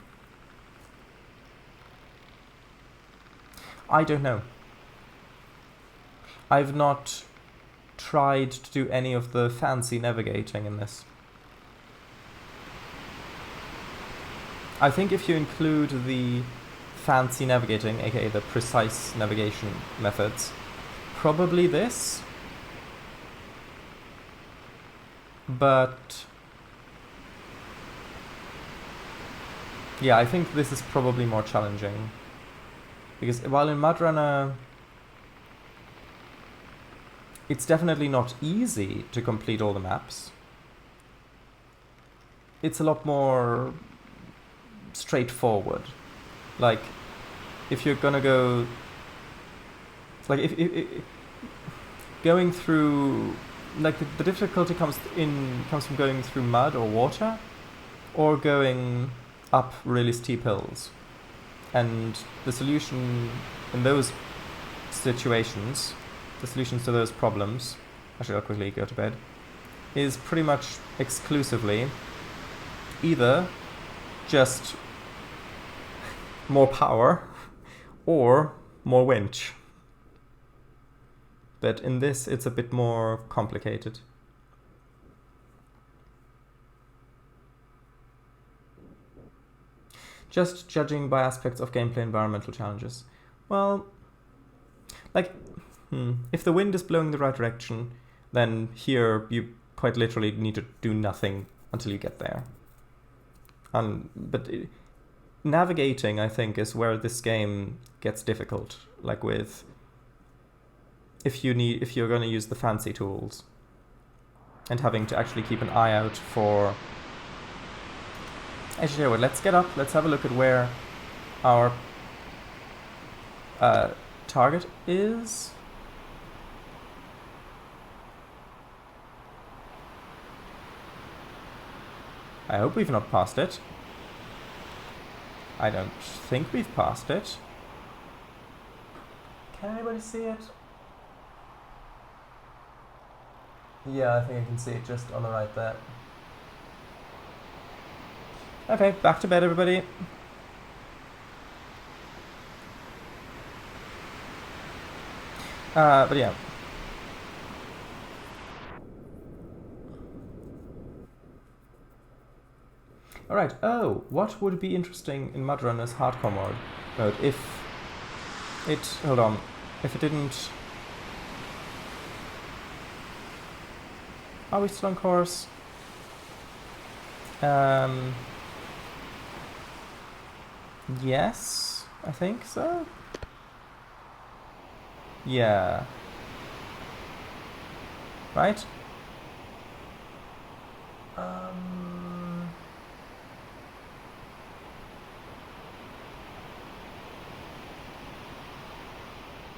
don't know. I've not tried to do any of the fancy navigating in this. I think if you include the fancy navigating, aka the precise navigation methods, probably this. But yeah, I think this is probably more challenging. Because while in Mud Runner, it's definitely not easy to complete all the maps. It's a lot more straightforward. Like, if you're gonna go... Like, if going through... Like, the difficulty comes from going through mud or water, or going up really steep hills. And the solution in those situations, the solutions to those problems, actually I'll quickly go to bed, is pretty much exclusively either just more power or more winch. But in this it's a bit more complicated. Just judging by aspects of gameplay environmental challenges. Well, like, if the wind is blowing the right direction, then here you quite literally need to do nothing until you get there. But navigating, I think, is where this game gets difficult. Like with, if you're going to use the fancy tools, and having to actually keep an eye out for. Actually, let's get up. Let's have a look at where our target is. I hope we've not passed it. I don't think we've passed it. Can anybody see it? Yeah, I think I can see it just on the right there. Okay, back to bed, everybody. But yeah. Alright, oh, what would be interesting in Mud Runner's hardcore mode if it, hold on, if it didn't... Are we still on course? Yes, I think so. Yeah. Right?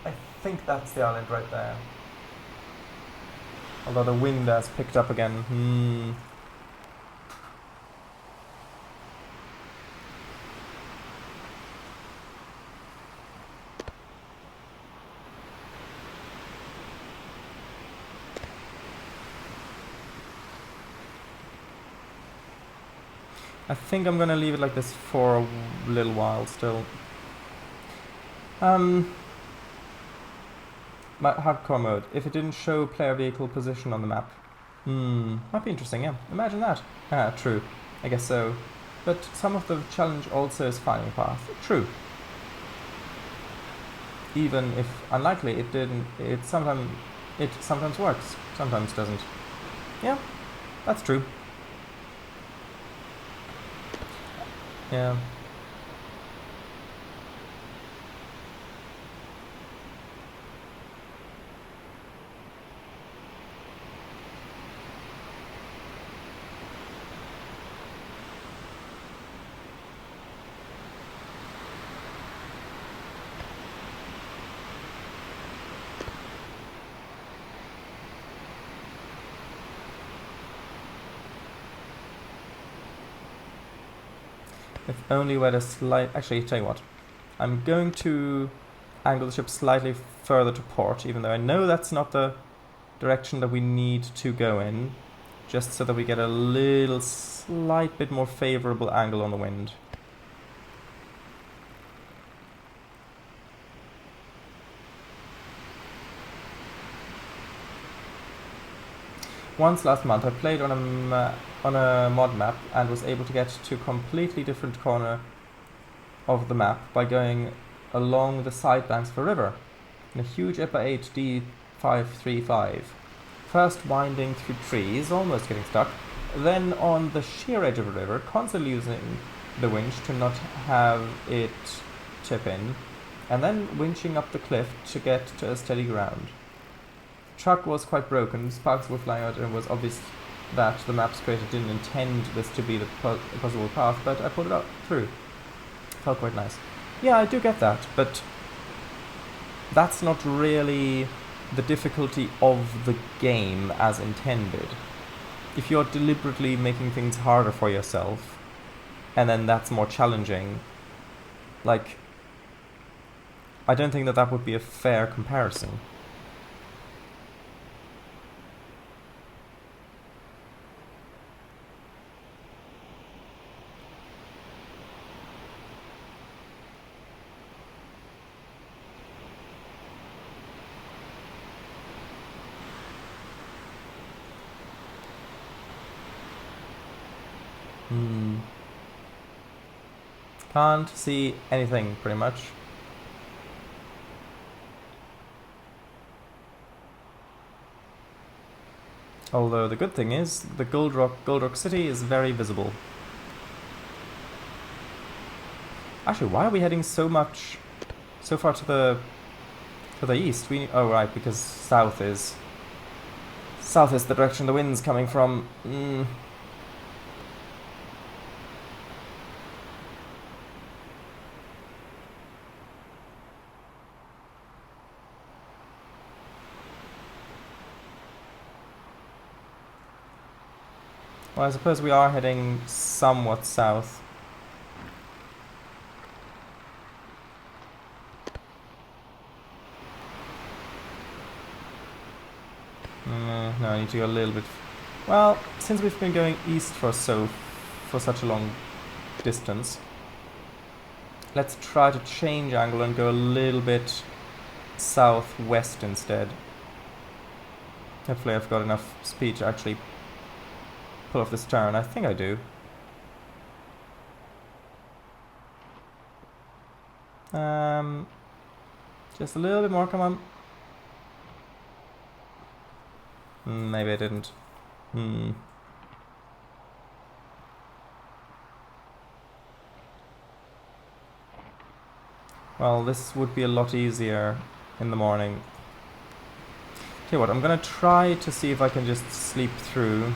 I think that's the island right there. Although the wind has picked up again. I think I'm gonna leave it like this for a little while still. My hardcore mode, if it didn't show player vehicle position on the map. Might be interesting, yeah. Imagine that. Ah, true. I guess so. But some of the challenge also is finding path. True. Even if unlikely, it sometimes works, sometimes doesn't. Yeah. That's true. Yeah. If only we had a slight... Actually, tell you what. I'm going to angle the ship slightly further to port, even though I know that's not the direction that we need to go in, just so that we get a little slight bit more favourable angle on the wind. Once last month I played on a mod map and was able to get to a completely different corner of the map by going along the side banks of a river in a huge IPA 8 D535. First winding through trees, almost getting stuck, then on the sheer edge of a river, constantly using the winch to not have it tip in, and then winching up the cliff to get to a steady ground. The truck was quite broken, sparks were flying out, and it was obvious that the maps creator didn't intend this to be the possible path, but I pulled it out through. Felt quite nice. Yeah, I do get that, but that's not really the difficulty of the game as intended. If you're deliberately making things harder for yourself, and then that's more challenging, like, I don't think that that would be a fair comparison. Can't see anything, pretty much. Although the good thing is, the Gold Rock City is very visible. Actually, why are we heading so far to the east? Oh right, because south is the direction the wind's coming from. Well, I suppose we are heading somewhat south. No, I need to go a little bit... Well, since we've been going east for such a long distance, let's try to change angle and go a little bit southwest instead. Hopefully I've got enough speed to actually pull off this turn. I think I do. Just a little bit more, come on. Maybe I didn't. Well, this would be a lot easier in the morning. Tell you what, I'm gonna try to see if I can just sleep through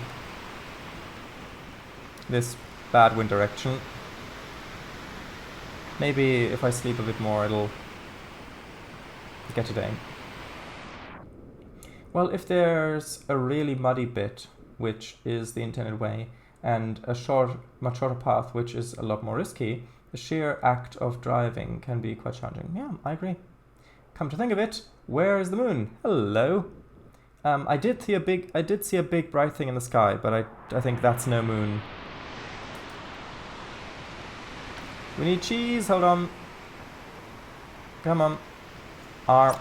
this bad wind direction. Maybe if I sleep a bit more, it'll get today. Well, if there's a really muddy bit, which is the intended way, and a much shorter path, which is a lot more risky, the sheer act of driving can be quite challenging. Yeah, I agree. Come to think of it, where is the moon? Hello. I did see a big bright thing in the sky, but I think that's no moon. We need cheese. Hold on. Come on. R.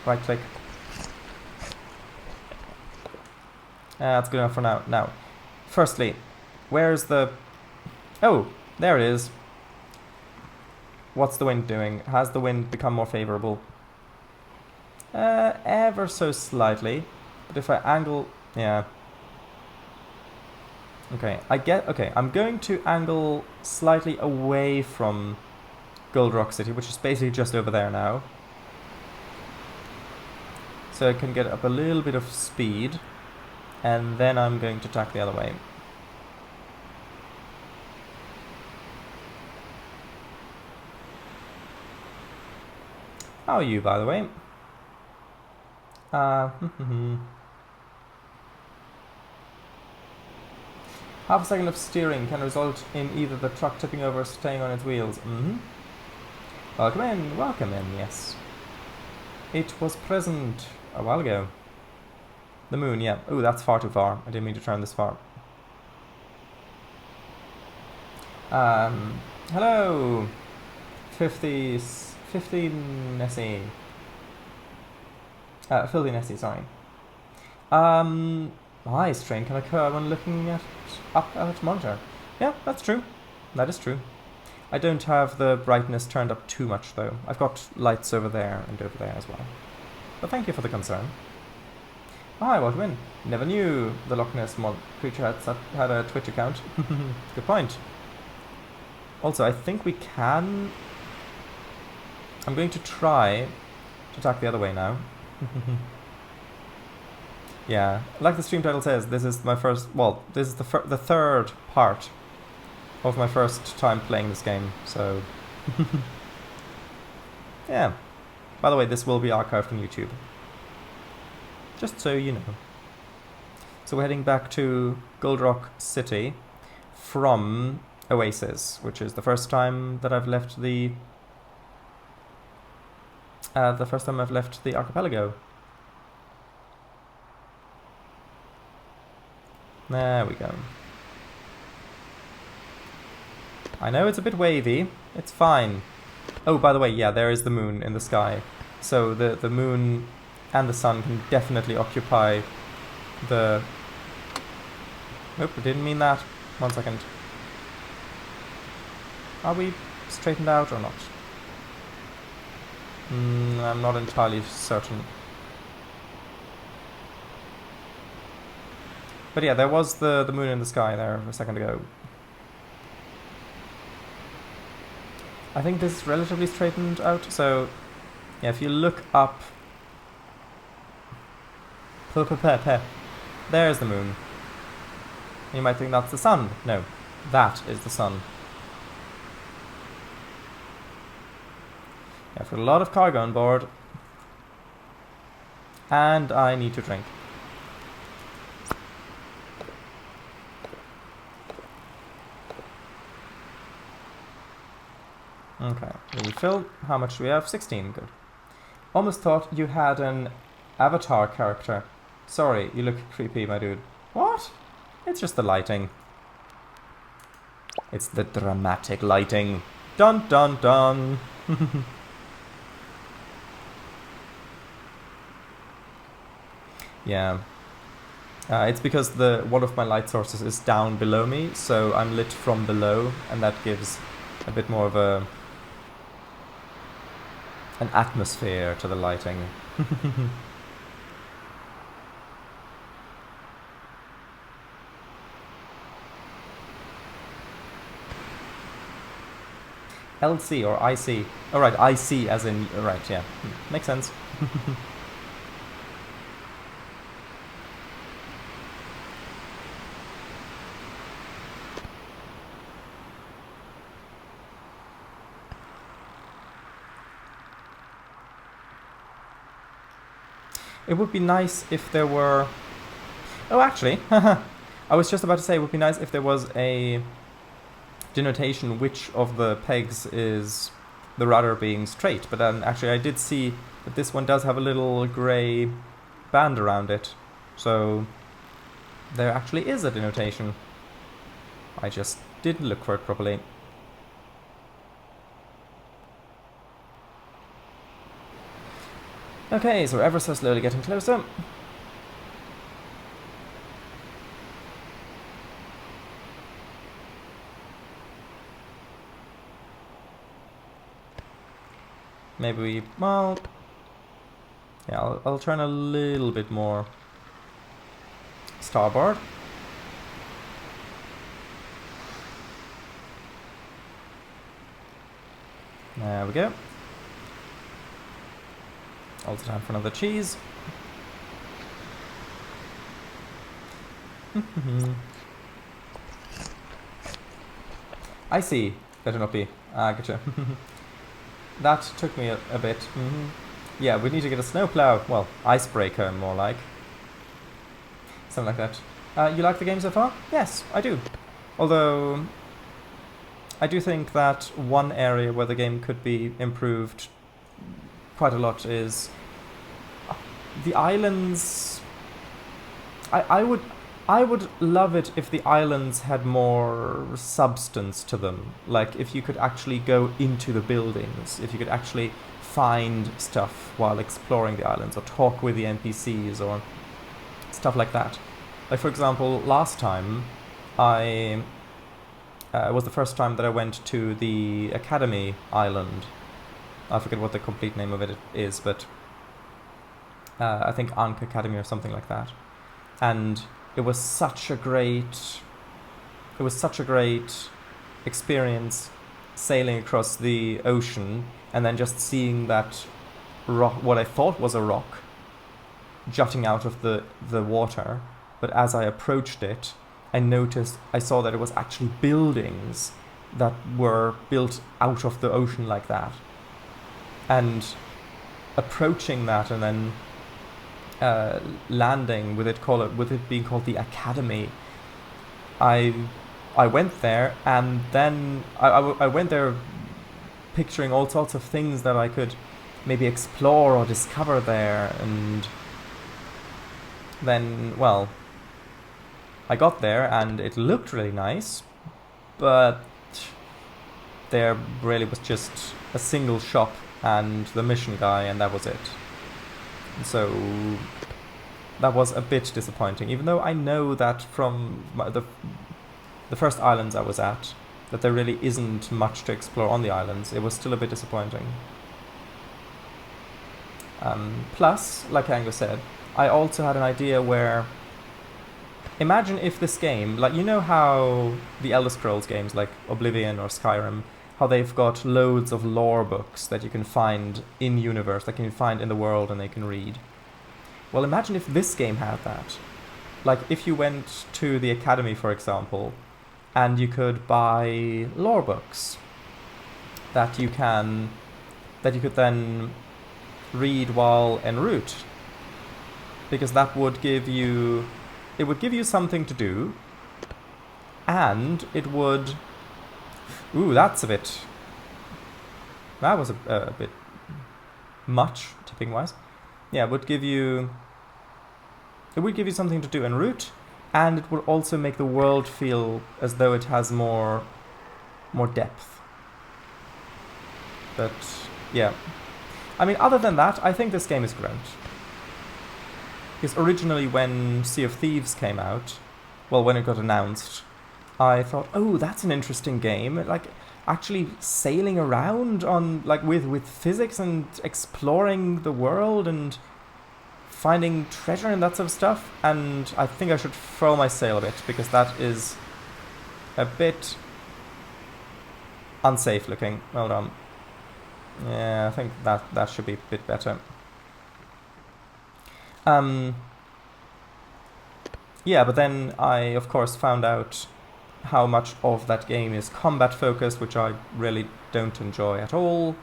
Right click. That's good enough for now. Now, firstly, where's the... Oh, there it is. What's the wind doing? Has the wind become more favourable? Ever so slightly. But if I angle... Yeah. Okay, okay, I'm going to angle slightly away from Gold Rock City, which is basically just over there now. So I can get up a little bit of speed, and then I'm going to tack the other way. How are you, by the way? Half a second of steering can result in either the truck tipping over or staying on its wheels. Welcome in, yes. It was present a while ago. The moon, yeah. Ooh, that's far too far. I didn't mean to turn this far. Hello! 50 Nessie. Filthy Nessie, sorry. My strain can occur when looking up at monitor. Yeah, that's true. That is true. I don't have the brightness turned up too much, though. I've got lights over there and over there as well. But thank you for the concern. Hi, welcome in. Never knew the Loch Ness creature had a Twitch account. Good point. Also, I think we can... I'm going to try to attack the other way now. Yeah, like the stream title says, this is my first... Well, this is the third part of my first time playing this game, so... Yeah. By the way, this will be archived on YouTube. Just so you know. So we're heading back to Gold Rock City from Oasis, which is the first time that I've left the archipelago. There we go. I know it's a bit wavy. It's fine. Oh, by the way, yeah, there is the moon in the sky. So the moon and the sun can definitely occupy the... Nope, I didn't mean that. 1 second. Are we straightened out or not? I'm not entirely certain. But yeah, there was the moon in the sky there a second ago. I think this is relatively straightened out, so yeah, if you look up... There's the moon. You might think that's the sun. No, that is the sun. Yeah, I've got a lot of cargo on board. And I need to drink. Okay, refill. How much do we have? 16, good. Almost thought you had an avatar character. Sorry, you look creepy, my dude. What? It's just the lighting. It's the dramatic lighting. Dun dun dun. Yeah. It's because one of my light sources is down below me, so I'm lit from below, and that gives a bit more of an atmosphere to the lighting. LC or IC. Oh right, IC as in... Right, yeah. Makes sense. It would be nice if there were... Oh, actually, I was just about to say it would be nice if there was a denotation which of the pegs is the rudder being straight, but then actually I did see that this one does have a little grey band around it, so there actually is a denotation. I just didn't look for it properly. Okay, so we're ever so slowly getting closer. Maybe we... well... yeah, I'll turn a little bit more starboard. There we go. Also time for another cheese. I see. Better not be. Ah, gotcha. That took me a bit. Yeah, we need to get a snowplow. Well, icebreaker, more like. Something like that. You like the game so far? Yes, I do. Although, I do think that one area where the game could be improved quite a lot is the islands. I would love it if the islands had more substance to them. Like if you could actually go into the buildings, if you could actually find stuff while exploring the islands, or talk with the NPCs, or stuff like that. Like for example, last time it was the first time that I went to the Academy Island. I forget what the complete name of it is, but I think Ankh Academy or something like that. And it was such a great experience sailing across the ocean and then just seeing that rock, what I thought was a rock, jutting out of the water. But as I approached it, I saw that it was actually buildings that were built out of the ocean like that. And approaching that and then landing with it being called the Academy, I went there, and then I went there picturing all sorts of things that I could maybe explore or discover there, and then, well, I got there and it looked really nice, but there really was just a single shop and the mission guy, and that was it. So that was a bit disappointing, even though I know that from the first islands I was at, that there really isn't much to explore on the islands. It was still a bit disappointing. Plus, like Angus said, I also had an idea where, imagine if this game, like, you know how the Elder Scrolls games like Oblivion or Skyrim, how they've got loads of lore books that you can find in universe, that you can find in the world and they can read. Well, imagine if this game had that. Like, if you went to the Academy, for example, and you could buy lore books that you could then read while en route, because that would give you something to do, and it would. Ooh, that was a bit much tipping wise. Yeah, it would give you something to do en route, and it would also make the world feel as though it has more depth. But yeah, I mean, other than that, I think this game is great. Because originally when Sea of Thieves came out, well, when it got announced, I thought, oh, that's an interesting game. Like, actually sailing around on, like, with physics and exploring the world and finding treasure and that sort of stuff. And I think I should furl my sail a bit, because that is a bit unsafe looking. Well done. Yeah, I think that should be a bit better. Yeah, but then I, of course, found out how much of that game is combat focused, which I really don't enjoy at all.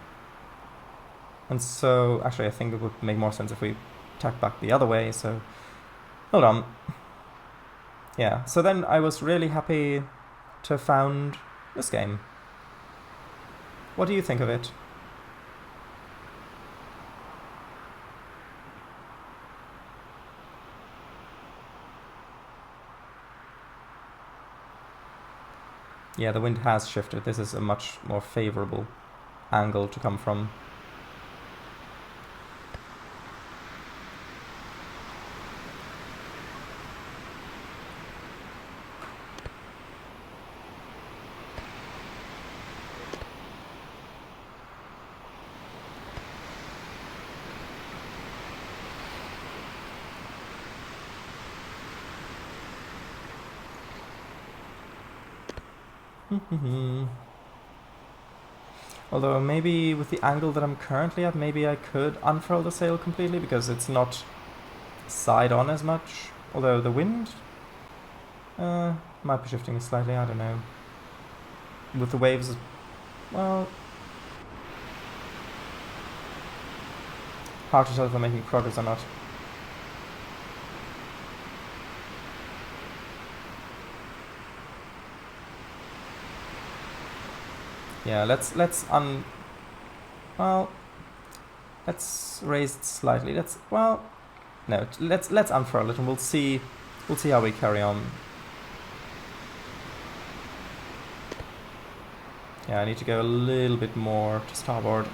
And so, actually, I think it would make more sense if we tack back the other way, so hold on. Yeah, so then I was really happy to have found this game. What do you think of it? Yeah, the wind has shifted. This is a much more favorable angle to come from. Although maybe with the angle that I'm currently at, maybe I could unfurl the sail completely because it's not side on as much. Although the wind might be shifting slightly, I don't know. With the waves, well, hard to tell if I'm making progress or not. Yeah, let's raise it slightly. Let's unfurl it and we'll see how we carry on. Yeah, I need to go a little bit more to starboard.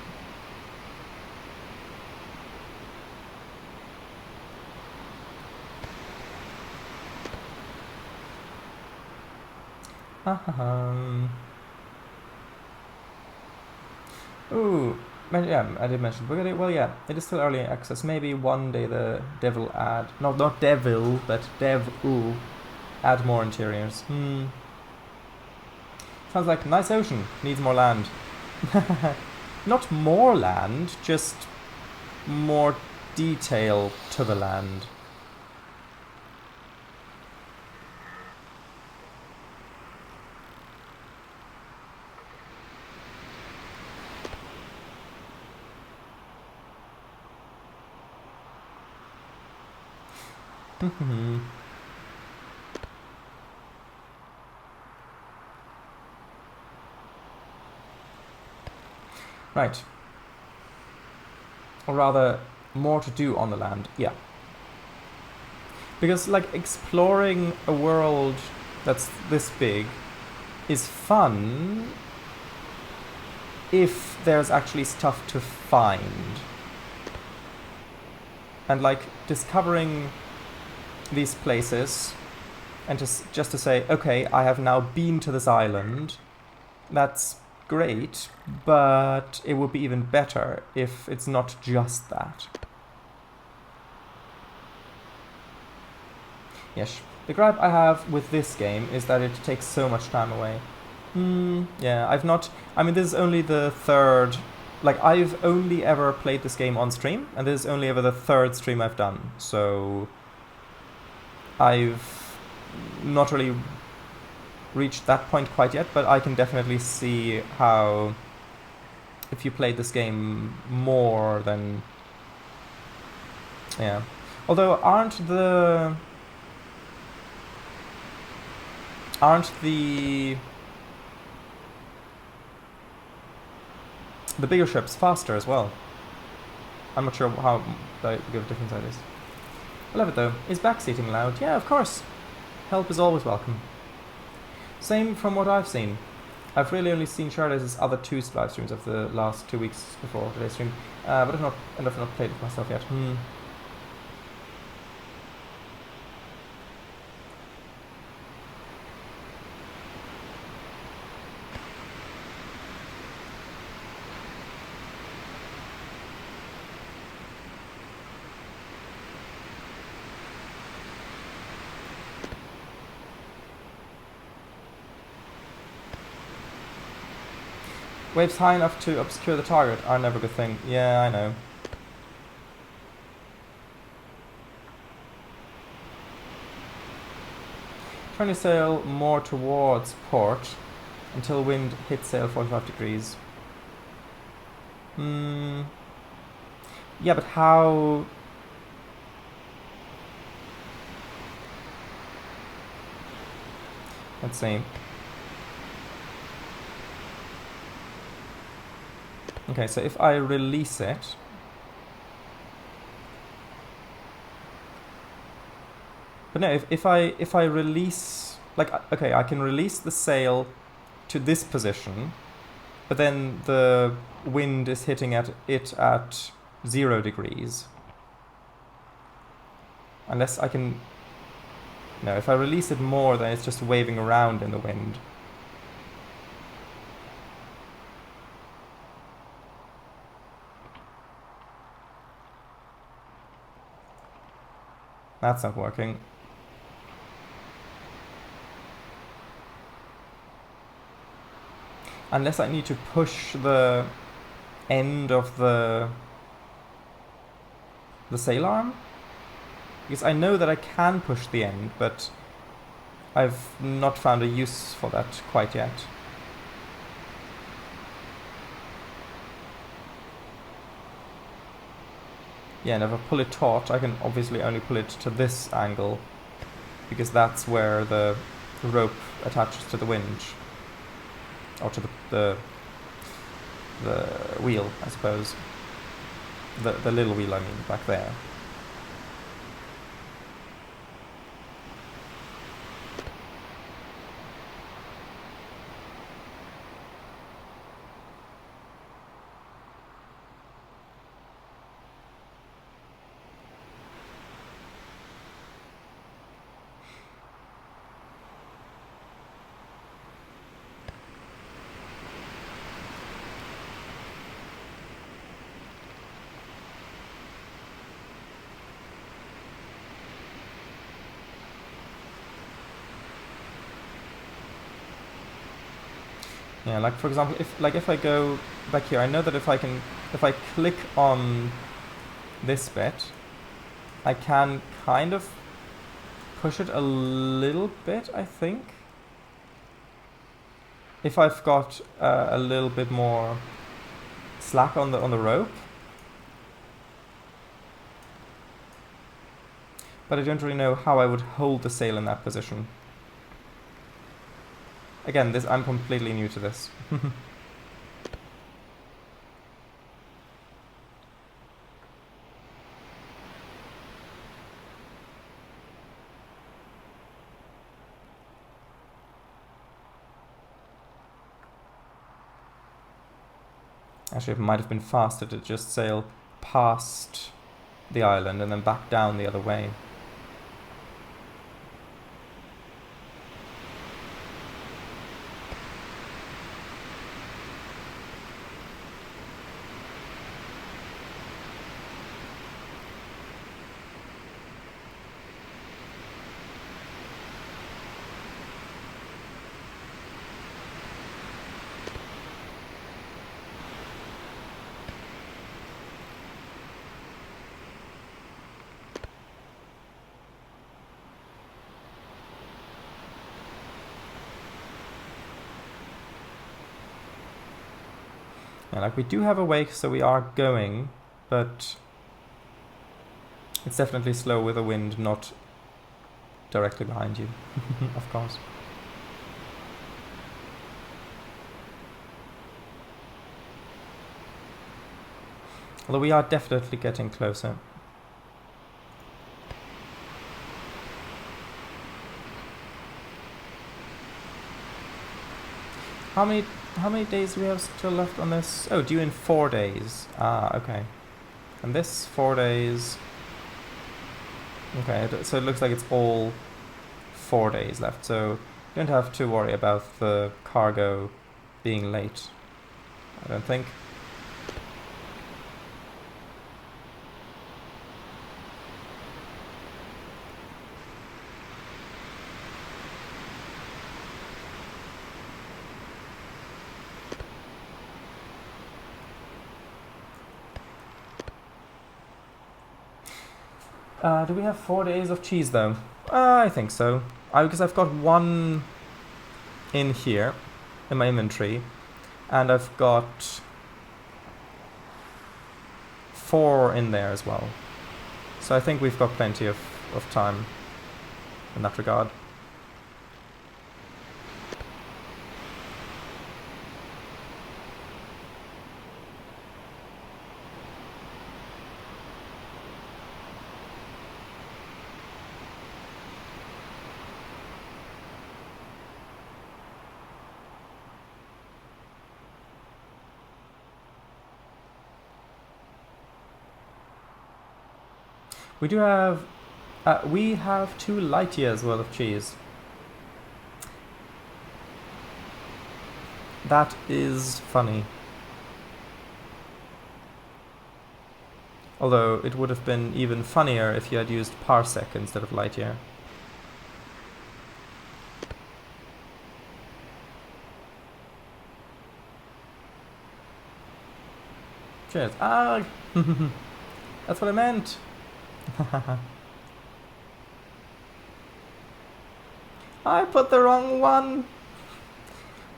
Ooh, yeah, I did mention. Well, yeah, it is still early access. Maybe one day the devil add, not devil, but add more interiors. Sounds like nice ocean. Needs more land. Not more land, just more detail to the land. Right. Or rather, more to do on the land, yeah. Because, like, exploring a world that's this big is fun if there's actually stuff to find. And, like, discovering these places and just to say, okay, I have now been to this island, that's great, but it would be even better if it's not just that. Yes, the gripe I have with this game is that it takes so much time away. Yeah, I mean, this is only the third, like, I've only ever played this game on stream, and this is only ever the third stream I've done, so I've not really reached that point quite yet, but I can definitely see how if you played this game more then, yeah. Although aren't the bigger ships faster as well? I'm not sure how big of a difference that is. I love it though. Is backseating allowed? Yeah, of course. Help is always welcome. Same from what I've seen. I've really only seen Charlotte's other 2 live streams of the last 2 weeks before today's stream, but I've not played it myself yet. Waves high enough to obscure the target are never a good thing. Yeah, I know. Trying to sail more towards port until wind hits sail 45 degrees. Yeah, but how... Let's see. Okay, so if I release it... But no, if I release... Like, okay, I can release the sail to this position, but then the wind is hitting it at 0 degrees. Unless I can... No, if I release it more, then it's just waving around in the wind. That's not working. Unless I need to push the end of the sail arm? Because I know that I can push the end, but I've not found a use for that quite yet. Yeah, and if I pull it taut, I can obviously only pull it to this angle, because that's where the rope attaches to the winch. Or to the wheel, I suppose. The little wheel, I mean, back there. Yeah, like for example, if I go back here, I know that if I click on this bit, I can kind of push it a little bit, I think. If I've got a little bit more slack on the rope. But I don't really know how I would hold the sail in that position. Again, I'm completely new to this. Actually, it might have been faster to just sail past the island and then back down the other way. Yeah, like we do have a wake, so we are going, but it's definitely slow with the wind not directly behind you, of course. Although we are definitely getting closer. How many days do we have still left on this? Oh, due in 4 days. Ah, okay. And this 4 days. Okay, so it looks like it's all 4 days left. So you don't have to worry about the cargo being late, I don't think. Do we have 4 days of cheese though? I think so. Because I've got 1 in here in my inventory, and I've got 4 in there as well. So I think we've got plenty of time in that regard. We do have... we have 2 light years worth of cheese. That is funny. Although it would have been even funnier if you had used parsec instead of light year. Cheers. Ah! That's what I meant! I put the wrong one!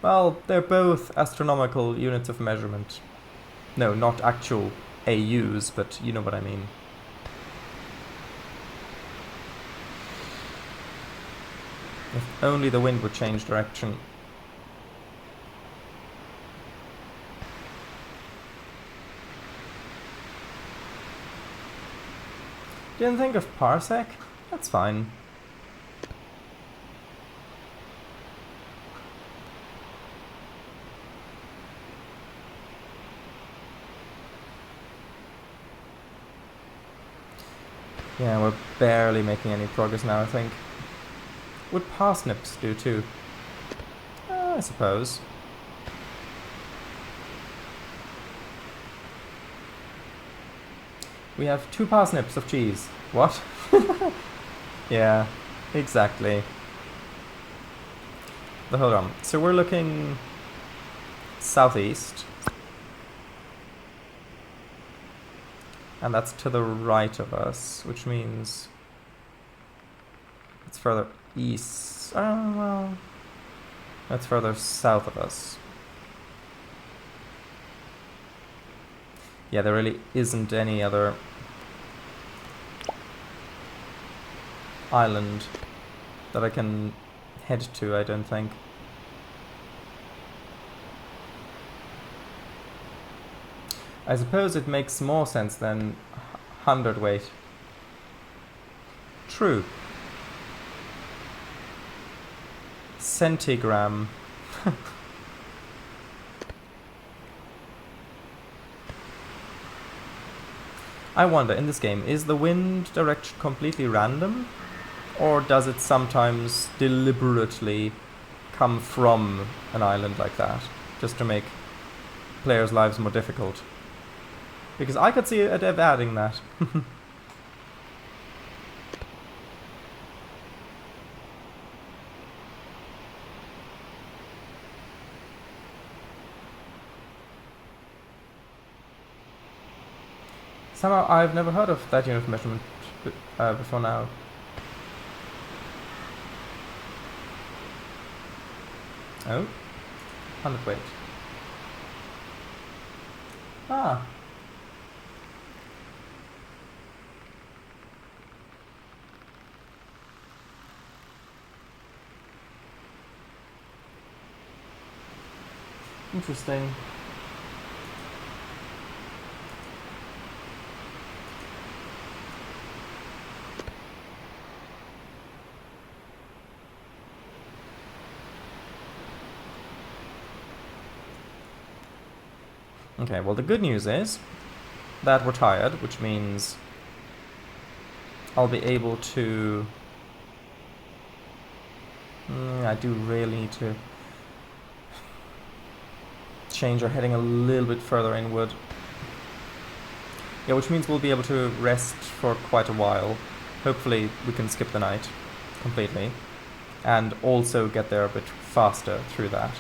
Well, they're both astronomical units of measurement. No, not actual AUs, but you know what I mean. If only the wind would change direction. Didn't think of parsec? That's fine. Yeah, we're barely making any progress now, I think. Would parsnips do too? I suppose. We have 2 parsnips of cheese. What? Yeah, exactly. But hold on. So we're looking southeast. And that's to the right of us, which means it's further east. Oh, well, that's further south of us. Yeah, there really isn't any other island that I can head to, I don't think. I suppose it makes more sense than hundredweight. True. Centigram. I wonder, in this game, is the wind direction completely random? Or does it sometimes deliberately come from an island like that, just to make players' lives more difficult? Because I could see it adding that. Somehow I've never heard of that unit of measurement before now. Oh, hundredweight. Ah. Interesting. Okay, well the good news is that we're tired, which means I'll be able to... I do really need to change our heading a little bit further inward. Yeah, which means we'll be able to rest for quite a while. Hopefully we can skip the night completely and also get there a bit faster through that.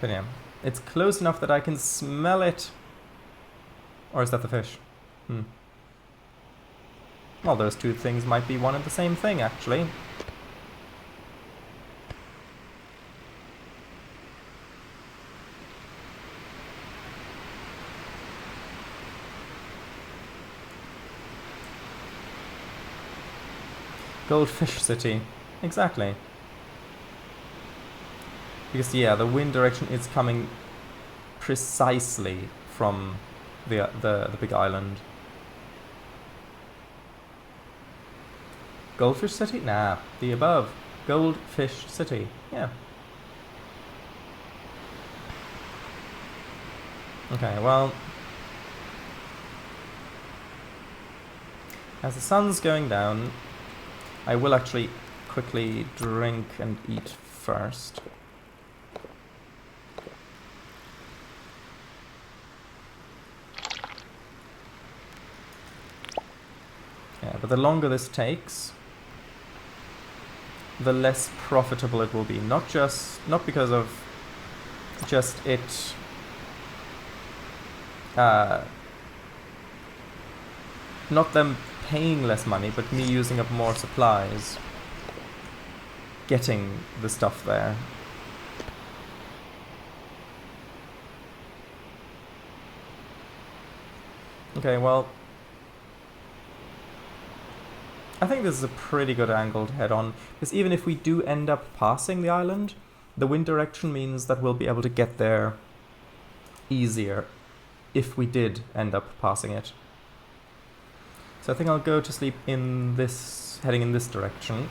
But yeah, it's close enough that I can smell it. Or is that the fish? Well, those two things might be one and the same thing, actually. Goldfish City. Exactly. Because, yeah, the wind direction is coming precisely from the big island. Goldfish City? Nah, the above. Goldfish City. Yeah. Okay, well... as the sun's going down, I will actually quickly drink and eat first. Yeah, but the longer this takes, the less profitable it will be. Not because of just it not them paying less money, but me using up more supplies, getting the stuff there. Okay, well, I think this is a pretty good angle to head on, because even if we do end up passing the island, the wind direction means that we'll be able to get there easier if we did end up passing it. So I think I'll go to sleep in this, heading in this direction.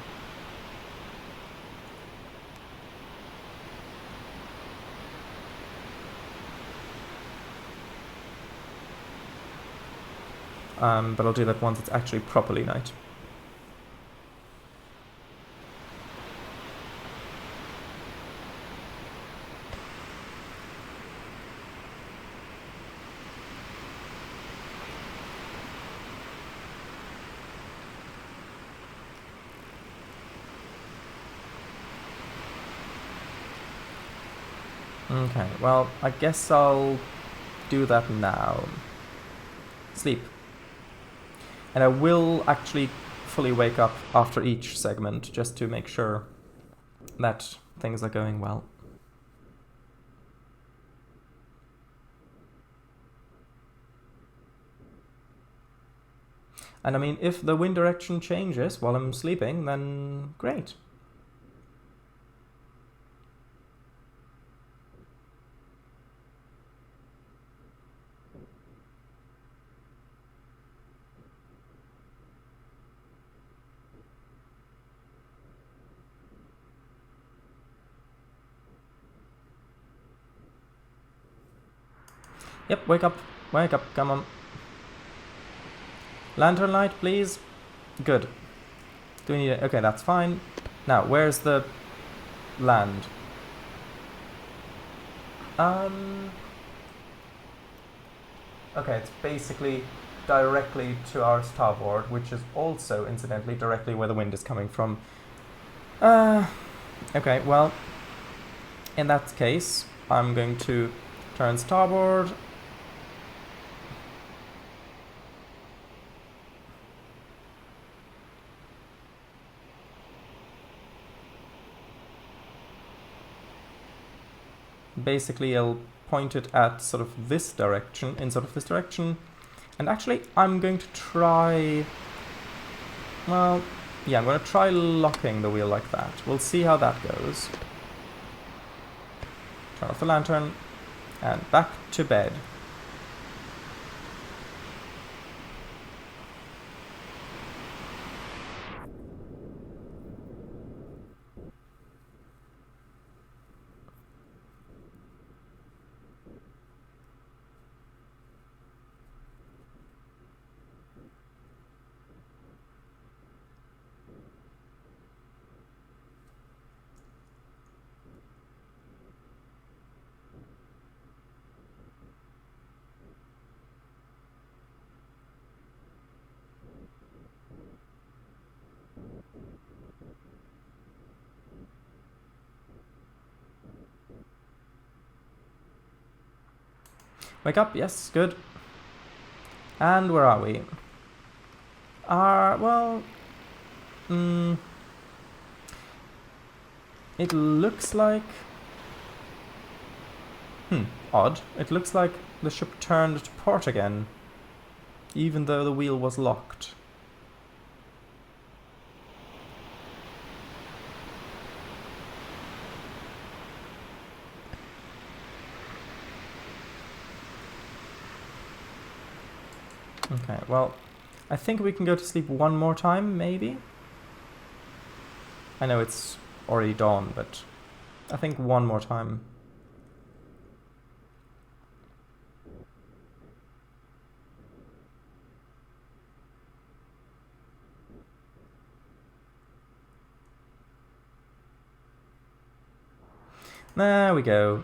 But I'll do that once it's actually properly night. Okay, well, I guess I'll do that now. Sleep. And I will actually fully wake up after each segment, just to make sure that things are going well. And I mean, if the wind direction changes while I'm sleeping, then great. Yep, wake up, come on. Lantern light, please. Good. Do we need it? Okay, that's fine. Now, where's the land? Okay, it's basically directly to our starboard, which is also, incidentally, directly where the wind is coming from. Okay, well, in that case, I'm going to turn starboard. Basically, I'll point it at sort of this direction, in sort of this direction. And actually, I'm going to try... Well, yeah, I'm going to try locking the wheel like that. We'll see how that goes. Turn off the lantern, and back to bed. Wake up, yes, good. And where are we? Well... it looks like... odd. It looks like the ship turned to port again, even though the wheel was locked. Okay, well, I think we can go to sleep one more time, maybe? I know it's already dawn, but I think one more time. There we go.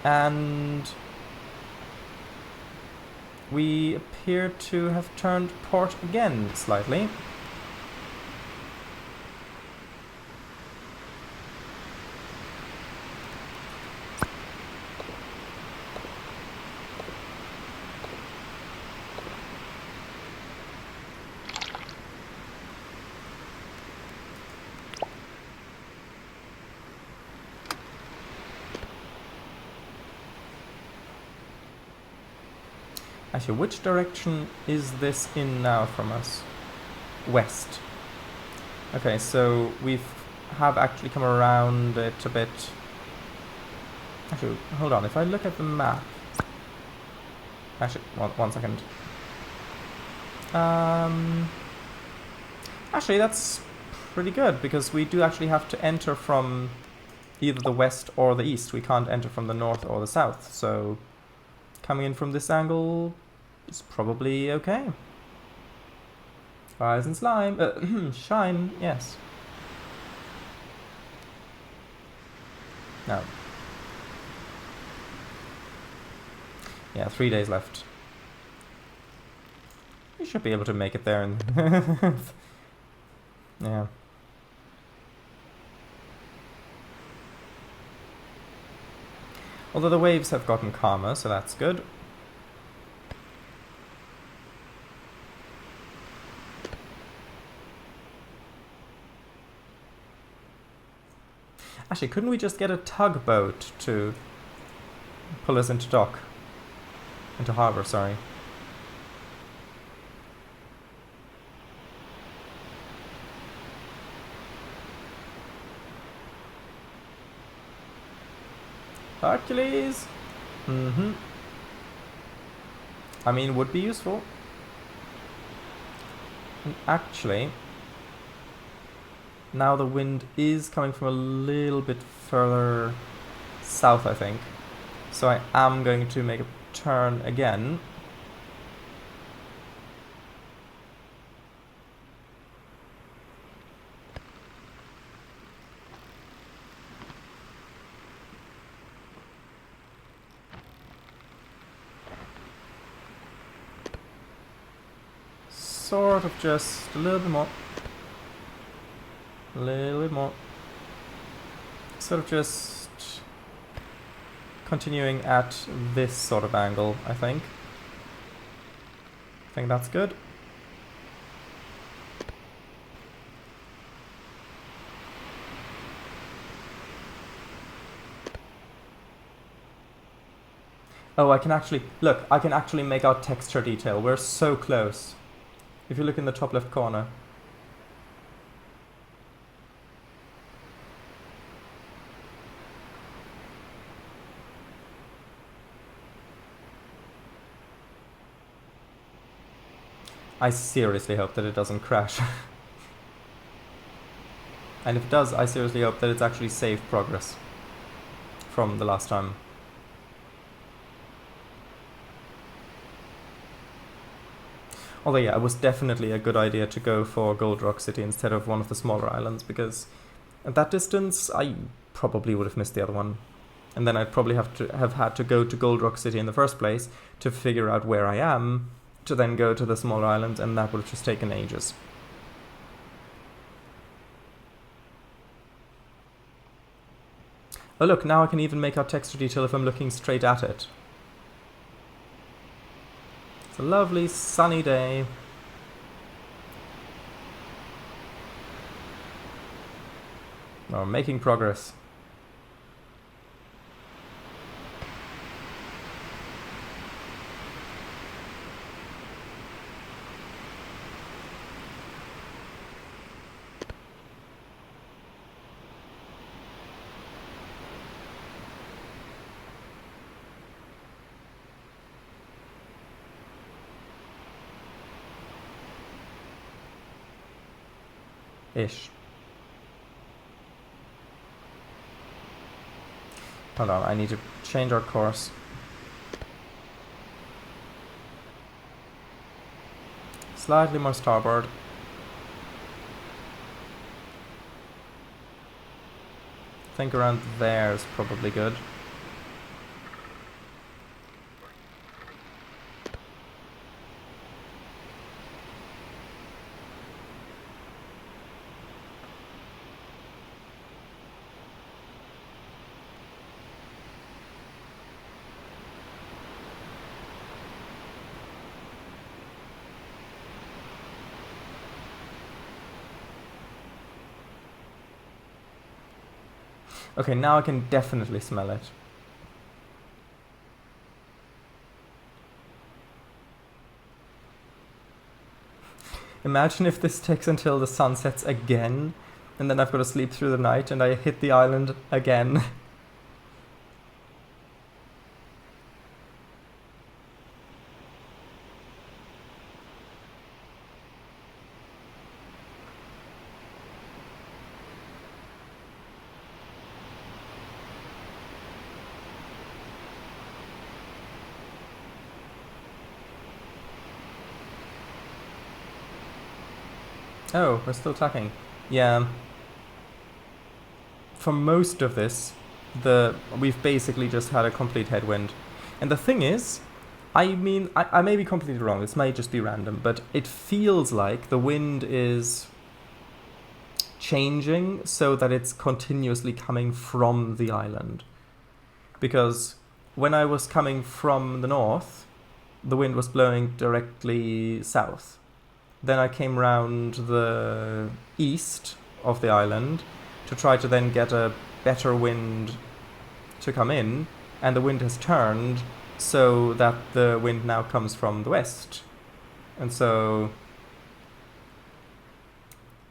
And we appear to have turned port again slightly. Actually, which direction is this in now from us? West. Okay, so we have actually come around it a bit. Actually, hold on, if I look at the map... Actually, one second. Actually, that's pretty good, because we do actually have to enter from either the west or the east. We can't enter from the north or the south, so coming in from this angle is probably okay. Rise and slime, shine, yes. No. Yeah, 3 days left. We should be able to make it there. Yeah. Although the waves have gotten calmer, so that's good. Actually, couldn't we just get a tugboat to pull us into dock? Into harbour, sorry. Hercules! I mean, would be useful. And actually, now the wind is coming from a little bit further south, I think. So I am going to make a turn again. Sort of just a little bit more. A little bit more. Sort of just continuing at this sort of angle, I think. I think that's good. Oh, I can actually, look, I can actually make out texture detail. We're so close. If you look in the top left corner. I seriously hope that it doesn't crash. And if it does, I seriously hope that it's actually saved progress from the last time. Although yeah, it was definitely a good idea to go for Gold Rock City instead of one of the smaller islands, because at that distance I probably would have missed the other one. And then I'd probably have had to go to Gold Rock City in the first place to figure out where I am, to then go to the smaller islands, and that would have just taken ages. Oh look, now I can even make out texture detail if I'm looking straight at it. It's a lovely sunny day. We're making progress. Ish. Hold on, I need to change our course. Slightly more starboard. I think around there is probably good. Okay, now I can definitely smell it. Imagine if this takes until the sun sets again, and then I've got to sleep through the night and I hit the island again. Oh, we're still attacking. Yeah. For most of this, we've basically just had a complete headwind. And the thing is, I mean, I may be completely wrong, this may just be random, but it feels like the wind is changing so that it's continuously coming from the island. Because when I was coming from the north, the wind was blowing directly south. Then I came round the east of the island to try to then get a better wind to come in, and the wind has turned so that the wind now comes from the west. And so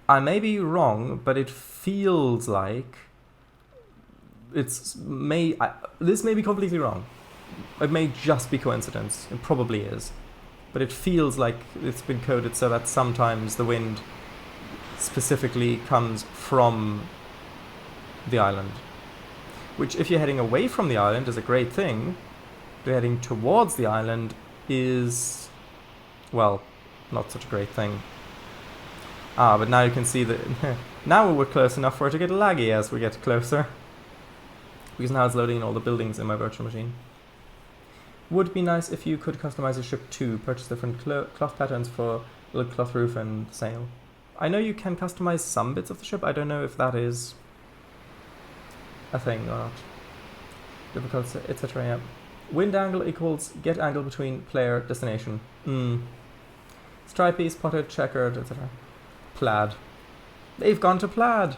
I may be wrong, but it feels like this may be completely wrong. It may just be coincidence. It probably is. But it feels like it's been coded so that sometimes the wind specifically comes from the island. Which, if you're heading away from the island, is a great thing. But heading towards the island is, well, not such a great thing. Ah, but now you can see that now we're close enough for it to get laggy as we get closer. Because now it's loading in all the buildings in my virtual machine. Would be nice if you could customize a ship too, purchase different cloth patterns for the cloth roof and sail. I know you can customize some bits of the ship, I don't know if that is a thing or not. Difficult, etc. Yeah. Wind angle equals get angle between player destination. Stripey, spotted, checkered, etc. Plaid. They've gone to plaid.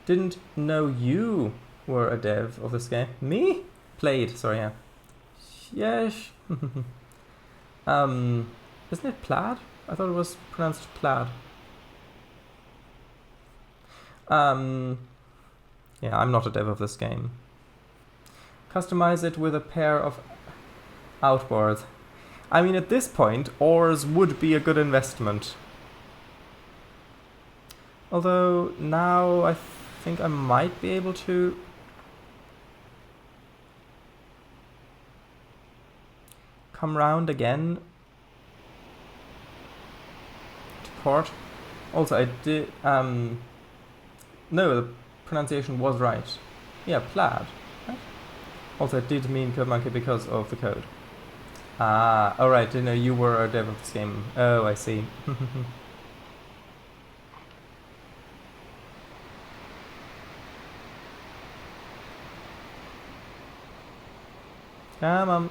Didn't know you were a dev of this game. Me? Played, sorry, yeah. Yes. Isn't it plaid? I thought it was pronounced plaid. Yeah, I'm not a dev of this game. Customize it with a pair of outboards. I mean, at this point, oars would be a good investment. Although, now I think I might be able to come round again to port. Also, I did, no, the pronunciation was right. Yeah, plaid. Right? Also, I did mean Code Monkey because of the code. Ah, alright, you know, you were a dev of this game. Oh, I see. Come on.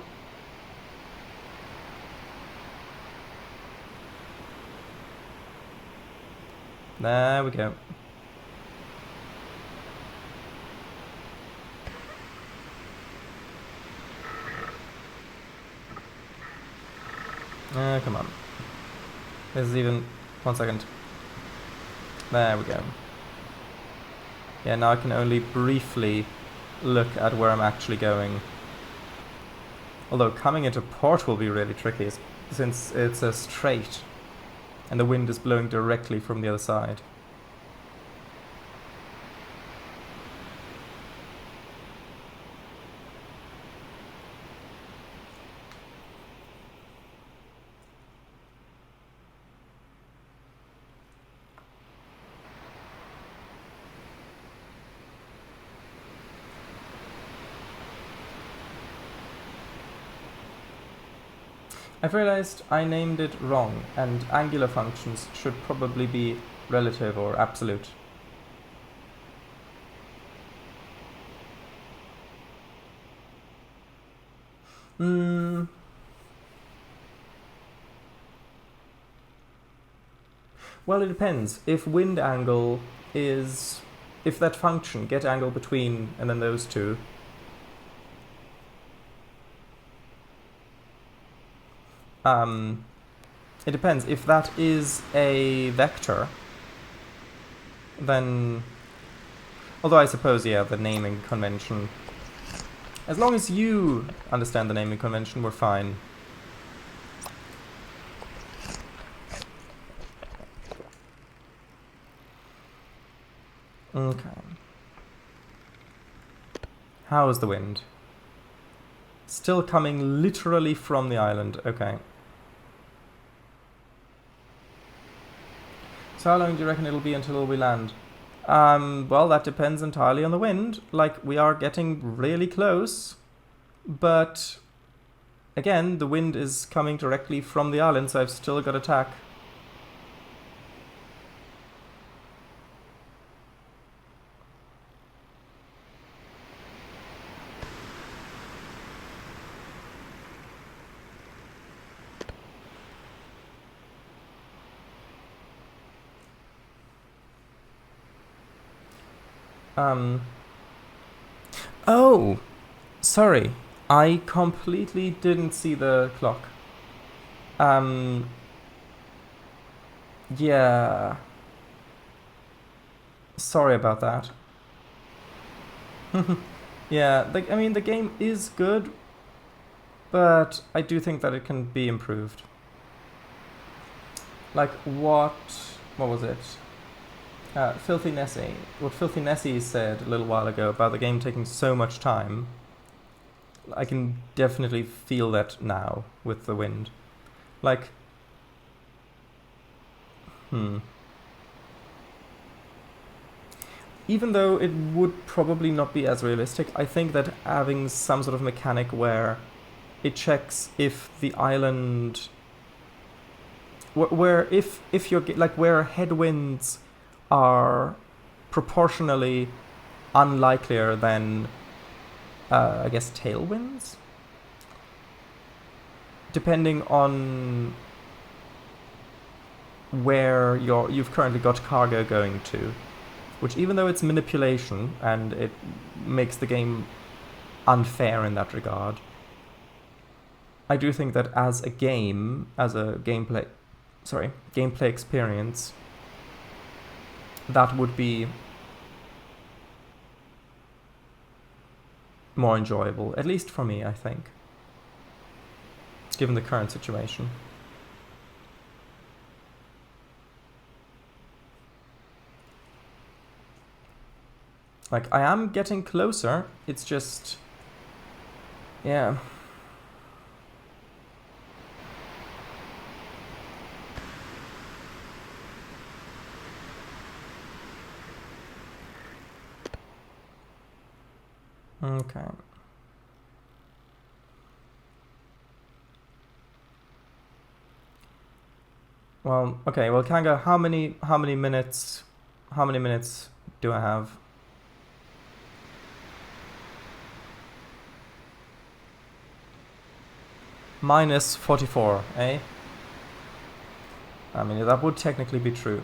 There we go. Come on. This is even... 1 second. There we go. Yeah, now I can only briefly look at where I'm actually going. Although coming into port will be really tricky, since it's a strait, and the wind is blowing directly from the other side. I've realized I named it wrong, and angular functions should probably be relative or absolute. Well, it depends. If wind angle is... If that function, get angle between, and then those two... it depends. If that is a vector, then... Although I suppose, yeah, the naming convention... As long as you understand the naming convention, we're fine. Okay. How is the wind? Still coming literally from the island. Okay. So how long do you reckon it'll be until we land? Well, that depends entirely on the wind. Like, we are getting really close, but again, the wind is coming directly from the island, so I've still got attack. Oh! Sorry. I completely didn't see the clock. Yeah. Sorry about that. Yeah, I mean, the game is good, but I do think that it can be improved. Like, what was it? Filthy Nessie. What Filthy Nessie said a little while ago about the game taking so much time, I can definitely feel that now with the wind. Like, even though it would probably not be as realistic, I think that having some sort of mechanic where it checks if the island... Where if you're... Like, where headwinds are proportionally unlikelier than, I guess, tailwinds? Depending on where you've currently got cargo going to. Which, even though it's manipulation, and it makes the game unfair in that regard, I do think that as a game, as a gameplay experience, that would be more enjoyable, at least for me, I think, given the current situation. Like, I am getting closer, it's just... Yeah. Okay. Well, okay, well, Kanga, how many minutes do I have? Minus 44, eh? I mean, that would technically be true.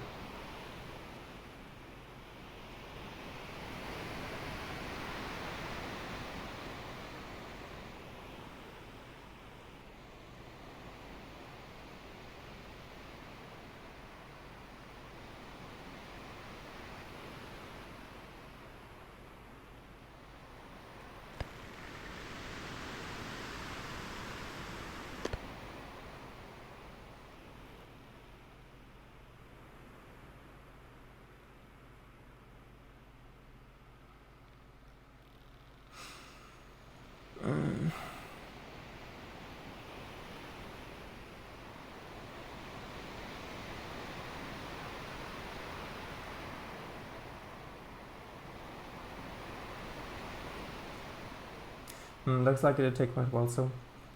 Looks like it'll take quite a while, so...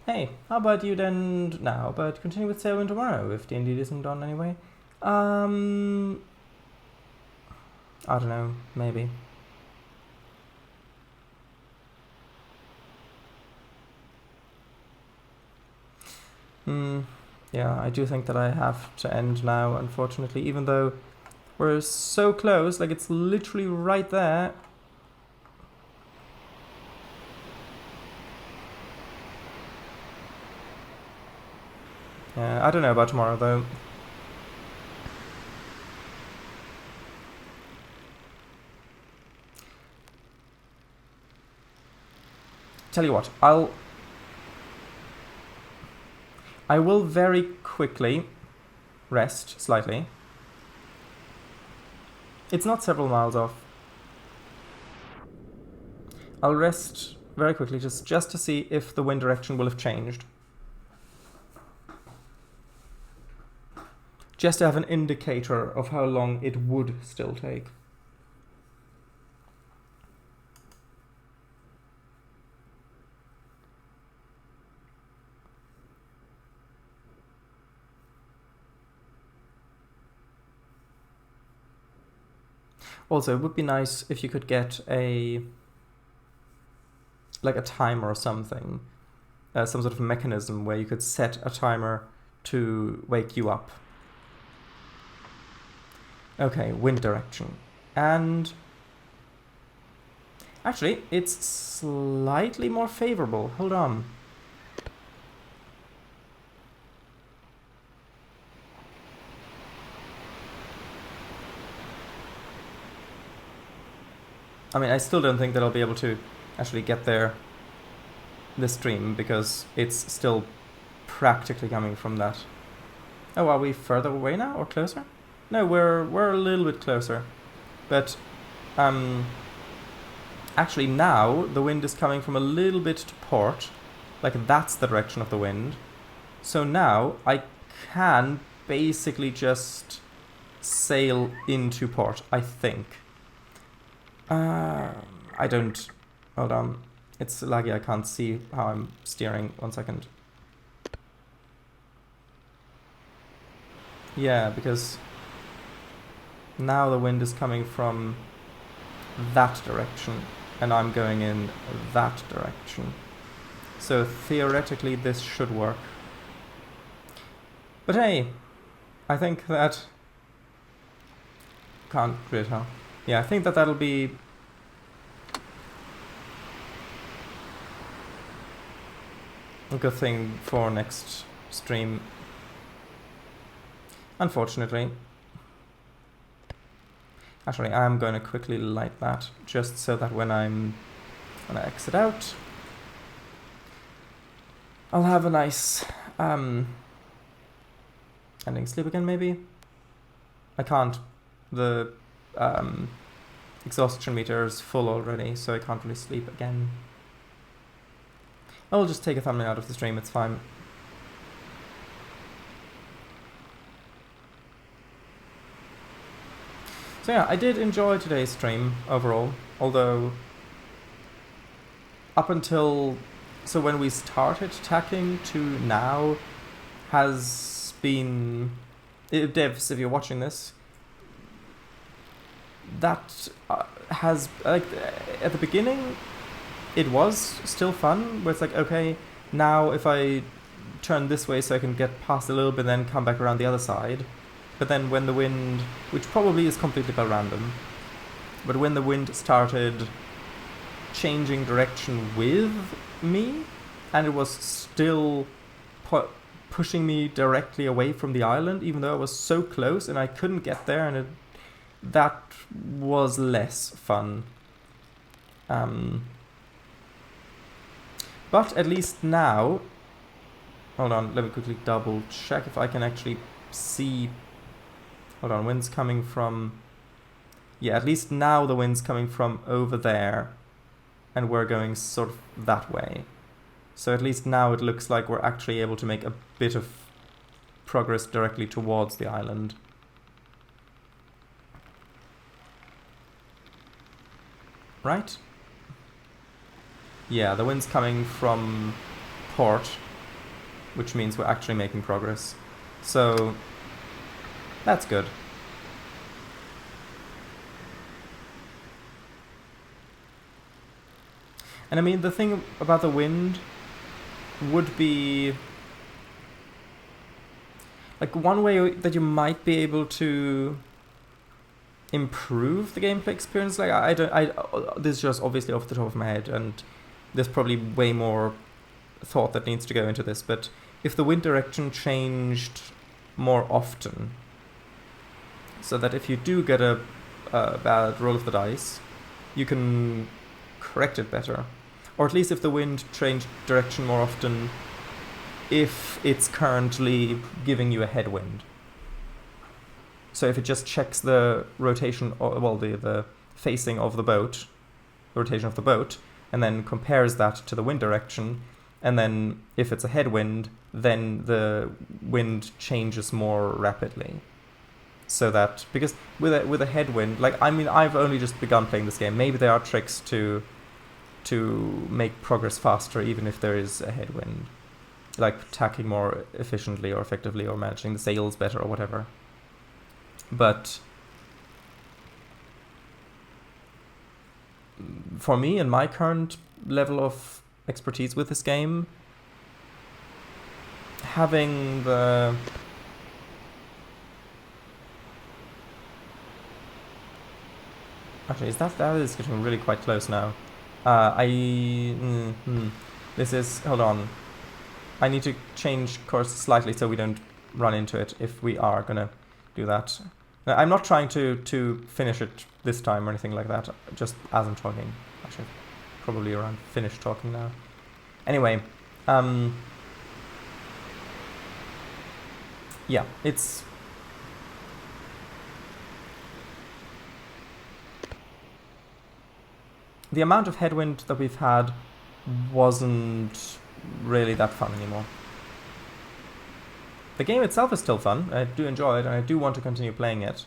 Hey, how about you then now, but continue with Sailwind tomorrow, if D&D isn't done anyway? I don't know, maybe. Yeah, I do think that I have to end now, unfortunately, even though we're so close, like it's literally right there. Yeah, I don't know about tomorrow though. Tell you what, I will very quickly rest slightly. It's not several miles off. I'll rest very quickly just to see if the wind direction will have changed. Just to have an indicator of how long it would still take. Also, it would be nice if you could get like a timer or something, some sort of mechanism where you could set a timer to wake you up. Okay, wind direction. And actually, it's slightly more favorable. Hold on. I mean, I still don't think that I'll be able to actually get there this stream because it's still practically coming from that. Oh, are we further away now or closer? No, we're a little bit closer. But actually now the wind is coming from a little bit to port. Like that's the direction of the wind. So now I can basically just sail into port, I think. I don't... Hold on. It's laggy, I can't see how I'm steering. 1 second. Yeah, because now the wind is coming from that direction and I'm going in that direction. So theoretically this should work. But hey, I think that... Can't really tell. Yeah, I think that that'll be... a good thing for next stream. Unfortunately. Actually, I'm going to quickly light that, just so that when I exit out, I'll have a nice ending sleep again, maybe? I can't. The exhaustion meter is full already, so I can't really sleep again. I'll just take a thumbnail out of the stream, it's fine. So yeah, I did enjoy today's stream overall, although up until... So when we started tacking to now has been... devs, if you're watching this, that has... like at the beginning, it was still fun, where it's like, okay, now if I turn this way so I can get past a little bit, then come back around the other side. But then when the wind, which probably is completely by random, but when the wind started changing direction with me, and it was still pushing me directly away from the island, even though I was so close and I couldn't get there, and that was less fun. But at least now... Hold on, let me quickly double check if I can actually see... Hold on, wind's coming from... Yeah, at least now the wind's coming from over there. And we're going sort of that way. So at least now it looks like we're actually able to make a bit of progress directly towards the island. Right? Yeah, the wind's coming from port, which means we're actually making progress. So... that's good. And I mean, the thing about the wind would be... like one way that you might be able to improve the gameplay experience, like this is just obviously off the top of my head, and there's probably way more thought that needs to go into this, but if the wind direction changed more often, so that if you do get a bad roll of the dice, you can correct it better, or at least if the wind changed direction more often if it's currently giving you a headwind. So if it just checks the rotation, or well, the facing of the boat, the rotation of the boat, and then compares that to the wind direction, and then if it's a headwind, then the wind changes more rapidly. So that, because with a headwind, like, I mean, I've only just begun playing this game. Maybe there are tricks to make progress faster, even if there is a headwind, like tacking more efficiently or effectively, or managing the sails better, or whatever. But for me, and my current level of expertise with this game, having the actually, that is getting really quite close now. This is, hold on, I need to change course slightly so we don't run into it if we are gonna do that. Now, I'm not trying to finish it this time or anything like that, just as I'm talking. Actually, probably around finished talking now. Anyway, yeah, it's... the amount of headwind that we've had wasn't really that fun anymore. The game itself is still fun. I do enjoy it, and I do want to continue playing it.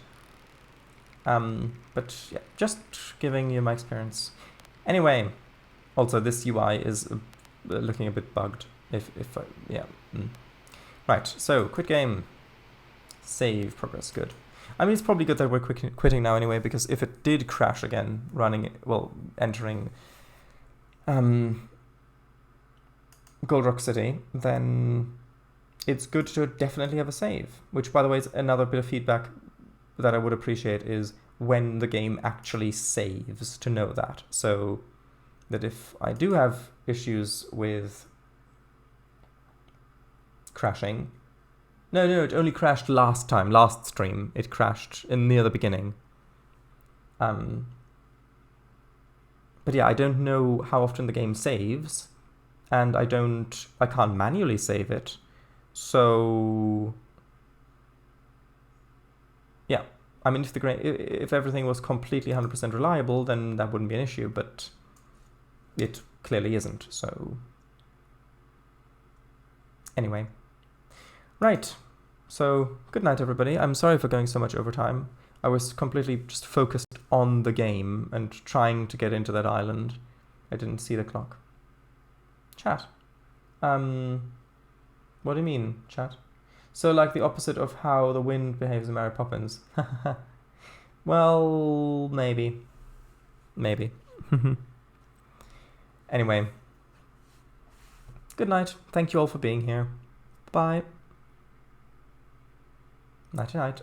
But yeah, just giving you my experience. Anyway, also this UI is looking a bit bugged. Right. So quit game. Save progress. Good. I mean, it's probably good that we're quitting now anyway, because if it did crash again, entering Gold Rock City, then it's good to definitely have a save. Which, by the way, is another bit of feedback that I would appreciate, is when the game actually saves, to know that. So that if I do have issues with crashing... No, it only crashed last stream. It crashed near the beginning. But yeah, I don't know how often the game saves, and I can't manually save it. So yeah, I mean, if everything was completely 100% reliable, then that wouldn't be an issue, but it clearly isn't. So anyway, right. So good night, everybody. I'm sorry for going so much overtime. I was completely just focused on the game and trying to get into that island. I didn't see the clock. Chat. What do you mean, chat? So like the opposite of how the wind behaves in Mary Poppins. Well, maybe. Maybe. Anyway. Good night. Thank you all for being here. Bye. Nighty night.